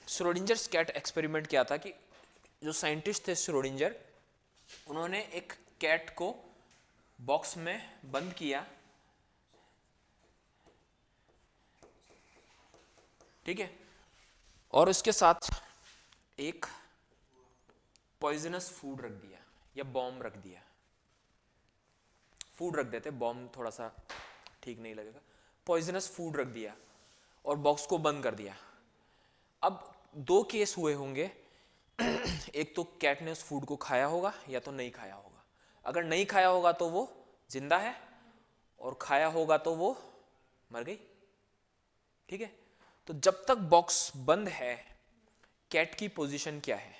श्रोडिंजर्स कैट एक्सपेरिमेंट क्या था कि जो साइंटिस्ट थे श्रोडिंजर, उन्होंने एक कैट को बॉक्स में बंद किया, ठीक है, और उसके साथ एक पॉइजनस फूड रख दिया या बॉम्ब रख दिया। फूड रख देते, बॉम्ब थोड़ा सा ठीक नहीं लगेगा, पॉइजनस फूड रख दिया और बॉक्स को बंद कर दिया। अब दो केस हुए होंगे, एक तो कैट ने उस फूड को खाया होगा या तो नहीं खाया होगा। अगर नहीं खाया होगा तो वो जिंदा है, और खाया होगा तो वो मर गई, ठीक है। तो जब तक बॉक्स बंद है, कैट की पोजीशन क्या है?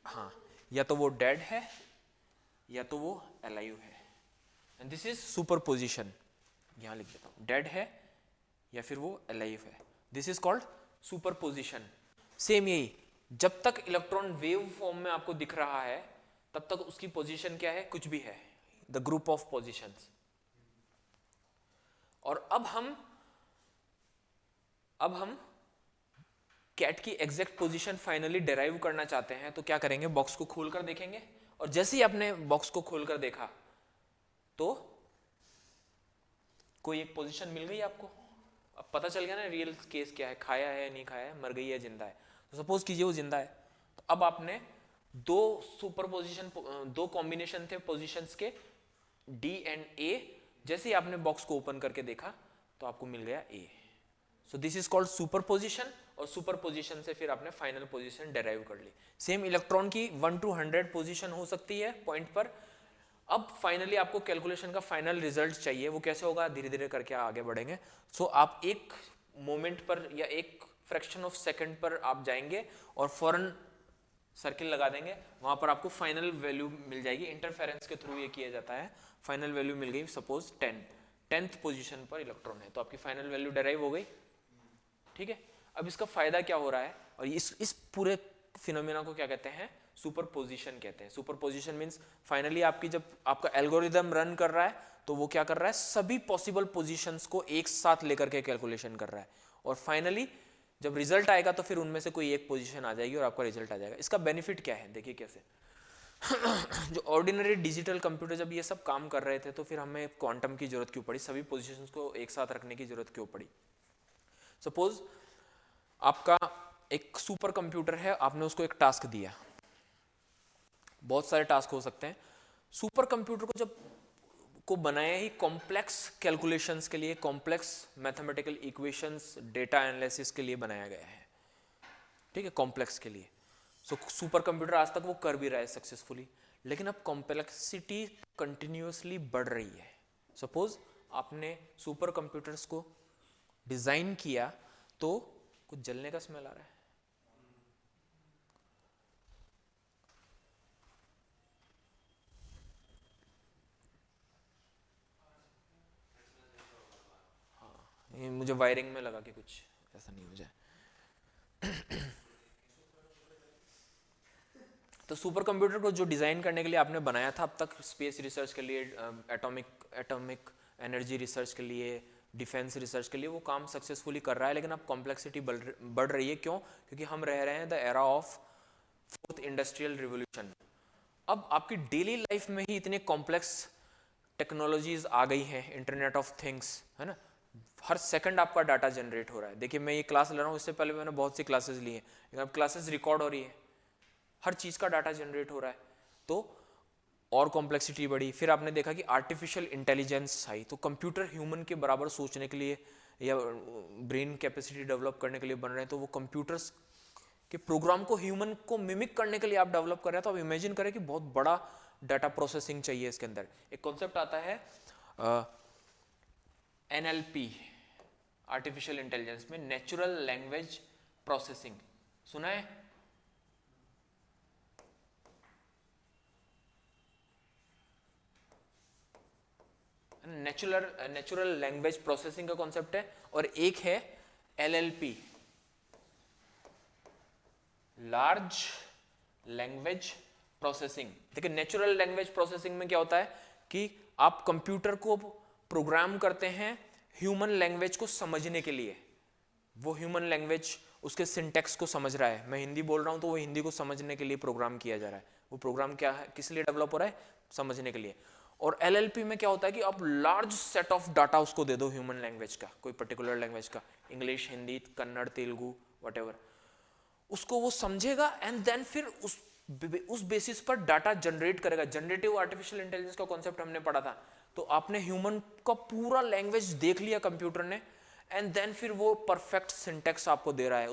हाँ, या तो वो डेड है या तो वो अलाइव है, एंड दिस इज सुपरपोजिशन। यहाँ लिख देता हूँ, डेड है या फिर वो अलाइव है। This is called superposition. Same यही, जब तक इलेक्ट्रॉन वेव फॉर्म में आपको दिख रहा है तब तक उसकी पोजीशन क्या है, कुछ भी है, द ग्रुप ऑफ पोजीशंस। और अब हम कैट की एग्जैक्ट पोजीशन फाइनली डेराइव करना चाहते हैं, तो क्या करेंगे, बॉक्स को खोलकर देखेंगे। और जैसे ही आपने बॉक्स को खोलकर देखा तो कोई एक पोजीशन मिल गई आपको। अब पता चल गया ना रियल केस क्या है, खाया है नहीं खाया है, मर गई है जिंदा है। तो सपोज कीजिए वो जिंदा है, तो अब आपने दो सुपरपोजिशन, दो कॉम्बिनेशन थे पोजीशंस के, डी एंड ए। जैसे ही आपने बॉक्स को ओपन करके देखा तो आपको मिल गया A. So this is called superposition. और सुपरपोजिशन से फिर आपने फाइनल पोजीशन डेराइव कर ली। सेम इलेक्ट्रॉन की 1 to 100 पोजीशन हो सकती है पॉइंट पर। अब फाइनली आपको कैलकुलेशन का फाइनल रिजल्ट चाहिए, वो कैसे होगा, धीरे धीरे करके आगे बढ़ेंगे। सो आप एक मोमेंट पर या एक फ्रैक्शन ऑफ सेकंड पर आप जाएंगे और फौरन सर्किल लगा देंगे, वहां पर आपको फाइनल वैल्यू मिल जाएगी। इंटरफेरेंस के थ्रू ये किया जाता है। फाइनल वैल्यू मिल गई सपोज 10th पोजीशन पर इलेक्ट्रॉन है, तो आपकी फाइनल वैल्यू डेराइव हो गई। ठीक है, अब इसका फायदा क्या हो रहा है, और इस पूरे फिनोमेना को क्या कहते हैं, सुपरपोजिशन कहते हैं। सुपरपोजिशन मींस फाइनली आपकी जब आपका एल्गोरिदम रन कर रहा है तो वो क्या कर रहा है, सभी पॉसिबल पोजीशंस को एक साथ लेकर के कैलकुलेशन कर रहा है। और फाइनली जब रिजल्ट आएगा तो फिर उनमें से कोई एक पोजीशन आ जाएगी और आपका रिजल्ट आ जाएगा। इसका बेनिफिट क्या है, देखिए कैसे जो ऑर्डिनरी डिजिटल कंप्यूटर जब ये सब काम कर रहे थे तो फिर हमें क्वांटम की जरूरत क्यों पड़ी, सभी पोजीशंस को एक साथ रखने की जरूरत क्यों पड़ी। सपोज आपका एक सुपर कंप्यूटर है, आपने उसको एक टास्क दिया, बहुत सारे टास्क हो सकते हैं। सुपर कंप्यूटर को जब को बनाया ही कॉम्प्लेक्स कैलकुलेशंस के लिए, complex mathematical equations, data analysis के लिए बनाया गया है। ठीक है, कॉम्प्लेक्स के लिए। सो सुपर कंप्यूटर आज तक वो कर भी रहा है सक्सेसफुली, लेकिन अब कॉम्प्लेक्सिटी कंटिन्यूअसली बढ़ रही है। सपोज आपने सुपर कंप्यूटर्स को डिजाइन किया तो कुछ जलने का स्मेल आ रहा है, ये मुझे वायरिंग में लगा कि कुछ ऐसा नहीं हो जाए। तो सुपर कंप्यूटर को जो डिजाइन करने के लिए आपने बनाया था अब तक, स्पेस रिसर्च के लिए, एटॉमिक एनर्जी रिसर्च के लिए, डिफेंस रिसर्च के लिए, वो काम सक्सेसफुली कर रहा है। लेकिन अब कॉम्प्लेक्सिटी बढ़ रही है। क्यों? क्योंकि हम रह रहे हैं the era of 4th industrial revolution. अब आपकी डेली लाइफ में ही इतने कॉम्प्लेक्स टेक्नोलॉजीज आ गई हैं, इंटरनेट ऑफ थिंग्स है ना, हर सेकंड आपका डाटा जनरेट हो रहा है। देखिए मैं ये क्लास ले रहा हूँ, इससे पहले मैंने बहुत सी क्लासेस ली हैं, लेकिन अब क्लासेस रिकॉर्ड हो रही है, हर चीज़ का डाटा जनरेट हो रहा है। तो और कॉम्प्लेक्सिटी बढ़ी। फिर आपने देखा कि आर्टिफिशियल इंटेलिजेंस आई, तो कंप्यूटर ह्यूमन के बराबर सोचने के लिए या ब्रेन कैपेसिटी डेवलप करने के लिए बन रहे हैं। तो वो कंप्यूटर्स के प्रोग्राम को ह्यूमन को मिमिक करने के लिए आप डेवलप कर रहे हैं। तो आप इमेजिन करें कि बहुत बड़ा डाटा प्रोसेसिंग चाहिए इसके अंदर। एक कॉन्सेप्ट आता है NLP, आर्टिफिशियल इंटेलिजेंस में नेचुरल लैंग्वेज प्रोसेसिंग, सुना है? नेचुरल लैंग्वेज प्रोसेसिंग का कॉन्सेप्ट है। और एक है LLP, लार्ज लैंग्वेज प्रोसेसिंग। देखिए नेचुरल लैंग्वेज प्रोसेसिंग में क्या होता है कि आप कंप्यूटर को प्रोग्राम करते हैं ह्यूमन लैंग्वेज को समझने के लिए। वो ह्यूमन लैंग्वेज उसके सिंटेक्स को समझ रहा है, मैं हिंदी बोल रहा हूं तो वो हिंदी को समझने के लिए प्रोग्राम किया जा रहा है। वो प्रोग्राम क्या है, किस लिए डेवलप हो रहा है, समझने के लिए। और LLP में क्या होता है कि आप लार्ज सेट ऑफ डाटा उसको दे दो ह्यूमन लैंग्वेज का, कोई पर्टिकुलर लैंग्वेज का, इंग्लिश, हिंदी, कन्नड़, तेलुगु, व्हाटएवर, उसको वो समझेगा एंड देन फिर उस बेसिस पर डाटा जनरेट करेगा। जनरेटिव आर्टिफिशियल इंटेलिजेंस का कॉन्सेप्ट हमने पढ़ा था। तो आपने ह्यूमन का पूरा लैंग्वेज देख लिया कंप्यूटर ने, एंड देन फिर वो परफेक्ट सिंटेक्स आपको दे रहा है।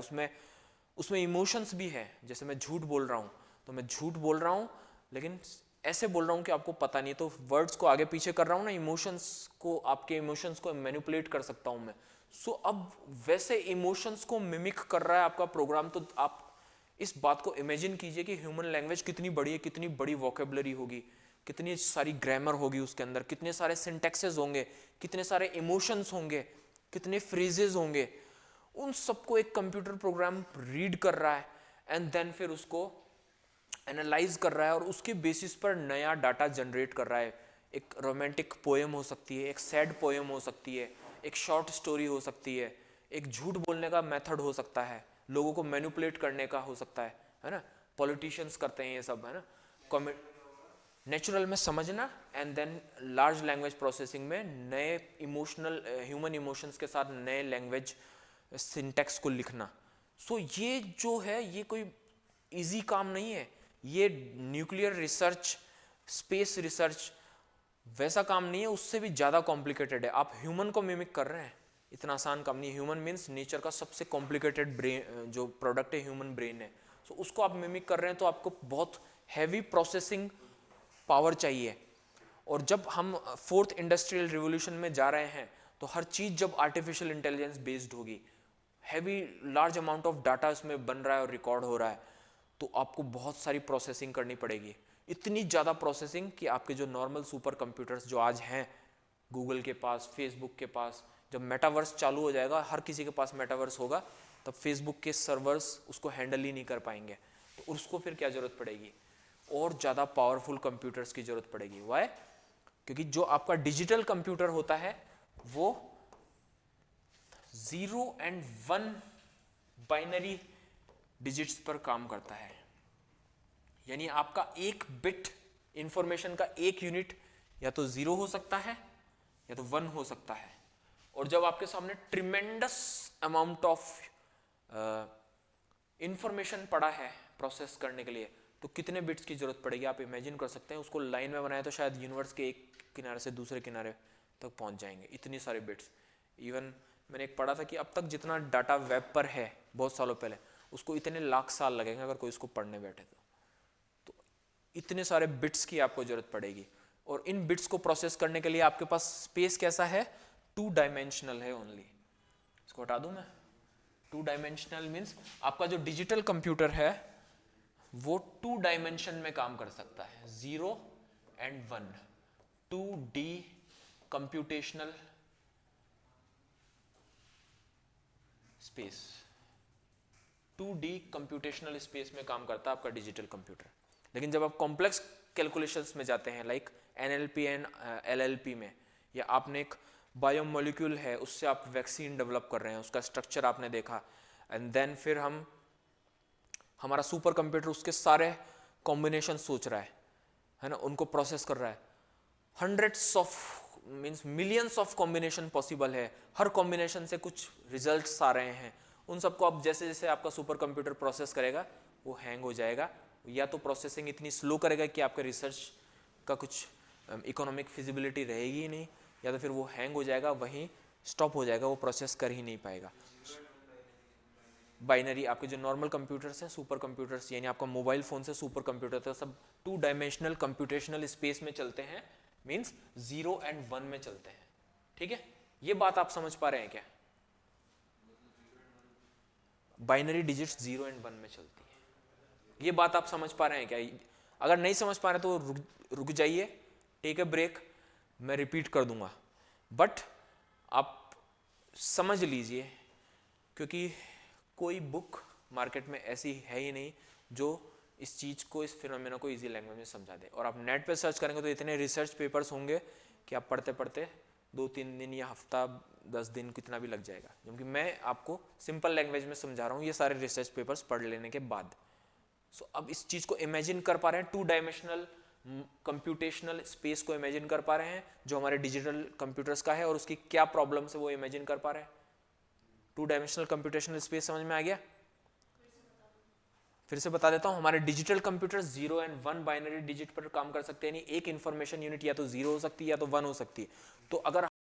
उसमें इमोशंस भी है। जैसे मैं झूठ बोल रहा हूं तो मैं झूठ बोल रहा हूं लेकिन ऐसे बोल रहा हूं कि आपको पता नहीं, तो वर्ड्स को आगे पीछे कर रहा हूं ना, इमोशंस को, आपके इमोशंस को मैनिपुलेट कर सकता हूं मैं। सो अब वैसे इमोशंस को मिमिक कर रहा है आपका प्रोग्राम। तो आप इस बात को इमेजिन कीजिए कि ह्यूमन लैंग्वेज कितनी बड़ी है, कितनी बड़ी वोकेबलरी होगी, कितनी सारी ग्रामर होगी उसके अंदर, कितने सारे सिंटैक्सेस होंगे, कितने सारे इमोशंस होंगे, कितने फ्रेजेस होंगे, उन सबको एक कंप्यूटर प्रोग्राम रीड कर रहा है एंड देन फिर उसको एनालाइज कर रहा है और उसके बेसिस पर नया डाटा जनरेट कर रहा है। एक रोमांटिक पोएम हो सकती है, एक सैड पोएम हो सकती है, एक शॉर्ट स्टोरी हो सकती है, एक झूठ बोलने का मेथड हो सकता है, लोगों को मैनिपुलेट करने का हो सकता है ना, पॉलिटिशियंस करते हैं ये सब, है ना। नेचुरल में समझना and then large language processing में नए इमोशनल ह्यूमन इमोशंस के साथ नए लैंग्वेज सिंटैक्स को लिखना। सो ये जो है ये कोई इजी काम नहीं है, ये न्यूक्लियर रिसर्च, स्पेस रिसर्च वैसा काम नहीं है, उससे भी ज़्यादा कॉम्प्लिकेटेड है। आप ह्यूमन को मिमिक कर रहे हैं, इतना आसान काम नहीं है। ह्यूमन मीन्स नेचर का सबसे कॉम्प्लिकेटेड ब्रेन, जो प्रोडक्ट है ह्यूमन ब्रेन है, सो उसको आप मिमिक कर रहे हैं तो आपको बहुत हैवी प्रोसेसिंग पावर चाहिए। और जब हम फोर्थ इंडस्ट्रियल रिवॉल्यूशन में जा रहे हैं तो हर चीज़ जब आर्टिफिशियल इंटेलिजेंस बेस्ड होगी, heavy large amount of data इसमें बन रहा है और रिकॉर्ड हो रहा है, तो आपको बहुत सारी प्रोसेसिंग करनी पड़ेगी। इतनी ज़्यादा प्रोसेसिंग कि आपके जो नॉर्मल सुपर कंप्यूटर्स जो आज हैं गूगल के पास, फेसबुक के पास, जब मेटावर्स चालू हो जाएगा, हर किसी के पास मेटावर्स होगा, तब फेसबुक के सर्वर्स उसको हैंडल ही नहीं कर पाएंगे। तो उसको फिर क्या ज़रूरत पड़ेगी? और ज़्यादा पावरफुल कंप्यूटर्स की ज़रूरत पड़ेगी। वाई? क्योंकि जो आपका डिजिटल कंप्यूटर होता है वो 0 और 1 बाइनरी डिजिट्स पर काम करता है, यानी आपका एक बिट इंफॉर्मेशन का एक यूनिट या तो 0 हो सकता है या तो 1 हो सकता है। और जब आपके सामने ट्रिमेंडस अमाउंट ऑफ इंफॉर्मेशन पड़ा है प्रोसेस करने के लिए, तो कितने बिट्स की जरूरत पड़ेगी आप इमेजिन कर सकते हैं। उसको लाइन में बनाए तो शायद यूनिवर्स के एक किनारे से दूसरे किनारे तक पहुंच जाएंगे, इतनी सारी बिट्स। इवन मैंने एक पढ़ा था कि अब तक जितना डाटा वेब पर है बहुत सालों पहले, उसको इतने लाख साल लगेंगे अगर कोई इसको पढ़ने बैठे तो इतने सारे बिट्स की आपको जरूरत पड़ेगी। और इन बिट्स को प्रोसेस करने के लिए आपके पास स्पेस कैसा है? 2 डायमेंशनल है ओनली। इसको हटा दूं मैं? 2 डायमेंशनल मीन्स आपका जो डिजिटल कंप्यूटर है वो 2 डायमेंशन में काम कर सकता है, 0 और 1, 2D computational space, 2D computational space में काम करता है आपका डिजिटल कंप्यूटर। लेकिन जब आप कॉम्प्लेक्स कैलकुलेशंस में जाते हैं, लाइक NLP एंड LLP में, या आपने एक बायोमोलिक्यूल है उससे आप वैक्सीन डेवलप कर रहे हैं, उसका स्ट्रक्चर आपने देखा, एंड देन फिर हमारा सुपर कंप्यूटर उसके सारे कॉम्बिनेशन सोच रहा है ना, उनको प्रोसेस कर रहा है। Hundreds of means millions of combination possible है, हर कॉम्बिनेशन से कुछ रिजल्ट्स आ रहे हैं। उन सबको आप जैसे जैसे आपका सुपर कंप्यूटर प्रोसेस करेगा वो हैंग हो जाएगा, या तो प्रोसेसिंग इतनी स्लो करेगा कि आपके रिसर्च का कुछ इकोनॉमिक फिजिबिलिटी रहेगी ही नहीं, या तो फिर वो हैंग हो जाएगा, वहीं स्टॉप हो जाएगा, वो प्रोसेस कर ही नहीं पाएगा। बाइनरी आपके जो नॉर्मल कंप्यूटर्स हैं, सुपर कंप्यूटर्स, यानी आपका मोबाइल फोन से सुपर कंप्यूटर तक सब 2 डायमेंशनल कंप्यूटेशनल स्पेस में चलते हैं, मींस 0 और 1 में चलते हैं। ठीक है, ये बात आप समझ पा रहे हैं क्या? बाइनरी डिजिट्स 0 और 1 में चलती है, ये बात आप समझ पा रहे हैं क्या? अगर नहीं समझ पा रहे तो रुक जाइए, टेक अ ब्रेक, मैं रिपीट कर दूंगा, बट आप समझ लीजिए, क्योंकि कोई बुक मार्केट में ऐसी है ही नहीं जो इस चीज़ को, इस फिनोमेना को इजी लैंग्वेज में समझा दे। और आप नेट पे सर्च करेंगे तो इतने रिसर्च पेपर्स होंगे कि आप पढ़ते पढ़ते 2-3 दिन या हफ्ता 10 दिन कितना भी लग जाएगा, क्योंकि मैं आपको सिंपल लैंग्वेज में समझा रहा हूँ ये सारे रिसर्च पेपर्स पढ़ लेने के बाद। सो अब इस चीज़ को इमेजिन कर पा रहे हैं, 2 डायमेंशनल कंप्यूटेशनल स्पेस को इमेजिन कर पा रहे हैं जो हमारे डिजिटल कंप्यूटर्स का है, और उसकी क्या प्रॉब्लम्स है वो इमेजिन कर पा रहे हैं। 2 डायमेंशनल कंप्यूटेशनल स्पेस समझ में आ गया? फिर से बता देता हूं, हमारे डिजिटल कंप्यूटर 0 और 1 बाइनरी डिजिट पर काम कर सकते हैं, यानी एक इंफॉर्मेशन यूनिट या तो 0 हो सकती है या तो 1 हो सकती है। तो अगर